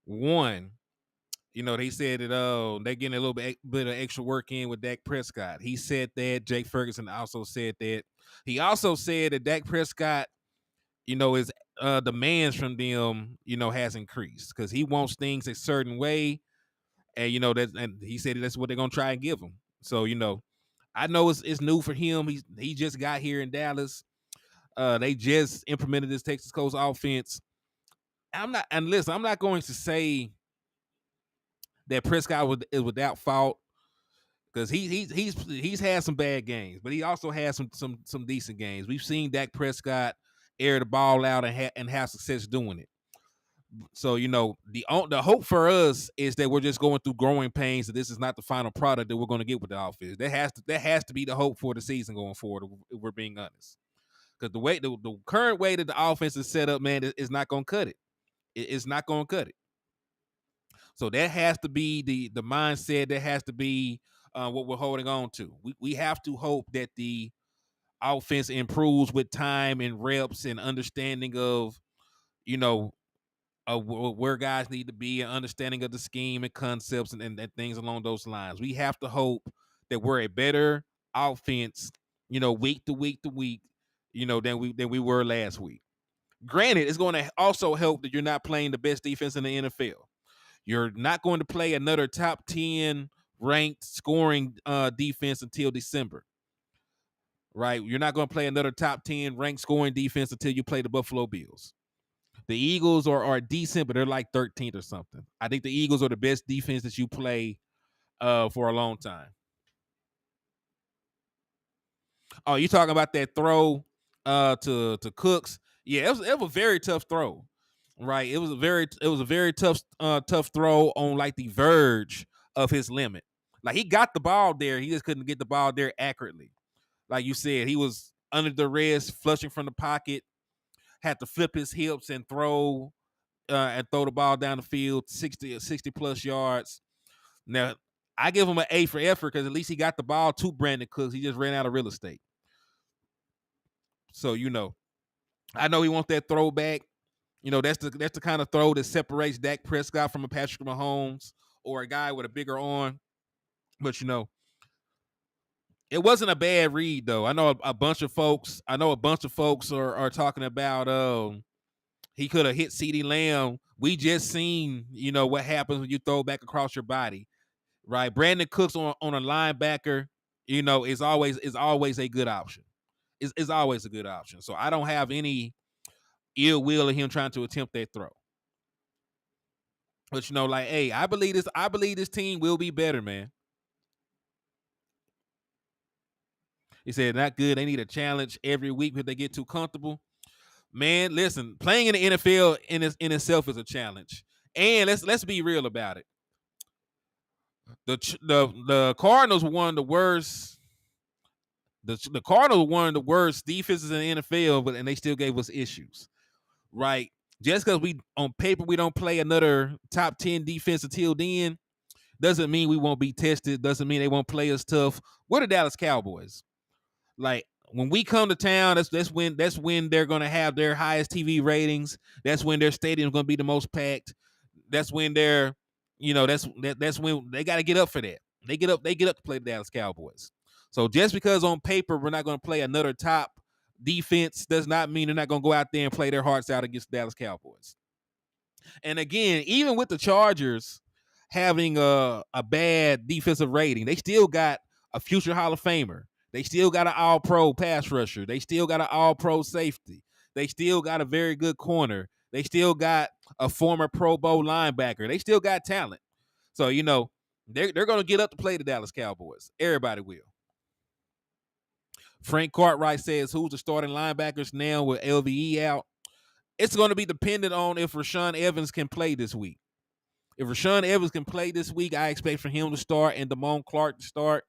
one, they said that they're getting a little bit of extra work in with Dak Prescott. He said that. Jake Ferguson also said that. He also said that Dak Prescott, his demands from them, has increased because he wants things a certain way, and and he said that's what they're gonna try and give him. So I know it's new for him. He just got here in Dallas, They just implemented this Texas Coast offense. I'm not going to say that Prescott is without fault, because he's had some bad games, but he also has some decent games. We've seen Dak Prescott air the ball out and have success doing it. So the hope for us is that we're just going through growing pains. That this is not the final product that we're going to get with the offense. That has to be the hope for the season going forward, if we're being honest. Because the current way that the offense is set up, man, is not going to cut it. It's not going to cut it. So that has to be the mindset. That has to be what we're holding on to. We have to hope that the offense improves with time and reps and understanding of, where guys need to be, and understanding of the scheme and concepts and things along those lines. We have to hope that we're a better offense, week to week to week, than we were last week. Granted, it's going to also help that you're not playing the best defense in the NFL. You're not going to play another top 10 ranked scoring defense until December, right? You're not going to play another top 10 ranked scoring defense until you play the Buffalo Bills. The Eagles are decent, but they're like 13th or something. I think the Eagles are the best defense that you play for a long time. Oh, you talking about that throw to Cooks? Yeah, it was a very tough throw, right? It was a very tough throw on like the verge of his limit. Like, he got the ball there, he just couldn't get the ball there accurately. Like you said, he was under the wrist, flushing from the pocket, had to flip his hips and throw the ball down the field 60 plus yards. Now, I give him an A for effort, because at least he got the ball to Brandon Cooks. He just ran out of real estate. So, I know he wants that throwback. That's the kind of throw that separates Dak Prescott from a Patrick Mahomes or a guy with a bigger arm. But, it wasn't a bad read, though. I know a bunch of folks are talking about he could have hit CeeDee Lamb. We just seen, what happens when you throw back across your body, right? Brandon Cooks on a linebacker, is always a good option. Is always a good option. So I don't have any ill will of him trying to attempt that throw. But hey, I believe this team will be better, man. He said, not good. They need a challenge every week if they get too comfortable. Man, listen, playing in the NFL in itself is a challenge. And let's be real about it. The Cardinals were one of the worst. The Cardinals were one of the worst defenses in the NFL, and they still gave us issues, right? Just because on paper we don't play another top 10 defense until then, doesn't mean we won't be tested. Doesn't mean they won't play us tough. We're the Dallas Cowboys. Like, when we come to town, that's when they're gonna have their highest TV ratings. That's when their stadium is gonna be the most packed. That's when they're, that's when they got to get up for that. They get up to play the Dallas Cowboys. So just because on paper we're not gonna play another top defense does not mean they're not gonna go out there and play their hearts out against the Dallas Cowboys. And again, even with the Chargers having a bad defensive rating, they still got a future Hall of Famer. They still got an all-pro pass rusher. They still got an all-pro safety. They still got a very good corner. They still got a former Pro Bowl linebacker. They still got talent. So, they're going to get up to play the Dallas Cowboys. Everybody will. Frank Cartwright says, who's the starting linebackers now with LVE out? It's going to be dependent on if Rashan Evans can play this week. If Rashan Evans can play this week, I expect for him to start and Damone Clark to start.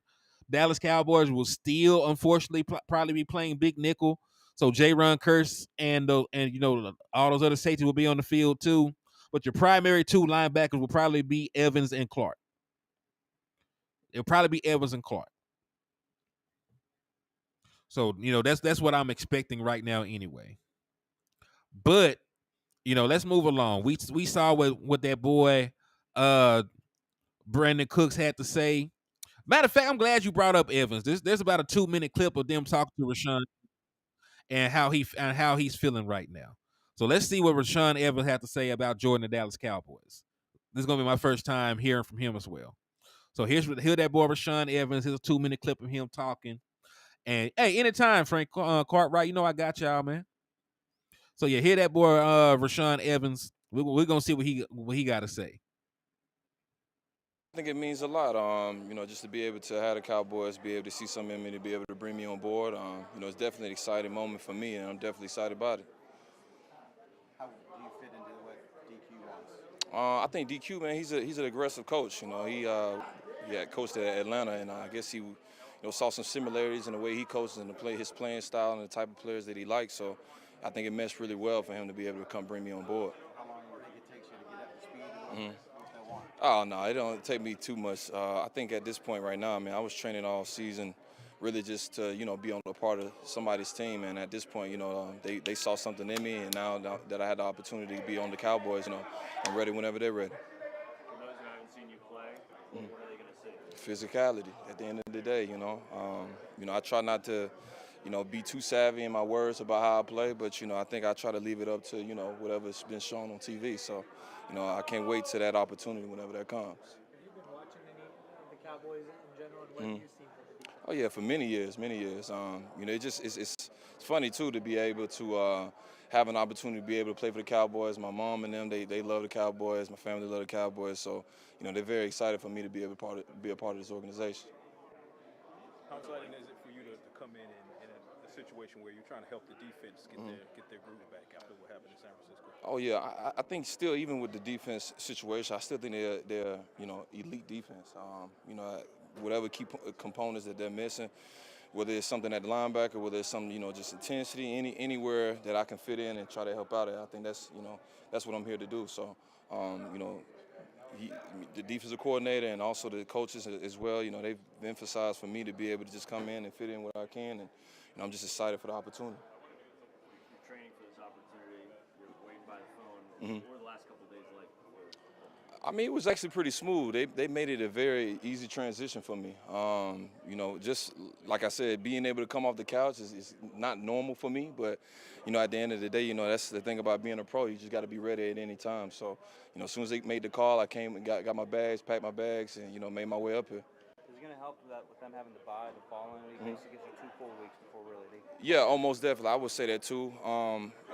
Dallas Cowboys will still, unfortunately, probably be playing big nickel. So J-Ron Curse and all those other safeties will be on the field too. But your primary two linebackers will probably be Evans and Clark. It'll probably be Evans and Clark. So, that's what I'm expecting right now anyway. But, let's move along. We saw what that boy Brandon Cooks had to say. Matter of fact, I'm glad you brought up Evans. There's about a 2-minute clip of them talking to Rashan and how he's feeling right now. So let's see what Rashan Evans had to say about Jordan and Dallas Cowboys. This is gonna be my first time hearing from him as well. So hear that boy Rashan Evans. Here's a 2-minute clip of him talking, And hey, anytime, Frank Cartwright, you know I got y'all, man. So yeah, hear that boy Rashan Evans. We're gonna see what he got to say. I think it means a lot, just to be able to have the Cowboys, be able to see something in me, to be able to bring me on board. It's definitely an exciting moment for me, and I'm definitely excited about it. How do you fit into what DQ wants? I think DQ, man, he's an aggressive coach. He coached at Atlanta, and I guess he saw some similarities in the way he coaches and his playing style and the type of players that he likes. So I think it meshed really well for him to be able to come bring me on board. How long do you think it takes you to get up to speed? What's that want? Oh, no, it don't take me too much. I think at this point right now, I was training all season really just to, be on a part of somebody's team. And at this point, they saw something in me. And now that I had the opportunity to be on the Cowboys, I'm ready whenever they're ready. For those who haven't seen you play, what are they going to see? Physicality at the end of the day, I try not to, be too savvy in my words about how I play, but, I think I try to leave it up to, whatever's been shown on TV. So, I can't wait to that opportunity whenever that comes. Have you been watching any of the Cowboys in general? What have you seen from the defense? Oh yeah, for many years. It's funny too to be able to have an opportunity to be able to play for the Cowboys. My mom and them, they love the Cowboys. My family love the Cowboys. So, they're very excited for me to be able to be a part of this organization. How exciting is it for you to come in a situation where you're trying to help the defense get their groove back after what happened in San Francisco? Oh yeah, I think still, even with the defense situation, I still think they're elite defense. Whatever key components that they're missing, whether it's something at the linebacker, whether it's something just intensity, anywhere that I can fit in and try to help out at, I think that's what I'm here to do. So the defensive coordinator and also the coaches as well, they've emphasized for me to be able to just come in and fit in where I can, and I'm just excited for the opportunity. You're training for this opportunity. You're waiting by the phone. What were the last couple of days like? It was actually pretty smooth. They made it a very easy transition for me. Just like I said, being able to come off the couch is not normal for me. But, at the end of the day, that's the thing about being a pro. You just got to be ready at any time. So, as soon as they made the call, I came and got my bags, packed my bags, and, made my way up here. Is it going to help with them having to buy the following week? Basically gives you 2 full weeks before really they... Yeah, almost definitely. I would say that too.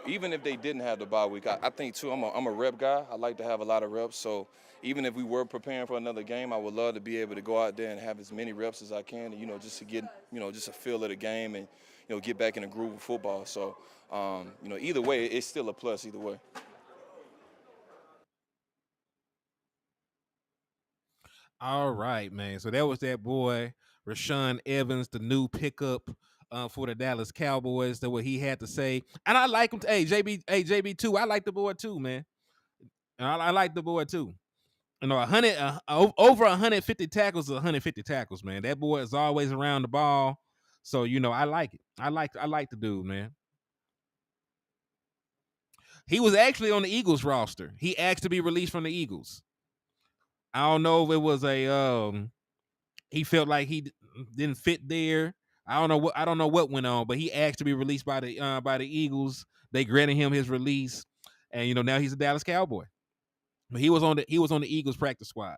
Even if they didn't have the bye week, I think too, I'm a rep guy. I like to have a lot of reps. So even if we were preparing for another game, I would love to be able to go out there and have as many reps as I can, just to get, just a feel of the game and, get back in the groove of football. So, either way, it's still a plus either way. All right, man. So that was that boy, Rashan Evans, the new pickup for the Dallas Cowboys. That's what he had to say. And I like him. Hey, JB too. I like the boy too, man. And I like the boy too. Over 150 tackles is 150 tackles, man. That boy is always around the ball. So, I like it. I like the dude, man. He was actually on the Eagles roster. He asked to be released from the Eagles. I don't know if it was he felt like he didn't fit there. I don't know what went on, but he asked to be released by the Eagles. They granted him his release, and now he's a Dallas Cowboy. But he was on the Eagles practice squad.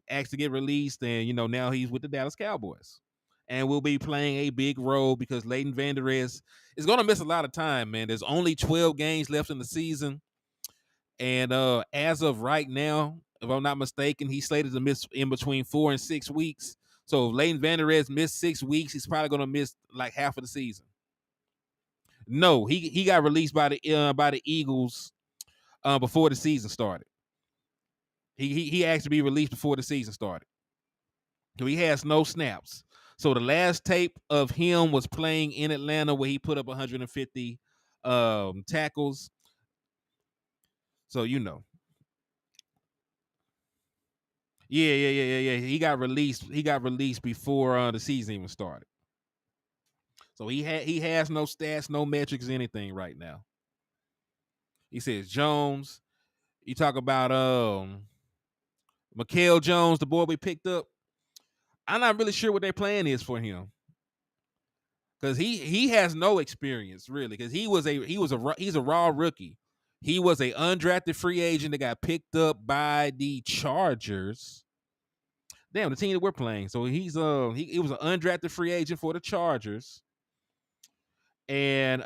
Asked to get released, and now he's with the Dallas Cowboys, and will be playing a big role because Leighton Vander Esch is going to miss a lot of time. Man, there's only 12 games left in the season, and as of right now, if I'm not mistaken, he's slated to miss in between 4 and 6 weeks. So if Leighton Vander Esch missed 6 weeks, he's probably going to miss like half of the season. No, he got released by the Eagles before the season started. He asked to be released before the season started. So he has no snaps. So the last tape of him was playing in Atlanta where he put up 150 tackles. So Yeah. He got released. He got released before the season even started. So he has no stats, no metrics, anything right now. He says Jones. You talk about Mikael Jones, the boy we picked up. I'm not really sure what their plan is for him. Because he has no experience really. Because he's a raw rookie. He was a undrafted free agent that got picked up by the Chargers. Damn, the team that we're playing. So he's he was an undrafted free agent for the Chargers, and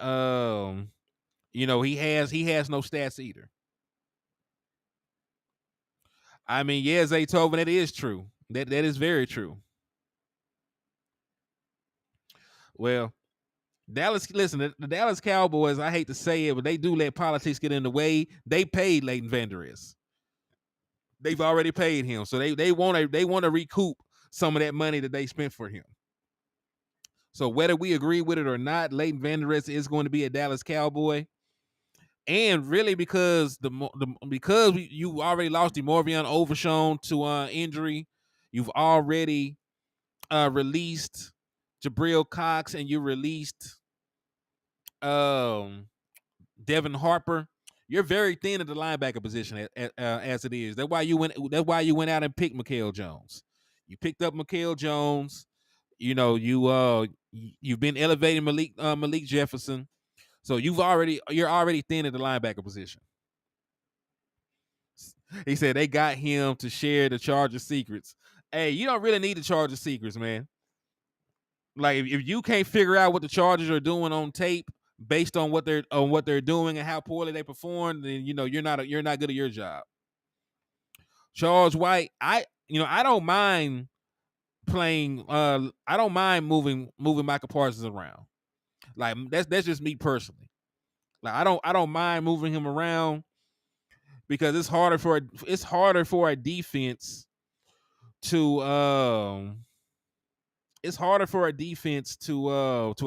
you know, he has no stats either. I mean, yeah, Zaytoven, that is true. That is very true. Well, Dallas, listen, the Dallas Cowboys, I hate to say it, but they do let politics get in the way. They paid Leighton Vander Esch. They've already paid him. So they want to recoup some of that money that they spent for him. So whether we agree with it or not, Leighton Vander Esch is going to be a Dallas Cowboy. And really, because you already lost DeMorvion Overshown to injury, you've already released Jabril Cox, and you released Devin Harper. You're very thin at the linebacker position as it is. That's why you went out and picked Mikael Jones. You picked up Mikael Jones. You know, you've been elevating Malik Jefferson. So you're already thin at the linebacker position. He said they got him to share the Charger secrets. Hey, you don't really need the Charger secrets, man. Like if you can't figure out what the Chargers are doing on tape based on what they're doing and how poorly they perform, then you know you're not good at your job. Charles White, I don't mind playing. I don't mind moving Michael Parsons around. Like that's just me personally. Like I don't mind moving him around because it's harder for a defense to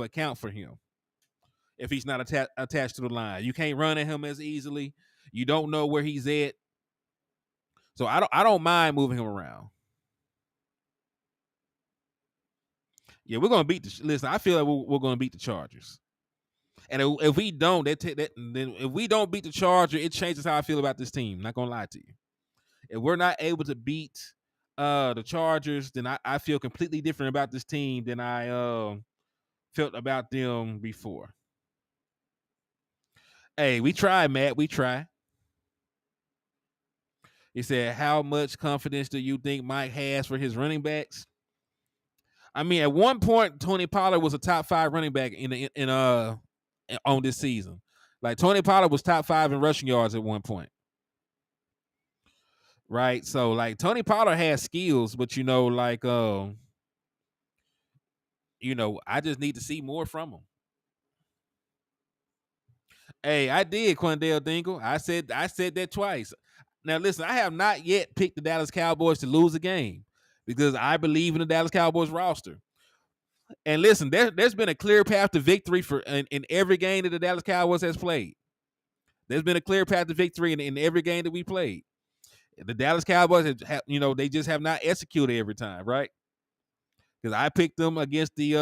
account for him if he's not attached to the line. You can't run at him as easily. You don't know where he's at. So I don't mind moving him around. Yeah, we're gonna listen. I feel like we're gonna beat the Chargers, and if we don't, then if we don't beat the Charger, it changes how I feel about this team. Not gonna lie to you. If we're not able to beat the Chargers, then I feel completely different about this team than I felt about them before. Hey, we try, Matt. We try. He said, "How much confidence do you think Mike has for his running backs?" I mean, at one point, Tony Pollard was a top 5 running back on this season. Like Tony Pollard was top 5 in rushing yards at one point, right? So like Tony Pollard has skills, but I just need to see more from him. Hey, I did, Quandale Dingle. I said that twice. Now listen, I have not yet picked the Dallas Cowboys to lose a game because I believe in the Dallas Cowboys roster. And listen, there's been a clear path to victory in every game that the Dallas Cowboys has played. There's been a clear path to victory in every game that we played. The Dallas Cowboys they just have not executed every time, right? Because I picked them against the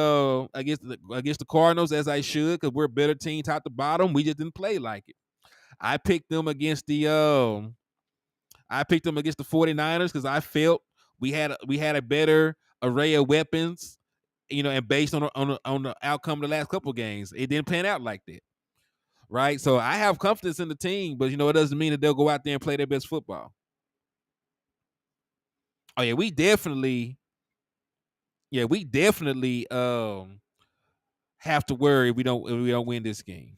Cardinals as I should, because we're a better team top to bottom. We just didn't play like it. I picked them against the 49ers because I felt we had a better array of weapons, and based on the outcome of the last couple of games, it didn't pan out like that. Right? So I have confidence in the team, but it doesn't mean that they'll go out there and play their best football. Oh yeah, we definitely have to worry if we don't win this game.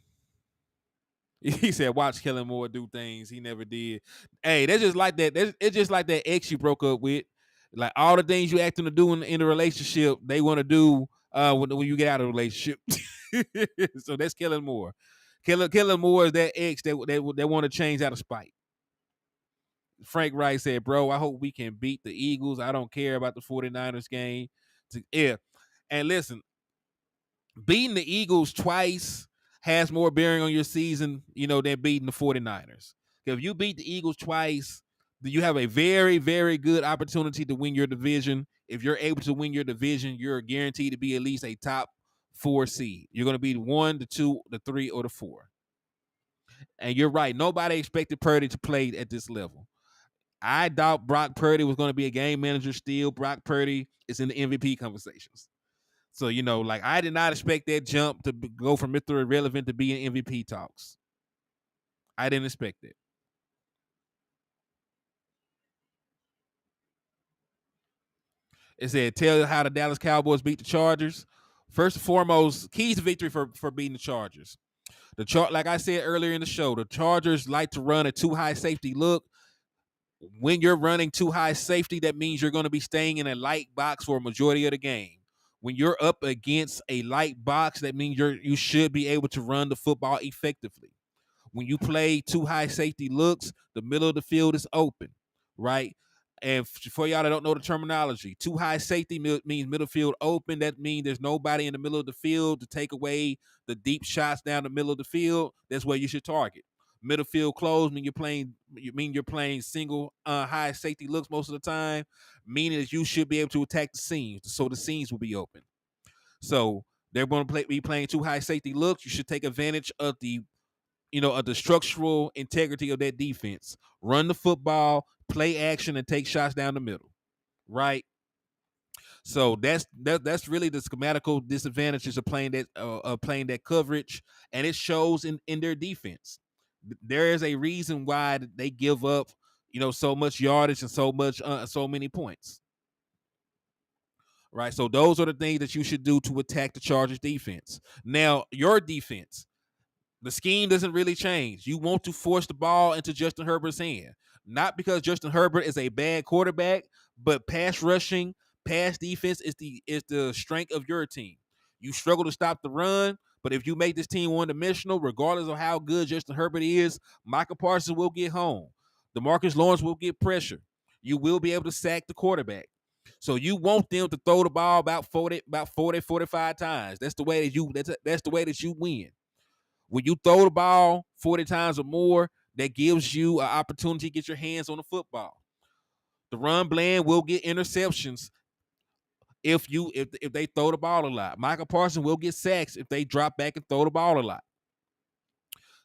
He said, "Watch Kellen Moore do things he never did." Hey, that's just like that. It's just like that ex you broke up with. Like all the things you asked them to do in a relationship, they want to do when you get out of a relationship. So that's Kellen Moore. Kellen Moore is that ex that want to change out of spite. Frank Wright said, "Bro, I hope we can beat the Eagles. I don't care about the 49ers game." And listen, beating the Eagles twice has more bearing on your season, than beating the 49ers. If you beat the Eagles twice, then you have a very, very good opportunity to win your division. If you're able to win your division, you're guaranteed to be at least a top 4 seed. You're going to be the 1, the 2, the 3, or the 4. And you're right. Nobody expected Purdy to play at this level. I thought Brock Purdy was going to be a game manager still. Brock Purdy is in the MVP conversations. So, I did not expect that jump to go from Mr. Irrelevant to be in MVP talks. I didn't expect it. It said, tell how the Dallas Cowboys beat the Chargers. First and foremost, keys to victory for beating the Chargers. Like I said earlier in the show, the Chargers like to run a too high safety look. When you're running too high safety, that means you're going to be staying in a light box for a majority of the game. When you're up against a light box, that means you should be able to run the football effectively. When you play too high safety looks, the middle of the field is open, right? And for y'all that don't know the terminology, too high safety means middle field open. That means there's nobody in the middle of the field to take away the deep shots down the middle of the field. That's where you should target. Middle field closed mean you're playing single high safety looks most of the time, meaning that you should be able to attack the seams, so the seams will be open. So they're going to be playing too high safety looks. You should take advantage of the structural integrity of that defense. Run the football, play action, and take shots down the middle, right? So that's really the schematical disadvantages of playing that coverage, and it shows in their defense. There is a reason why they give up, so much yardage and so many points. Right. So those are the things that you should do to attack the Chargers defense. Now, your defense, the scheme doesn't really change. You want to force the ball into Justin Herbert's hand. Not because Justin Herbert is a bad quarterback, but pass rushing, pass defense is the strength of your team. You struggle to stop the run, but if you make this team one-dimensional, regardless of how good Justin Herbert is, Micah Parsons will get home. DeMarcus Lawrence will get pressure. You will be able to sack the quarterback. So you want them to throw the ball about 40, 45 times. That's the way that you win. When you throw the ball 40 times or more, that gives you an opportunity to get your hands on the football. The run blend will get interceptions if they throw the ball a lot. Michael Parsons will get sacks if they drop back and throw the ball a lot.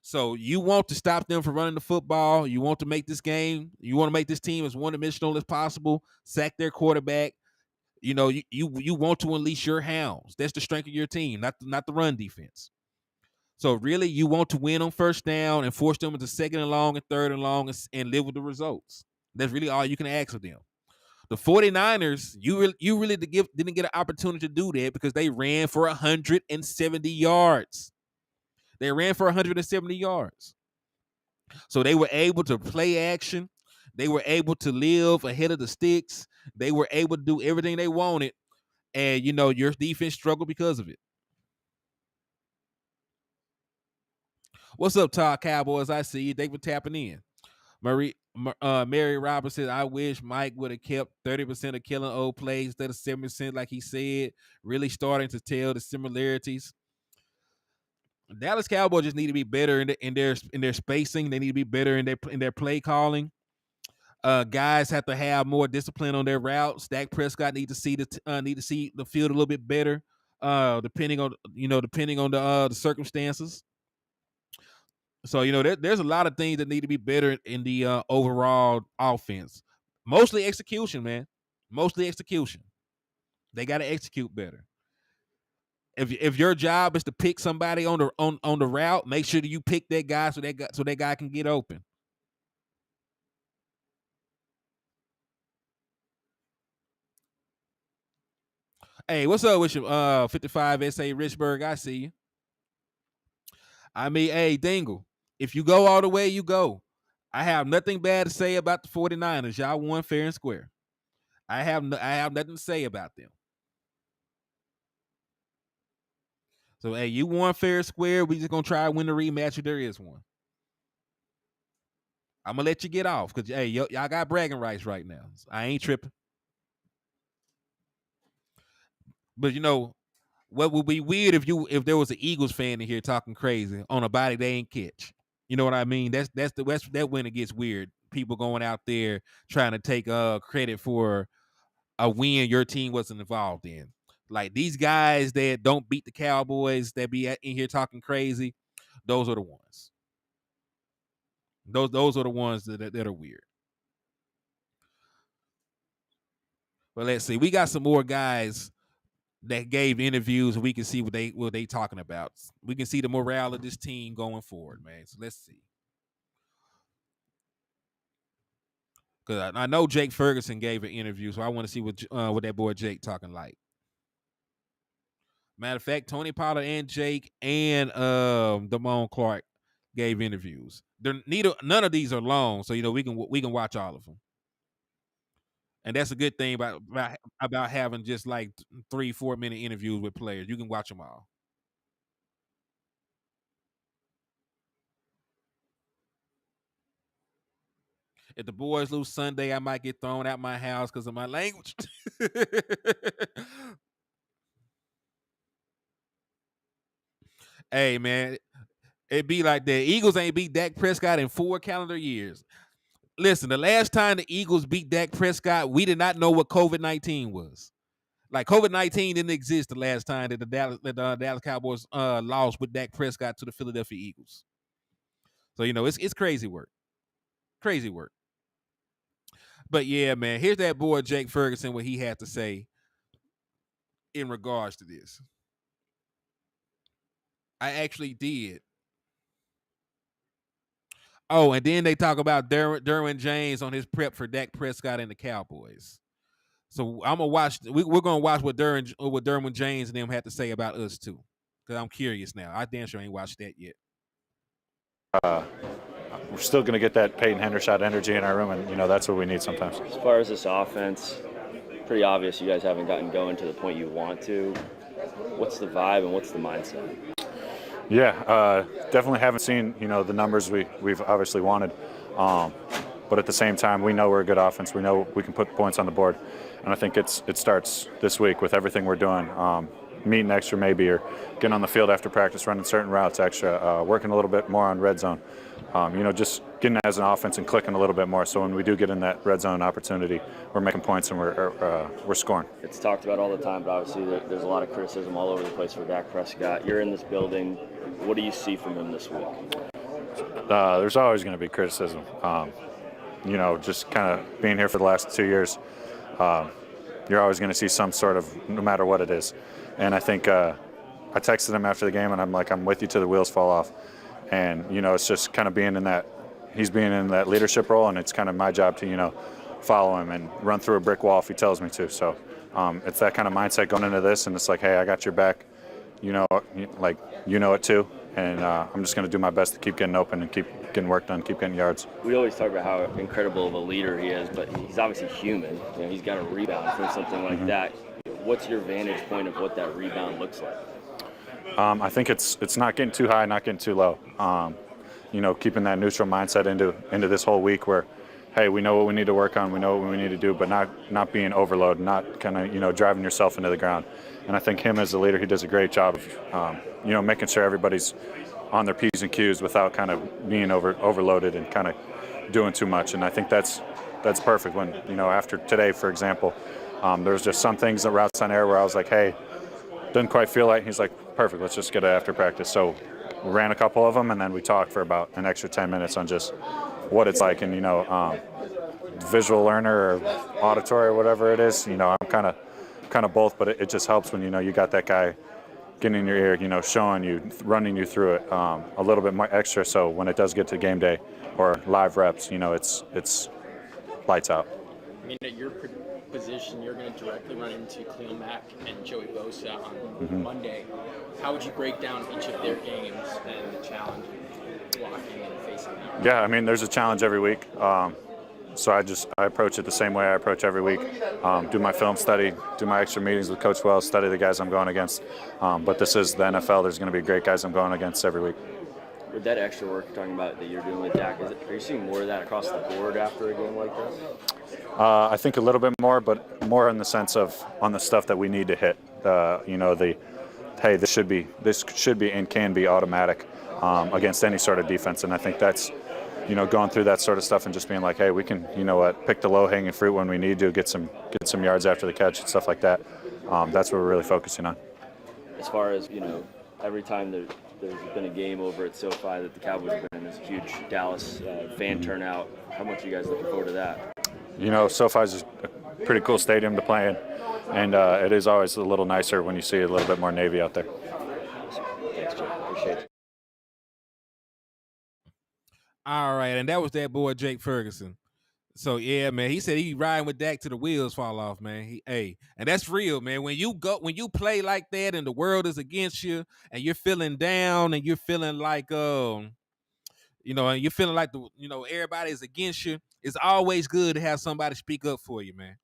So you want to stop them from running the football. You want to make this team as one-dimensional as possible, sack their quarterback. You want to unleash your hounds. That's the strength of your team, not the run defense. So really, you want to win on first down and force them into second and long and third and long and live with the results. That's really all you can ask of them. The 49ers, you really didn't get an opportunity to do that because they ran for 170 yards. They ran for 170 yards. So they were able to play action. They were able to live ahead of the sticks. They were able to do everything they wanted. And, your defense struggled because of it. What's up, Todd Cowboys? I see you. They were tapping in. Mary Roberts said, I wish Mike would have kept 30% of killing old plays instead of 7% like he said, really starting to tell the similarities. Dallas Cowboys just need to be better in their spacing. They need to be better in their play calling. Guys have to have more discipline on their routes. Dak Prescott need to see the field a little bit better, depending on the circumstances. So there's a lot of things that need to be better in the overall offense. Mostly execution, man. Mostly execution. They got to execute better. If your job is to pick somebody on the route, make sure that you pick that guy so that guy can get open. Hey, what's up with you? 55 SA Richburg, I see you. I mean, hey, Dingle, if you go all the way, you go. I have nothing bad to say about the 49ers. Y'all won fair and square. I have nothing to say about them. So, hey, you won fair and square. We just going to try to win the rematch if there is one. I'm going to let you get off because, hey, y'all got bragging rights right now. So I ain't tripping. But, what would be weird if there was an Eagles fan in here talking crazy on a body they ain't catch. You know what I mean? That's when it gets weird. People going out there trying to take credit for a win your team wasn't involved in. Like these guys that don't beat the Cowboys that be in here talking crazy, those are the ones. Those are the ones that are weird. But let's see. We got some more guys that gave interviews, and we can see what they talking about. We can see the morale of this team going forward, man. So let's see. Because I know Jake Ferguson gave an interview, so I want to see what that boy Jake talking like. Matter of fact, Tony Pollard and Jake and Damone Clark gave interviews. None of these are long, so we can watch all of them. And that's a good thing about having just like 3-4 minute interviews with players. You can watch them all. If the boys lose Sunday, I might get thrown out my house because of my language. Hey, man, it be like that. Eagles ain't beat Dak Prescott in 4 calendar years. Listen, the last time the Eagles beat Dak Prescott, we did not know what COVID-19 was. Like, COVID-19 didn't exist the last time that the Dallas Cowboys lost with Dak Prescott to the Philadelphia Eagles. So, it's crazy work. Crazy work. But, yeah, man, here's that boy Jake Ferguson, what he had to say in regards to this. I actually did. Oh, and then they talk about Derwin James on his prep for Dak Prescott and the Cowboys. So I'm gonna watch. We're gonna watch what Derwin James and them had to say about us too, because I'm curious now. I damn sure ain't watched that yet. We're still gonna get that Peyton Hendershot energy in our room, and that's what we need sometimes. As far as this offense, pretty obvious you guys haven't gotten going to the point you want to. What's the vibe and what's the mindset? Yeah, definitely haven't seen the numbers we've obviously wanted, but at the same time we know we're a good offense. We know we can put points on the board, and I think it starts this week with everything we're doing, meeting extra maybe, or getting on the field after practice, running certain routes extra, working a little bit more on red zone. Just getting as an offense and clicking a little bit more. So when we do get in that red zone opportunity, we're making points and we're scoring. It's talked about all the time, but obviously there's a lot of criticism all over the place for Dak Prescott. You're in this building. What do you see from him this week? There's always going to be criticism. Just kind of being here for the last 2 years, you're always going to see some sort of, no matter what it is. And I think I texted him after the game, and I'm like, I'm with you till the wheels fall off. And, it's just kind of he's being in that leadership role, and it's kind of my job to, follow him and run through a brick wall if he tells me to. So it's that kind of mindset going into this, and it's like, hey, I got your back. You know it too. And I'm just going to do my best to keep getting open and keep getting work done, keep getting yards. We always talk about how incredible of a leader he is, but he's obviously human. He's got a rebound from something like that. What's your vantage point of what that rebound looks like? I think it's not getting too high, not getting too low. Keeping that neutral mindset into this whole week where, hey, we know what we need to work on, we know what we need to do, but not being overloaded, not kind of driving yourself into the ground. And I think him as a leader, he does a great job of making sure everybody's on their P's and Q's without kind of being overloaded and kind of doing too much. And I think that's perfect. When after today, for example, there's just some things that routes on air where I was like, hey, didn't quite feel like. He's like, perfect, let's just get it after practice. So we ran a couple of them, and then we talked for about an extra 10 minutes on just what it's like. And visual learner or auditory or whatever it is, I'm kind of both, but it just helps when you got that guy getting in your ear, showing you, running you through it a little bit more extra. So when it does get to game day or live reps, it's lights out. I mean, at your position, you're going to directly run into Khalil Mack and Joey Bosa on Monday. How would you break down each of their games and the challenge of blocking and facing them? Yeah, I mean, there's a challenge every week. So I approach it the same way I approach every week. Do my film study, do my extra meetings with Coach Wells, study the guys I'm going against. But this is the NFL. There's going to be great guys I'm going against every week. With that extra work you're talking about that you're doing with Dak, are you seeing more of that across the board after a game like this? I think a little bit more, but more in the sense of on the stuff that we need to hit. Hey, this should be and can be automatic against any sort of defense. And I think that's going through that sort of stuff and just being like, hey, we can, pick the low-hanging fruit when we need to, get some yards after the catch and stuff like that. That's what we're really focusing on. As far as, every time there's been a game over at SoFi that the Cowboys have been in this huge Dallas fan turnout, how much are you guys looking forward to that? SoFi's a pretty cool stadium to play in, and it is always a little nicer when you see a little bit more Navy out there. Thanks, Jay. Appreciate it. All right, and that was that boy Jake Ferguson. So yeah, man, he said he riding with Dak till the wheels fall off, man. And that's real, man. When you play like that and the world is against you and you're feeling down and you're feeling like and you're feeling like everybody's against you, it's always good to have somebody speak up for you, man.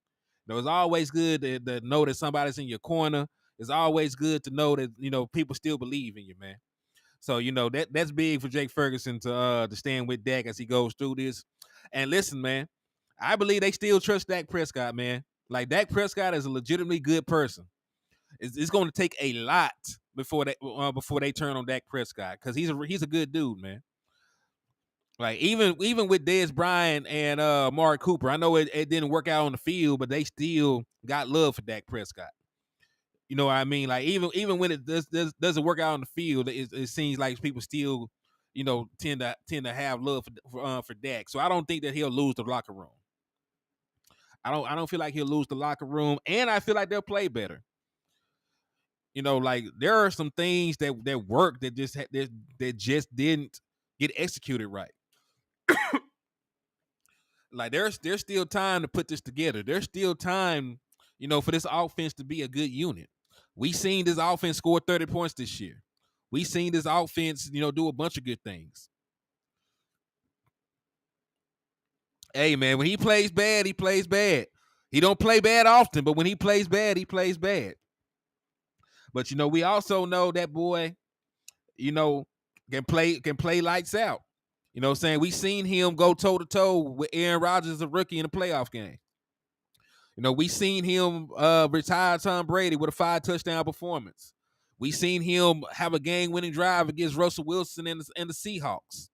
It's always good to know that somebody's in your corner. It's always good to know that people still believe in you, man. So that's big for Jake Ferguson to stand with Dak as he goes through this. And listen, man, I believe they still trust Dak Prescott, man. Like Dak Prescott is a legitimately good person. It's going to take a lot before they turn on Dak Prescott because he's a good dude, man. Like even with Dez Bryant and Amari Cooper, I know it didn't work out on the field, but they still got love for Dak Prescott. You know what I mean? Like even when it doesn't work out on the field, it seems like people still, tend to have love for Dak. So I don't think that he'll lose the locker room. I don't feel like he'll lose the locker room, and I feel like they'll play better. Like there are some things that work that just didn't get executed right. Like there's still time to put this together. There's still time, for this offense to be a good unit. We seen this offense score 30 points this year. We seen this offense, do a bunch of good things. Hey, man, when he plays bad, he plays bad. He don't play bad often, but when he plays bad, he plays bad. But we also know that boy, can play lights out. You know what I'm saying? We seen him go toe-to-toe with Aaron Rodgers, a rookie, in a playoff game. We seen him retire Tom Brady with a 5-touchdown performance. We seen him have a game-winning drive against Russell Wilson and the Seahawks.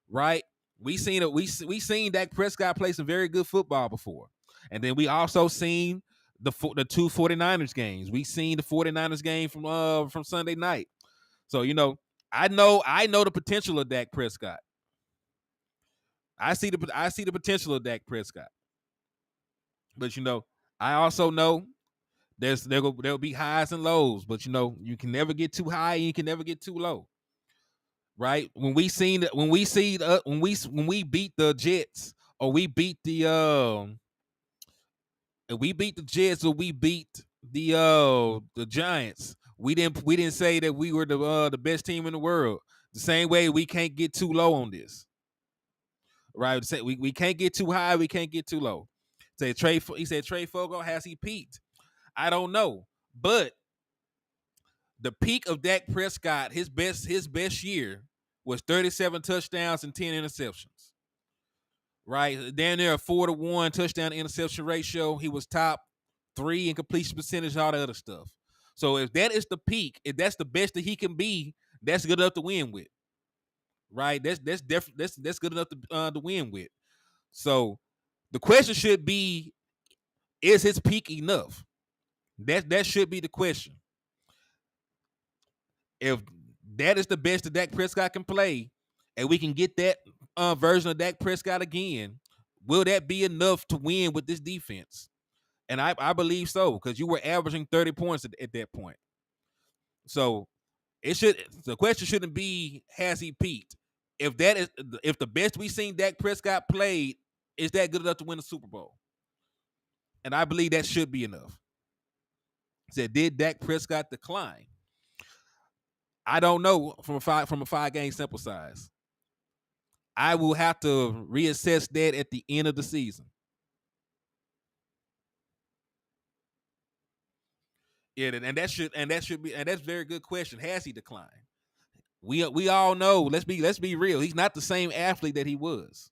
Right? We seen Dak Prescott play some very good football before. And then we also seen the two 49ers games. We seen the 49ers game from Sunday night. So, I know the potential of Dak Prescott. I see the potential of Dak Prescott. But I also know there'll be highs and lows, but you can never get too high and you can never get too low. Right? When we beat the Jets or we beat the Jets or we beat the Giants, we didn't say that we were the best team in the world. The same way we can't get too low on this. Right? We can't get too high, we can't get too low. He said Trey Fogo, has he peaked? I don't know. But the peak of Dak Prescott, his best year was 37 touchdowns and 10 interceptions. Right? Down there, a 4-to-1 touchdown interception ratio. He was top 3 in completion percentage, all that other stuff. So if that is the peak, if that's the best that he can be, that's good enough to win with. Right? That's good enough to win with. So the question should be, is his peak enough? That should be the question. If that is the best that Dak Prescott can play, and we can get that version of Dak Prescott again, will that be enough to win with this defense? And I believe so, because you were averaging 30 points at that point. So the question shouldn't be, has he peaked? If the best we've seen Dak Prescott played, is that good enough to win the Super Bowl? And I believe that should be enough. Said, did Dak Prescott decline? I don't know from a 5-game sample size. I will have to reassess that at the end of the season. Yeah, and that's a very good question. Has he declined? We all know. Let's be real. He's not the same athlete that he was.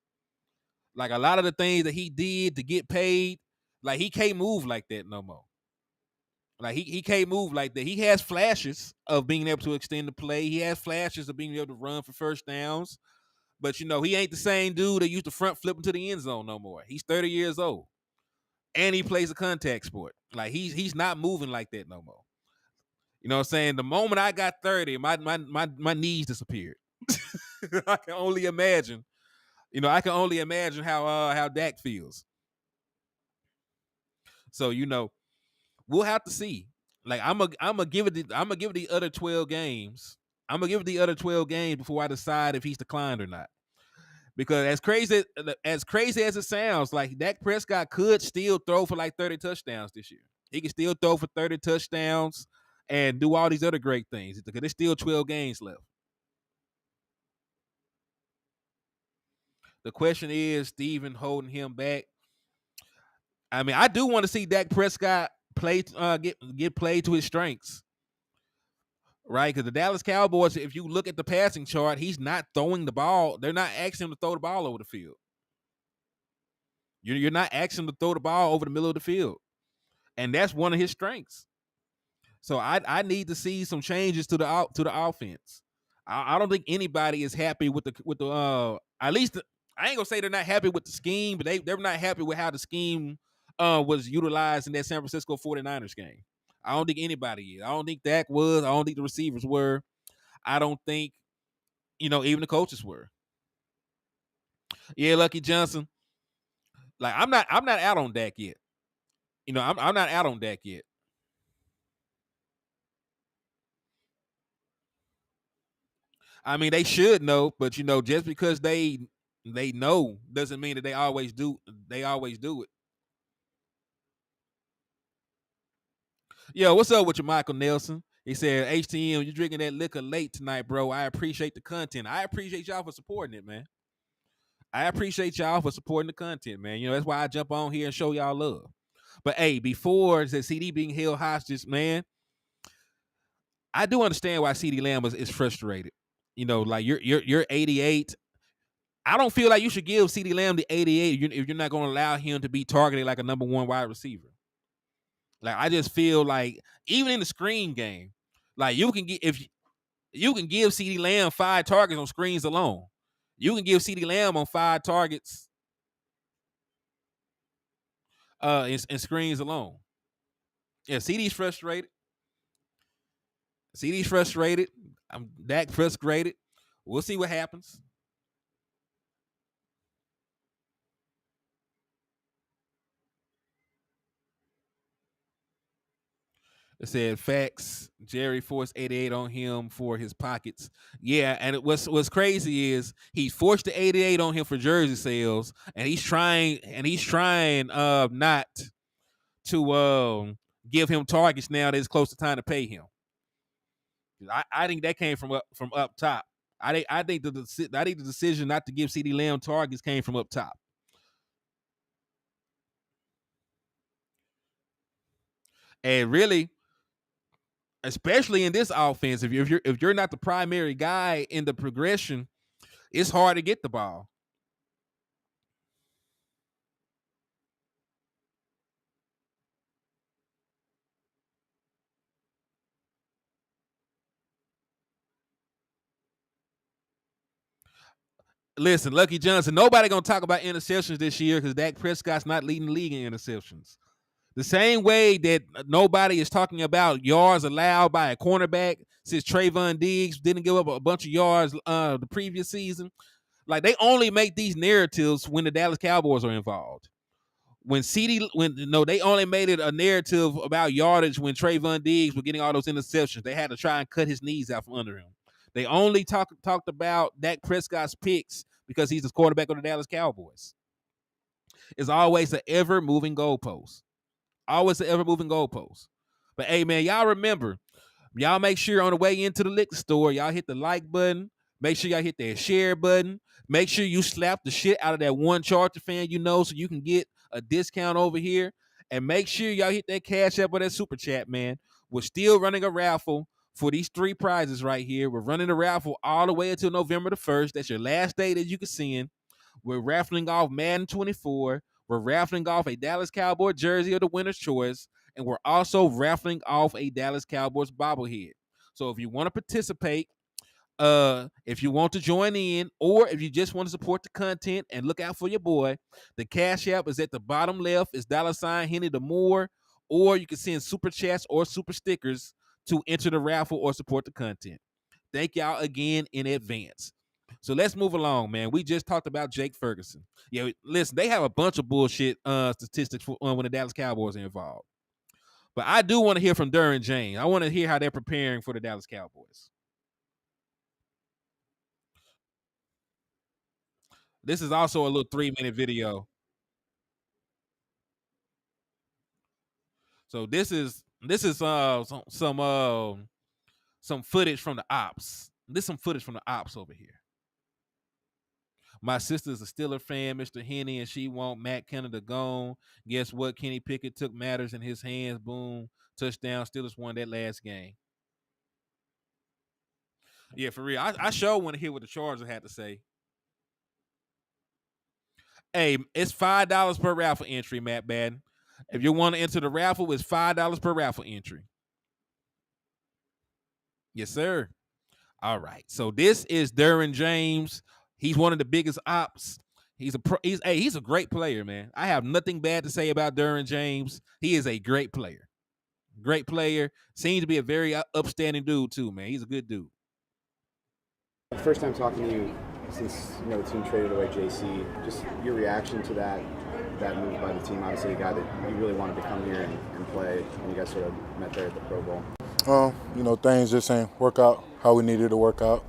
Like a lot of the things that he did to get paid, like he can't move like that no more. Like he can't move like that. He has flashes of being able to extend the play. He has flashes of being able to run for first downs. But he ain't the same dude that used to front flip into the end zone no more. He's 30 years old. And he plays a contact sport. Like he's not moving like that no more. You know what I'm saying? The moment I got 30, my knees disappeared. I can only imagine. How Dak feels. So, we'll have to see. Like I'm gonna give it the other 12 games. I'm gonna give it the other 12 games before I decide if he's declined or not. Because as crazy as it sounds, like Dak Prescott could still throw for like 30 touchdowns this year. He can still throw for 30 touchdowns and do all these other great things because there's still 12 games left. The question is, Steven holding him back. I mean, I do want to see Dak Prescott play, get played to his strengths, right? Because the Dallas Cowboys, if you look at the passing chart, he's not throwing the ball. They're not asking him to throw the ball over the field. You're not asking him to throw the ball over the middle of the field, and that's one of his strengths. So I need to see some changes to the offense. I don't think anybody is happy with the at least I ain't gonna say they're not happy with the scheme, but they're not happy with how the scheme was utilized in that San Francisco 49ers game. I don't think anybody is. I don't think Dak was. I don't think the receivers were. I don't think even the coaches were. Yeah, Lucky Johnson. Like I'm not out on Dak yet. I'm not out on Dak yet. I mean, they should know, but just because they know doesn't mean that they always do. They always do it. Yo, what's up with you, Michael Nelson? He said, HTM, you drinking that liquor late tonight, bro. I appreciate the content. I appreciate y'all for supporting it, man. I appreciate y'all for supporting the content, man. That's why I jump on here and show y'all love. But hey, before the CD being held hostage, man, I do understand why CD Lamb is frustrated. Like you're 88. I don't feel like you should give CD Lamb the 88 if you're not going to allow him to be targeted like a number one wide receiver. Like I just feel like even in the screen game, like you can give CD Lamb 5 targets on screens alone. You can give CD Lamb on 5 targets in screens alone. Yeah, CD's frustrated. CD's frustrated. I'm Dak frustrated. We'll see what happens. It said facts. Jerry forced 88 on him for his pockets. Yeah, and what's crazy is he forced the 88 on him for jersey sales, and he's trying not to give him targets now that it's close to time to pay him. I think that came from up top. I think the decision not to give CD Lamb targets came from up top. And really, especially in this offense, if you're not the primary guy in the progression, it's hard to get the ball. Listen, Lucky Johnson, nobody gonna talk about interceptions this year because Dak Prescott's not leading the league in interceptions. The same way that nobody is talking about yards allowed by a cornerback since Trayvon Diggs didn't give up a bunch of yards the previous season. Like they only make these narratives when the Dallas Cowboys are involved. They only made it a narrative about yardage when Trayvon Diggs was getting all those interceptions. They had to try and cut his knees out from under him. They only talked about Dak Prescott's picks because he's the quarterback of the Dallas Cowboys. It's always an ever-moving goalpost. Always an ever-moving goalpost. But hey, man, y'all remember, y'all make sure on the way into the liquor store, y'all hit the like button. Make sure y'all hit that share button. Make sure you slap the shit out of that one Charger fan so you can get a discount over here. And make sure y'all hit that Cash App or that Super Chat, man. We're still running a raffle for these 3 prizes right here. We're running a raffle all the way until November the 1st. That's your last day that you can send. We're raffling off Madden 24. We're raffling off a Dallas Cowboy jersey of the winner's choice. And we're also raffling off a Dallas Cowboys bobblehead. So if you want to participate, if you want to join in, or if you just want to support the content and look out for your boy, the Cash App is at the bottom left. It's $ Hennythemoor, or you can send super chats or super stickers to enter the raffle or support the content. Thank y'all again in advance. So let's move along, man. We just talked about Jake Ferguson. Yeah, listen, they have a bunch of bullshit statistics for, when the Dallas Cowboys are involved. But I do want to hear from Derwin James. I want to hear how they're preparing for the Dallas Cowboys. This is also a little 3-minute video. So this is some footage from the ops. This is some footage from the ops over here. My sister's a Steeler fan, Mr. Henny, and she want Matt Canada gone. Guess what? Kenny Pickett took matters in his hands. Boom. Touchdown. Steelers won that last game. Yeah, for real. I sure want to hear what the Chargers had to say. Hey, it's $5 per raffle entry, Matt Badden. If you want to enter the raffle, it's $5 per raffle entry. Yes, sir. All right. So this is Derwin James. He's one of the biggest ops. He's a great player, man. I have nothing bad to say about Derwin James. He is a great player. Great player. Seems to be a very upstanding dude too, man. He's a good dude. First time talking to you since the team traded away JC. Just your reaction to that move by the team. Obviously, a guy that you really wanted to come here and play, and you guys sort of met there at the Pro Bowl. Things just ain't work out how we needed to work out,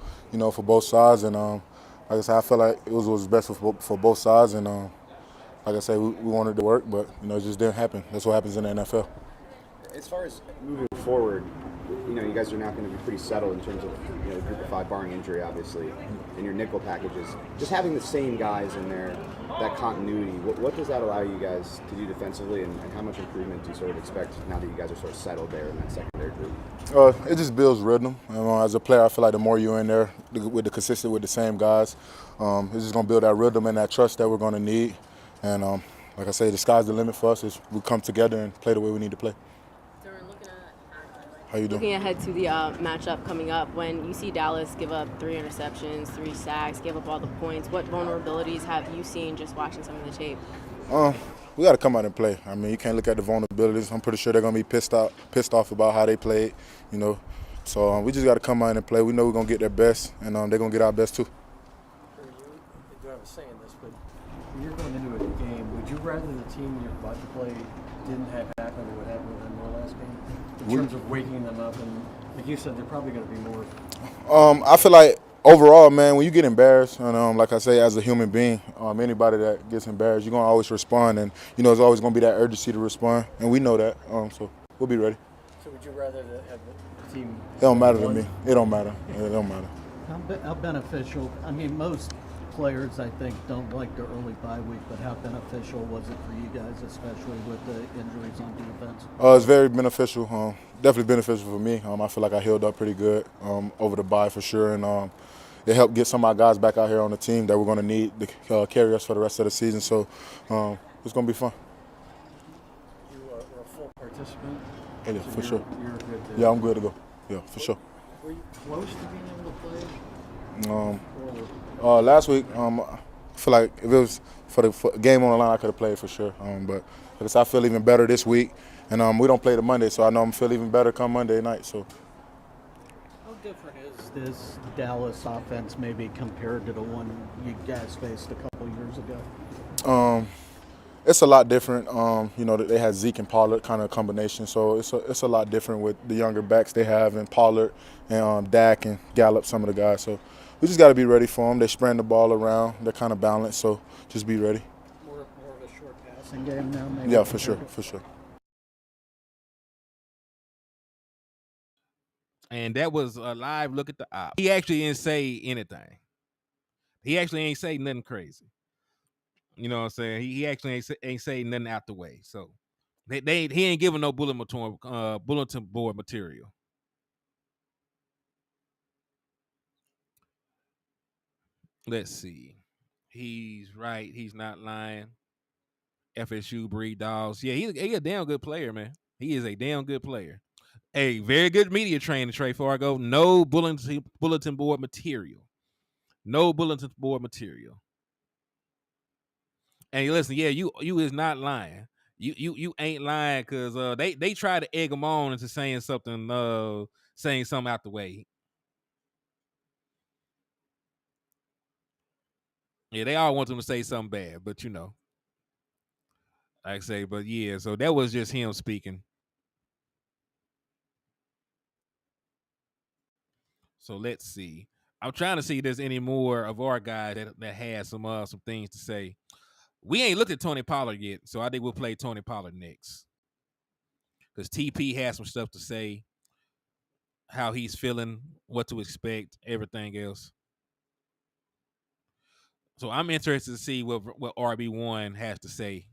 for both sides. And like I said, I felt like it was best for both sides. And like I said, we wanted to work, but it just didn't happen. That's what happens in the NFL. As far as moving forward, you guys are now going to be pretty settled in terms of the group of five, barring injury, obviously, and your nickel packages. Just having the same guys in there, that continuity, what does that allow you guys to do defensively, and how much improvement do you sort of expect now that you guys are sort of settled there in that secondary group? It just builds rhythm. As a player, I feel like the more you're in there with the same guys, it's just going to build that rhythm and that trust that we're going to need. And like I say, the sky's the limit for us. We come together and play the way we need to play. How you doing? Looking ahead to the matchup coming up, when you see Dallas give up 3 interceptions, 3 sacks, give up all the points, what vulnerabilities have you seen just watching some of the tape? We got to come out and play. You can't look at the vulnerabilities. I'm pretty sure they're going to be pissed off about how they played, So we just got to come out and play. We know we're going to get their best, and they're going to get our best too. You do have a say in this, but when you're going into a game, would you rather the team you're about to play didn't have happened or what happened in their last game? In terms of waking them up, and like you said, they're probably going to be more. I feel like overall, man, when you get embarrassed, and like I say, as a human being, anybody that gets embarrassed, you're going to always respond, and there's always going to be that urgency to respond, and we know that, so we'll be ready. So would you rather have the team? It don't matter to me. It don't matter. It don't matter. How beneficial? Most players, I think, don't like the early bye week, but how beneficial was it for you guys, especially with the injuries on defense? It's very beneficial. Definitely beneficial for me. I feel like I healed up pretty good over the bye for sure, and it helped get some of my guys back out here on the team that we're going to need to carry us for the rest of the season. So it's going to be fun. You are a full participant? Yeah, so for sure. You're good to Yeah, I'm good to go. Yeah, for sure. Were you close to being able to play? Last week, I feel like if it was for the game on the line, I could have played for sure. But like I said, I feel even better this week, and we don't play the Monday, so I know I'm feel even better come Monday night. So. How different is this Dallas offense maybe compared to the one you guys faced a couple years ago? It's a lot different. They had Zeke and Pollard kind of combination, so it's a lot different with the younger backs they have, and Pollard and Dak and Gallup, some of the guys. So we just got to be ready for them. They spread the ball around. They're kind of balanced, so just be ready. More of a short passing game now, maybe? Yeah, for sure. And that was a live look at the op. He actually didn't say anything. He actually ain't say nothing crazy. You know what I'm saying? He actually ain't say nothing out the way. So he ain't giving no bulletin board material. Let's see. He's right. He's not lying. FSU breed dogs. Yeah, he's a damn good player, man. He is a damn good player. A very good media trainer, Trey Fargo. No bulletin board material. No bulletin board material. And listen, yeah, you is not lying. You ain't lying, because they try to egg him on into saying something out the way. Yeah, they all want him to say something bad, but like I say, but yeah, so that was just him speaking. So let's see. I'm trying to see if there's any more of our guys that has some things to say. We ain't looked at Tony Pollard yet, so I think we'll play Tony Pollard next. Because TP has some stuff to say, how he's feeling, what to expect, everything else. So I'm interested to see what RB1 has to say.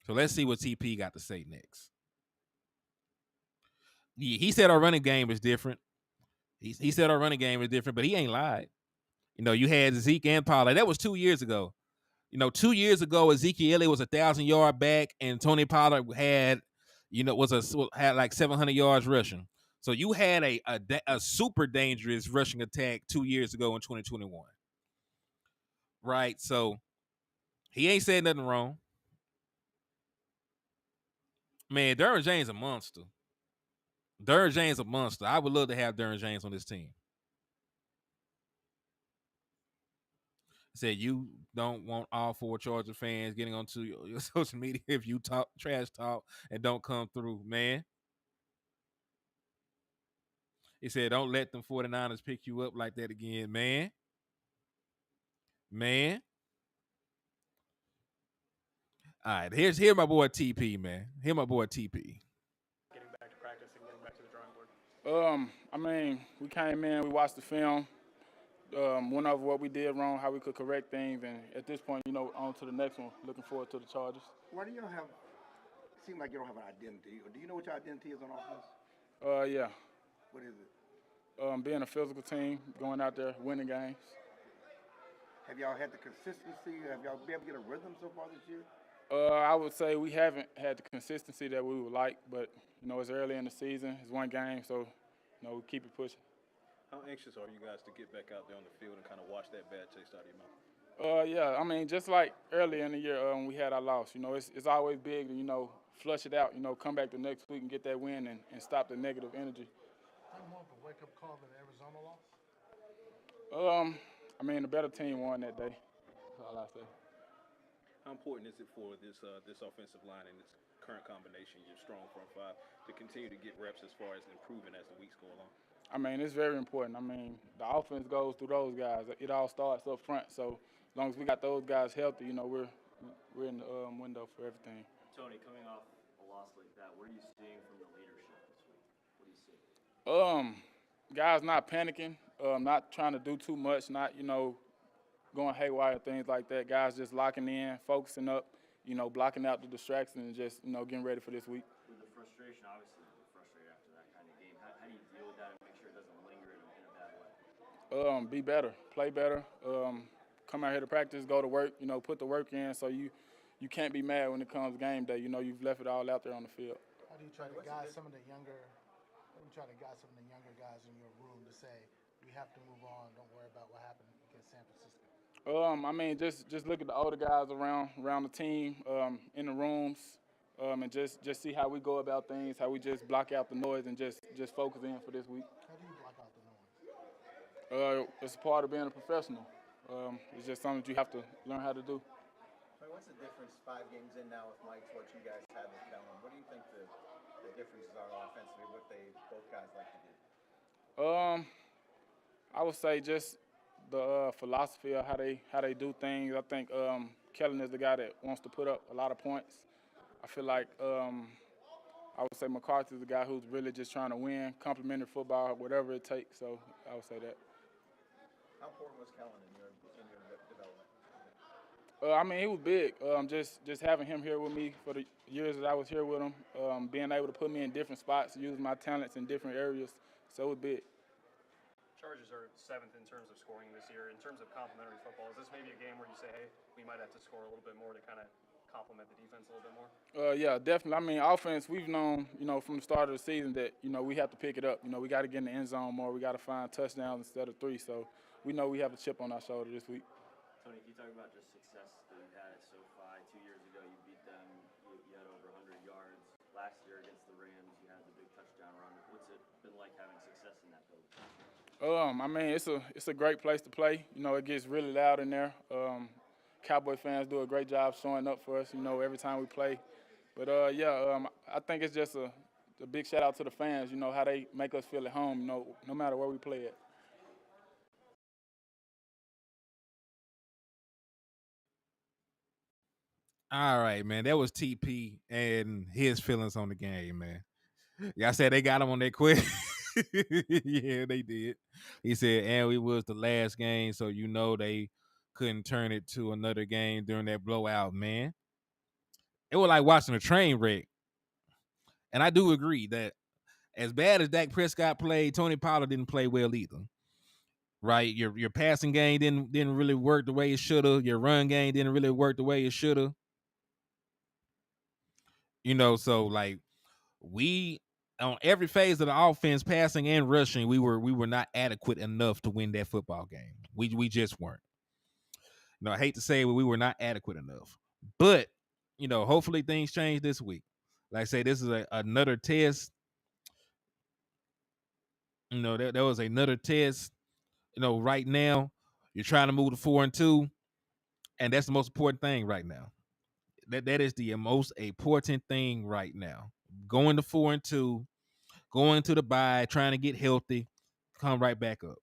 So let's see what TP got to say next. He said our running game is different. He said our running game is different, but he ain't lied. You had Zeke and Pollard. That was 2 years ago. 2 years ago, Ezekiel Elliott was 1,000-yard back, and Tony Pollard had like 700 yards rushing. So you had a super dangerous rushing attack 2 years ago in 2021, right? So he ain't said nothing wrong. Man, Derwin James a monster. Derwin James a monster. I would love to have Derwin James on this team. Said you don't want all 4 Charger fans getting onto your social media if you talk trash talk and don't come through, man. He said, don't let them 49ers pick you up like that again, man. Man. All right, here my boy TP, man. Here my boy TP. Getting back to practice and getting back to the drawing board. I mean, we came in, we watched the film, went over what we did wrong, how we could correct things, and at this point, on to the next one. Looking forward to the Chargers. Why do you have? It seems like you don't have an identity. Do you know what your identity is on offense? Yeah. What is it? Being a physical team, going out there, winning games. Have y'all had the consistency? Have y'all been able to get a rhythm so far this year? I would say we haven't had the consistency that we would like, but it's early in the season. It's one game, so we keep it pushing. How anxious are you guys to get back out there on the field and kind of wash that bad taste out of your mouth? Yeah, I mean, just like earlier in the year when we had our loss, it's always big to flush it out, come back the next week and get that win and stop the negative energy. More of a wake-up call than the Arizona loss? I mean, the better team won that day. That's all I say. How important is it for this offensive line and this current combination, your strong front five, to continue to get reps as far as improving as the weeks go along? I mean, it's very important. I mean, the offense goes through those guys. It all starts up front. So as long as we got those guys healthy, we're in the window for everything. Tony, coming off a loss like that, what are you seeing from the leadership this week? What do you see? Guys not panicking, not trying to do too much, not, going haywire, things like that. Guys just locking in, focusing up, blocking out the distractions and just, getting ready for this week. With the frustration, obviously you're frustrated after that kind of game. How do you deal with that and make sure it doesn't linger in a bad way? Be better, play better, come out here to practice, go to work, put the work in so you can't be mad when it comes game day. You've left it all out there on the field. How do you try to guide some of the younger guys in your room to say, we have to move on, don't worry about what happened against San Francisco? I mean, just look at the older guys around the team, in the rooms, and just see how we go about things, how we just block out the noise and just focus in for this week. How do you block out the noise? It's a part of being a professional. It's just something that you have to learn how to do. What's the difference 5 games in now with Mike, what you guys had with Kellen? What do you think the differences are offensively, what both guys like to do? I would say just the philosophy of how they do things. I think Kellen is the guy that wants to put up a lot of points. I feel like I would say McCarthy is the guy who's really just trying to win, complimentary football, whatever it takes. So I would say that. How important was Kellen in your development? I mean, he was big. Just having him here with me for the years that I was here with him, being able to put me in different spots, use my talents in different areas, so it was big. Chargers are 7th in terms of scoring this year. In terms of complimentary football, is this maybe a game where you say, hey, we might have to score a little bit more to kind of complement the defense a little bit more? Yeah, definitely. I mean, offense, we've known, from the start of the season that, we have to pick it up. We got to get in the end zone more. We got to find touchdowns instead of 3. So we know we have a chip on our shoulder this week. Tony, can you talk about just success that you've had at SoFi? 2 years ago, you beat them. You had over 100 yards. Last year against the Rams, you had the big touchdown run. What's it been like having success in that building? I mean, it's a great place to play. It gets really loud in there. Cowboy fans do a great job showing up for us, every time we play. But, I think it's just a big shout out to the fans. You know how they make us feel at home. You know, no matter where we play at. All right, man. That was TP and his feelings on the game, man. Y'all said they got him on that quiz. Yeah, they did. He said, and we was the last game, so you know they couldn't turn it to another game during that blowout, man. It was like watching a train wreck. And I do agree that as bad as Dak Prescott played, Tony Pollard didn't play well either. Right? Your passing game didn't really work the way it should have. Your run game didn't really work the way it should have. You know, so like we on every phase of the offense, passing and rushing, we were not adequate enough to win that football game. We just weren't. You know, I hate to say it, but we were not adequate enough. But, you know, hopefully things change this week. Like I say, this is another test. You know, there was another test. You know, right now, you're trying to move to 4-2, and that's the most important thing right now. That is the most important thing right now. Going to 4-2, going to the bye, trying to get healthy, come right back up.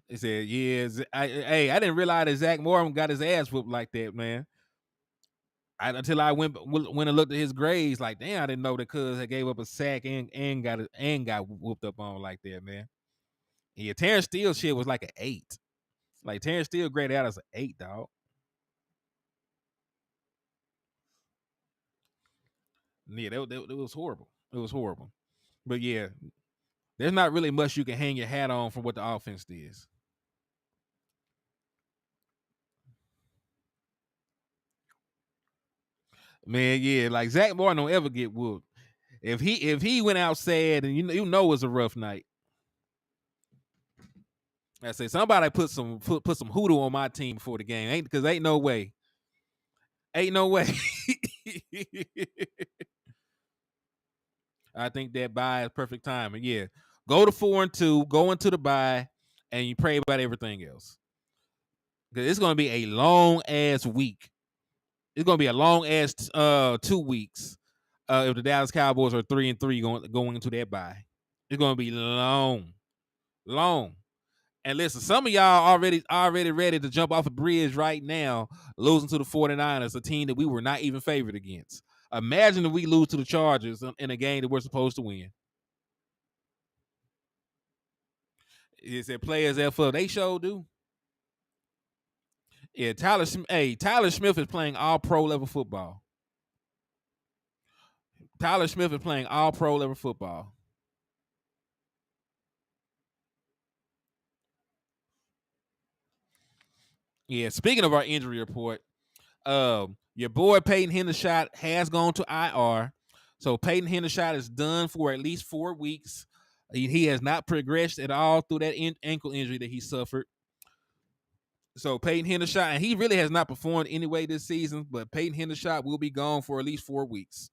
They said, "Yeah, I didn't realize that Zach Moore got his ass whooped like that, man. Until I went and looked at his grades, like, damn, I didn't know that cuz had gave up a sack and got whooped up on like that, man. Yeah, Terrence Steele shit was like an 8. Like Terrence Steele graded out as an 8, dog. Yeah, that was horrible. It was horrible. But yeah, there's not really much you can hang your hat on from what the offense is. Man, yeah, like Zach Moore don't ever get whooped. If he went out sad and you know it was a rough night. I say somebody put some hoodoo on my team before the game. Ain't no way. Ain't no way. I think that bye is perfect time. And yeah, go to 4-2, go into the bye, and you pray about everything else. Because it's gonna be a long ass week. It's gonna be a long ass 2 weeks. If the Dallas Cowboys are 3-3 going into that bye. It's gonna be long. And listen, some of y'all already ready to jump off a bridge right now, losing to the 49ers, a team that we were not even favored against. Imagine if we lose to the Chargers in a game that we're supposed to win. It said players F up. They sure do. Yeah, Tyler Smith is playing all pro level football. Tyler Smith is playing all pro level football. Yeah, speaking of our injury report, your boy Peyton Hendershot has gone to IR. So Peyton Hendershot is done for at least 4 weeks. He has not progressed at all through that ankle injury that he suffered. So Peyton Hendershot, and he really has not performed anyway this season, but Peyton Hendershot will be gone for at least 4 weeks.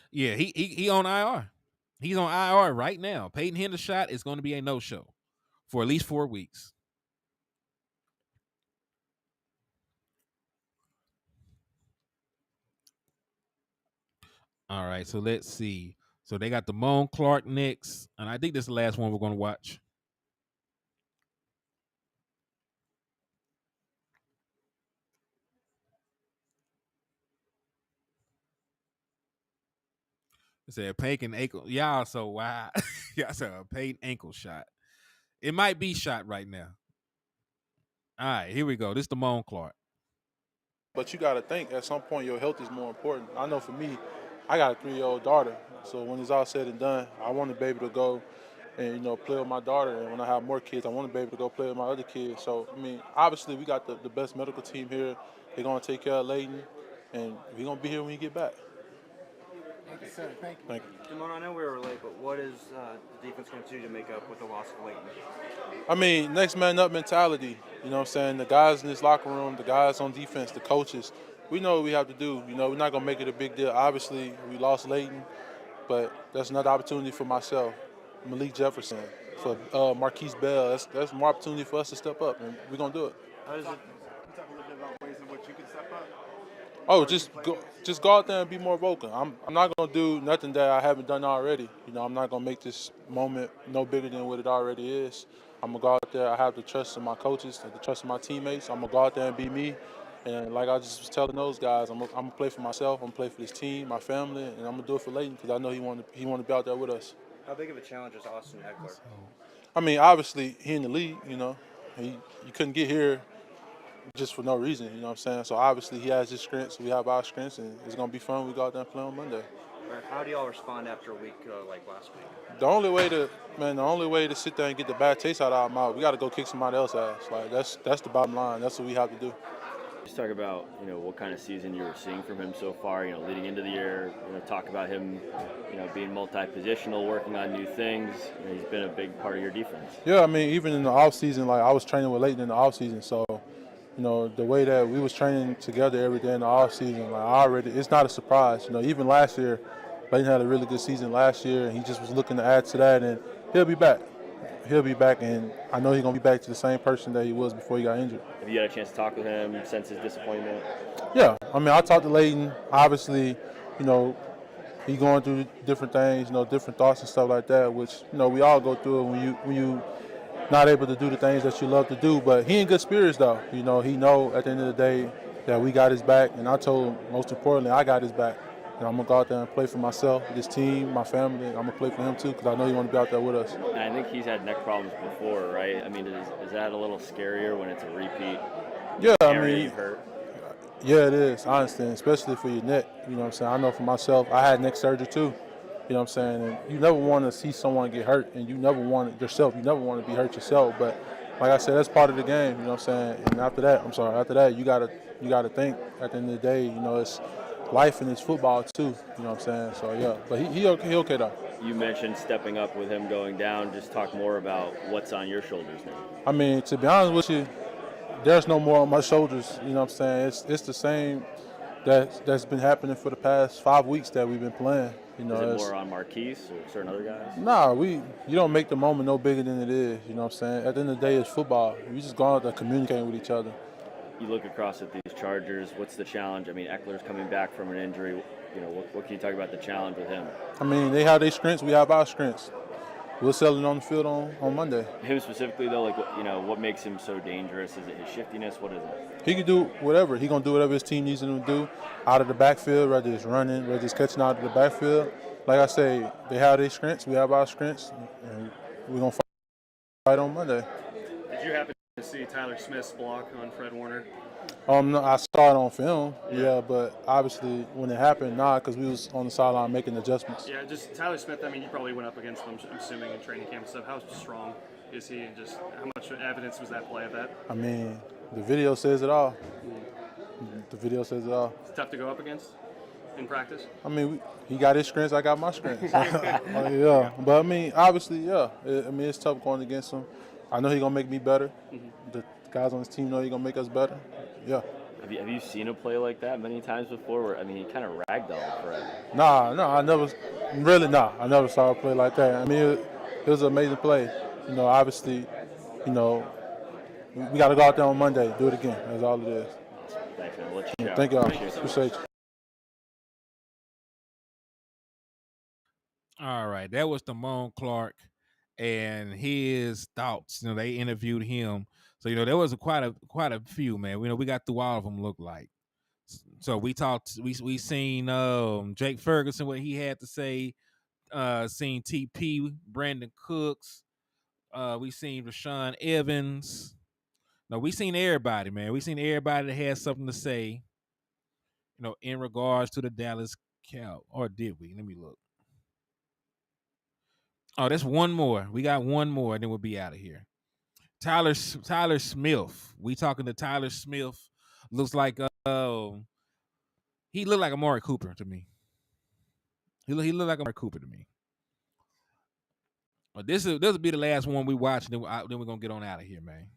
Yeah, he on IR. He's on IR right now. Peyton Hendershot is going to be a no-show for at least 4 weeks. All right, so let's see. So they got the Damone Clark next, and I think this is the last one we're going to watch. It said Peyton ankle. Y'all so wild. Y'all said a Peyton ankle shot. It might be shot right now. All right, here we go. This is the Damone Clark. But you got to think at some point your health is more important. I know for me, I got a 3-year-old daughter. So when it's all said and done, I want to be able to go and, play with my daughter. And when I have more kids, I want to be able to go play with my other kids. So, I mean, obviously we got the best medical team here. They're going to take care of Leighton. And we're going to be here when you get back. Thank you, sir. Thank you. Thank you. Damone, I know we were late, but what is the defense going to do to make up with the loss of Leighton? I mean, next man up mentality. You know what I'm saying? The guys in this locker room, the guys on defense, the coaches, we know what we have to do. We're not going to make it a big deal. Obviously, we lost Leighton, but that's another opportunity for myself. Malik Jefferson, for Marquise Bell. That's more opportunity for us to step up, and we're gonna do it. How does it? Can you talk a little bit about ways in which you can step up? Oh, just go out there and be more vocal. I'm not gonna do nothing that I haven't done already. I'm not gonna make this moment no bigger than what it already is. I'm gonna go out there. I have the trust in my coaches, the trust in my teammates. I'm gonna go out there and be me. And like I just was telling those guys, I'm gonna play for myself. I'm gonna play for this team, my family, and I'm gonna do it for Leighton because I know he want to be out there with us. How big of a challenge is Austin Eckler? I mean, obviously he in the league. You couldn't get here just for no reason, you know what I'm saying? So obviously he has his strengths, we have our strengths, and it's going to be fun when we go out there and play on Monday. How do y'all respond after a week like last week? The only way to sit there and get the bad taste out of our mouth, we got to go kick somebody else's ass. Like that's the bottom line. That's what we have to do. Just talk about what kind of season you were seeing from him so far. Leading into the year. Talk about him, being multi-positional, working on new things. He's been a big part of your defense. Yeah, I mean, even in the off season, like I was training with Leighton in the off season, so. The way that we was training together every day in the off season, it's not a surprise. Even last year, Leighton had a really good season last year, and he just was looking to add to that, and he'll be back. He'll be back, and I know he's gonna be back to the same person that he was before he got injured. Have you had a chance to talk with him since his disappointment? Yeah, I mean, I talked to Leighton. Obviously, he going through different things, different thoughts and stuff like that, which we all go through it when you not able to do the things that you love to do, but he in good spirits though. He know at the end of the day that we got his back, and I told him, most importantly, I got his back. I'm gonna go out there and play for myself, this team, my family. I'm gonna play for him too because I know he want to be out there with us. And I think he's had neck problems before, right? I mean, is that a little scarier when it's a repeat? Yeah, I mean, yeah, it is. I understand, especially for your neck. You know what I'm saying? I know for myself, I had neck surgery too. You know what I'm saying? And you never want to see someone get hurt, and you never want it yourself. You never want to be hurt yourself. But like I said, that's part of the game. You know what I'm saying? And after that, you gotta think. At the end of the day, it's life and it's football too. You know what I'm saying? So yeah, but he okay though. You mentioned stepping up with him going down. Just talk more about what's on your shoulders now. I mean, to be honest with you, there's no more on my shoulders. You know what I'm saying? It's the same that's been happening for the past 5 weeks that we've been playing. Is it more on Marquise or certain other guys? Nah, you don't make the moment no bigger than it is. You know what I'm saying? At the end of the day, it's football. We just go out there communicating with each other. You look across at these Chargers. What's the challenge? I mean, Eckler's coming back from an injury. What can you talk about the challenge with him? I mean, they have their strengths. We have our strengths. We'll sell it on the field on Monday. Him specifically, though, what makes him so dangerous? Is it his shiftiness? What is it? He can do whatever. He gonna do whatever his team needs him to do out of the backfield, whether it's running, whether it's catching out of the backfield. Like I say, they have their strengths. We have our strengths, and we're gonna fight on Monday. Did you happen to see Tyler Smith's block on Fred Warner? No, I saw it on film, yeah, but obviously when it happened, because we was on the sideline making adjustments. Yeah, just Tyler Smith, I mean, you probably went up against him, I'm assuming, in training camp and stuff. How strong is he, and just how much evidence was that play of that? I mean, the video says it all. The video says it all. It's tough to go up against in practice? I mean, he got his strengths, I got my strengths. Yeah, but I mean, obviously, yeah. It's tough going against him. I know he's going to make me better. The guys on his team know he's going to make us better. Yeah. Have you seen a play like that many times before? Where, I mean, he kind of ragdolled Fred. Nah, I never saw a play like that. I mean, it was an amazing play. Obviously, we got to go out there on Monday, do it again. That's all it is. Thanks, man. We'll let you Thank y'all. Appreciate you. All right, that was Damone Clark and his thoughts. They interviewed him. So, there was quite a few, man. We got through all of them, look like. So we talked, we seen Jake Ferguson, what he had to say, seen TP, Brandon Cooks, we seen Rashan Evans. No, we seen everybody, man. We seen everybody that had something to say, in regards to the Dallas Cowboys. Or did we? Let me look. Oh, that's one more. We got one more, and then we'll be out of here. Tyler Smith. We talking to Tyler Smith. Looks like he looked like Amari Cooper to me. He looked like Amari Cooper to me. But this will be the last one we watch, and then we're gonna get on out of here, man.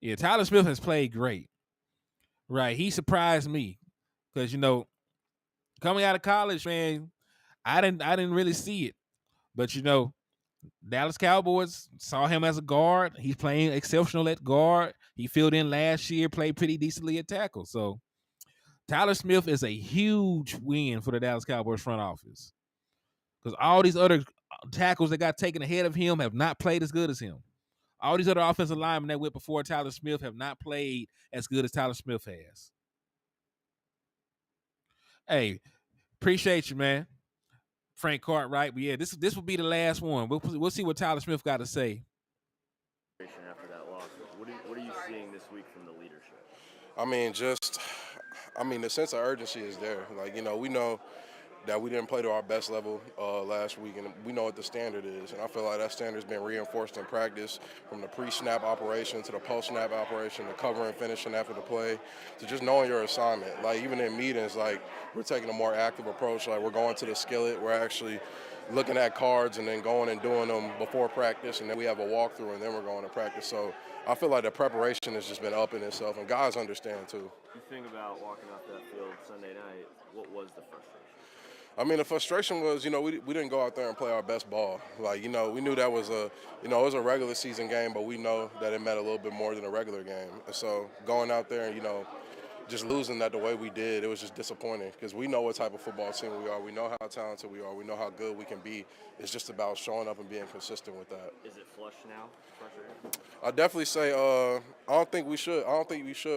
Yeah, Tyler Smith has played great. Right, he surprised me because coming out of college, man, I didn't really see it. But Dallas Cowboys saw him as a guard. He's playing exceptional at guard. He filled in last year, played pretty decently at tackle. So Tyler Smith is a huge win for the Dallas Cowboys front office because all these other tackles that got taken ahead of him have not played as good as him. All these other offensive linemen that went before Tyler Smith have not played as good as Tyler Smith has. Hey, appreciate you, man. Frank Cartwright. But yeah, this will be the last one. We'll see what Tyler Smith got to say. After that loss, what are you seeing this week from the leadership? The sense of urgency is there. We know that we didn't play to our best level last week, and we know what the standard is. And I feel like that standard's been reinforced in practice from the pre-snap operation to the post-snap operation, the cover and finishing after the play, to just knowing your assignment. Even in meetings, we're taking a more active approach. We're going to the skillet. We're actually looking at cards and then going and doing them before practice, and then we have a walkthrough, and then we're going to practice. So I feel like the preparation has just been up in itself, and guys understand too. You think about walking off that field Sunday night, what was the frustration? The frustration was, we didn't go out there and play our best ball. We knew that was it was a regular season game, but we know that it meant a little bit more than a regular game. And so going out there and, just losing that the way we did, it was just disappointing because we know what type of football team we are. We know how talented we are. We know how good we can be. It's just about showing up and being consistent with that. Is it flush now? I definitely say I don't think we should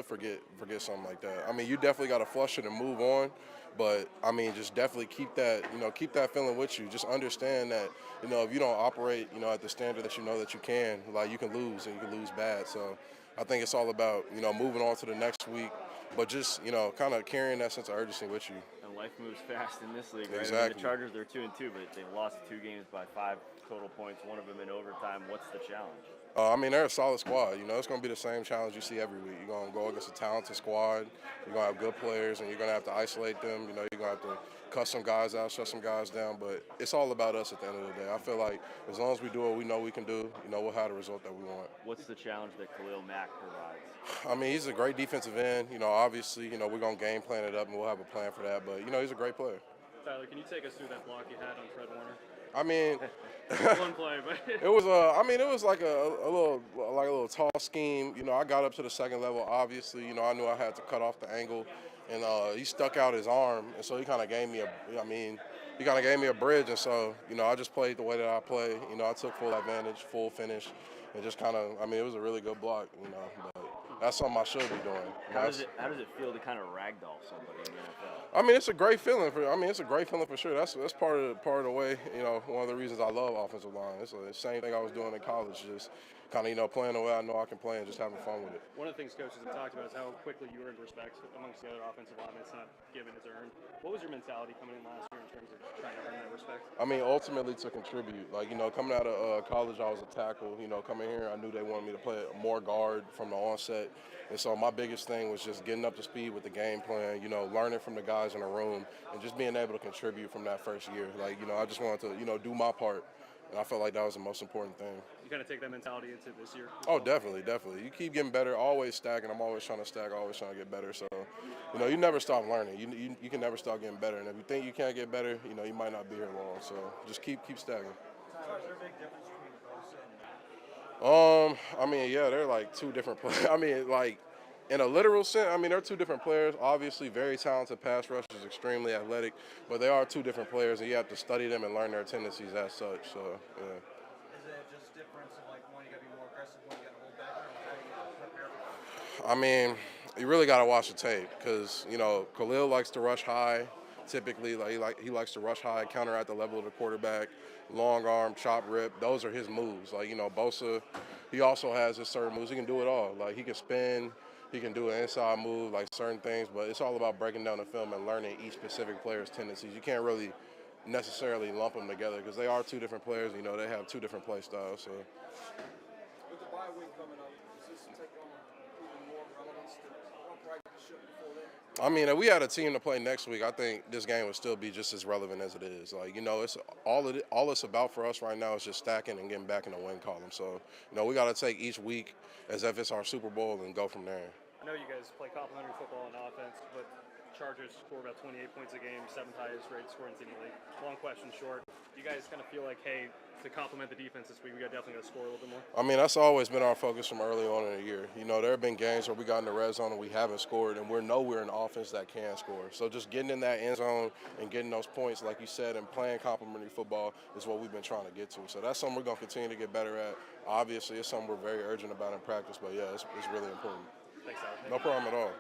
forget something like that. You definitely got to flush it and move on. But just definitely keep that feeling with you. Just understand that, if you don't operate, at the standard that that you can, you can lose and you can lose bad. So I think it's all about, moving on to the next week, but just, kind of carrying that sense of urgency with you. And life moves fast in this league, right? Exactly. The Chargers, they're 2-2, but they lost 2 games by 5 total points, one of them in overtime. What's the challenge? They're a solid squad. It's going to be the same challenge you see every week. You're going to go against a talented squad. You're going to have good players, and you're going to have to isolate them. You're going to have to cut some guys out, shut some guys down. But it's all about us at the end of the day. I feel like as long as we do what we know we can do, we'll have the result that we want. What's the challenge that Khalil Mack provides? He's a great defensive end. Obviously, we're going to game plan it up, and we'll have a plan for that. But, he's a great player. Tyler, can you take us through that block you had on Fred Warner? One play, but it was like a little toss scheme. I got up to the second level. Obviously, I knew I had to cut off the angle, and he stuck out his arm, and so he kind of gave me a bridge, and so I just played the way that I play. I took full advantage, full finish, and just kind of it was a really good block. But that's something I should be doing. How does it feel to kind of ragdoll somebody in the NFL? It's a great feeling for sure. That's part of the way. One of the reasons I love offensive line. It's the same thing I was doing in college, just kind of playing the way I know I can play and just having fun with it. One of the things coaches have talked about is how quickly you earned respect amongst the other offensive linemen. It's not given, it's earned. What was your mentality coming in last year in terms of trying to earn that respect? Ultimately to contribute. Coming out of college, I was a tackle. Coming here, I knew they wanted me to play more guard from the onset. And so my biggest thing was just getting up to speed with the game plan, learning from the guys in the room and just being able to contribute from that first year. I just wanted to, do my part. And I felt like that was the most important thing. You kind of take that mentality into this year? Oh, definitely. You keep getting better, always stacking. I'm always trying to stack, always trying to get better. So, you never stop learning. You can never stop getting better. And if you think you can't get better, you might not be here long. So just keep stacking. Tyler, is there a big difference between Bosa and yeah, they're like two different players. In a literal sense, they're two different players. Obviously, very talented pass rushers, extremely athletic, but they are two different players, and you have to study them and learn their tendencies as such. So, yeah. Is it just difference in one you got to be more aggressive, one you got to hold back, or how do you prepare for that? You really got to watch the tape because Khalil likes to rush high. Typically, he likes to rush high, counter at the level of the quarterback, long arm, chop rip. Those are his moves. Bosa, he also has his certain moves. He can do it all. He can spin. He can do an inside move, certain things, but it's all about breaking down the film and learning each specific player's tendencies. You can't really necessarily lump them together because they are two different players. They have two different play styles. So. With the bye week coming up, does this take on even more relevance to one practice before then? If we had a team to play next week, I think this game would still be just as relevant as it is. It's all it's about for us right now is just stacking and getting back in the win column. So, we got to take each week as if it's our Super Bowl and go from there. I know you guys play complementary football on offense, but Chargers score about 28 points a game, 7th highest rate scoring team in the league. Long question short. Do you guys kind of feel like, hey, to complement the defense this week, we got definitely got to score a little bit more? I mean, that's always been our focus from early on in the year. You know, there have been games where we got in the red zone and we haven't scored, and we're an offense that can score. So just getting in that end zone and getting those points, like you said, and playing complementary football is what we've been trying to get to. So that's something we're going to continue to get better at. Obviously, it's something we're very urgent about in practice, but yeah, it's really important. Thanks, Alex. No problem at all.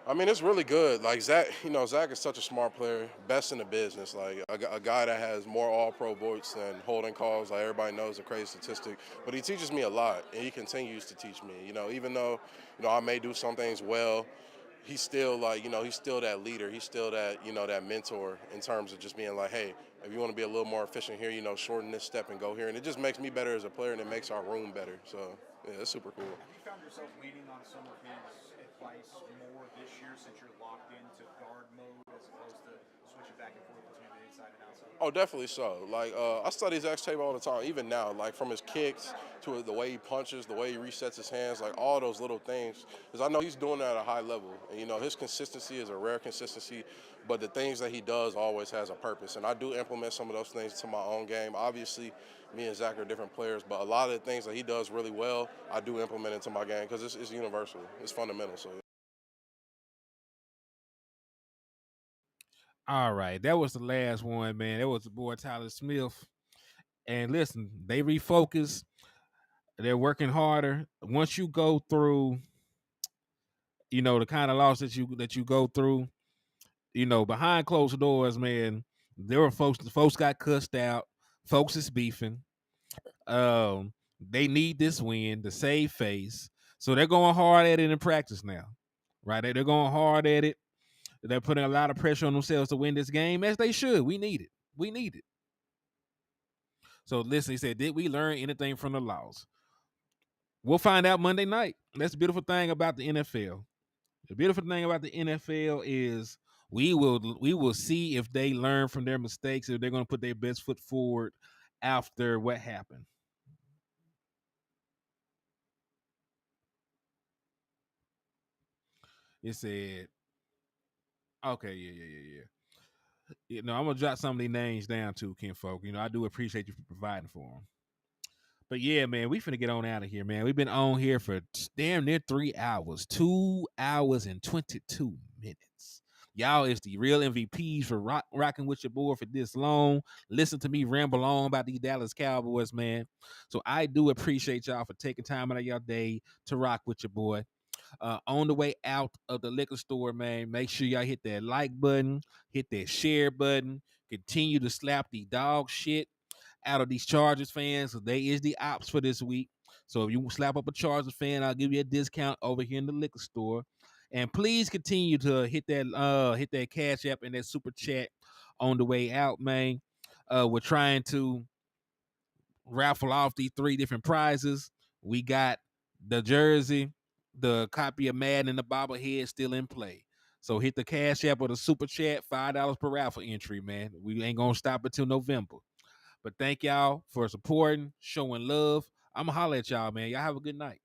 I mean, it's really good. Like, Zach is such a smart player, best in the business. Like, a guy that has more all-pro votes than holding calls. Like, everybody knows a crazy statistic. But he teaches me a lot, and he continues to teach me. You know, even though, I may do some things well, he's still, he's still that leader. He's still that, that mentor in terms of just being like, hey, if you want to be a little more efficient here, shorten this step and go here. And it just makes me better as a player, and it makes our room better. So, yeah, it's super cool. Have you found yourself leaning on some of his advice more this year since you're locked into guard mode as opposed to switching back and forth between the inside and outside? Oh, definitely so. Like, I study Zach's tape all the time, even now, like from his kicks to the way he punches, the way he resets his hands, like all those little things. Because I know he's doing that at a high level. And, his consistency is a rare consistency, but the things that he does always has a purpose. And I do implement some of those things to my own game. Obviously, me and Zach are different players, but a lot of the things that he does really well, I do implement into my game because it's universal. It's fundamental. So. All right, that was the last one, man. That was the boy Tyler Smith. And listen, they refocus. They're working harder. Once you go through, the kind of loss that you go through, behind closed doors, man, there were folks got cussed out. Folks is beefing. They need this win to save face. So they're going hard at it in practice now. Right? They're going hard at it. They're putting a lot of pressure on themselves to win this game, as they should. We need it. We need it. So listen, he said, did we learn anything from the loss? We'll find out Monday night. That's the beautiful thing about the NFL. The beautiful thing about the NFL is we will see if they learn from their mistakes, if they're going to put their best foot forward after what happened. It said, okay, yeah. I'm gonna jot some of these names down too, kinfolk. I do appreciate you for providing for them. But yeah, man, we finna get on out of here, man. We've been on here for damn near 3 hours, 2 hours and 22 minutes. Y'all is the real MVPs for rocking with your boy for this long. Listen to me ramble on about these Dallas Cowboys, man. So I do appreciate y'all for taking time out of your day to rock with your boy. On the way out of the liquor store, man, make sure y'all hit that like button, hit that share button, continue to slap the dog shit out of these Chargers fans. So they is the ops for this week. So if you slap up a Chargers fan, I'll give you a discount over here in the liquor store. And please continue to hit that Cash App and that super chat on the way out, man. We're trying to raffle off these 3 different prizes. We got the jersey, the copy of Madden, and the bobblehead still in play. So hit the Cash App or the super chat, $5 per raffle entry, man. We ain't gonna stop until November. But thank y'all for supporting, showing love. I'm going to holler at y'all, man. Y'all have a good night.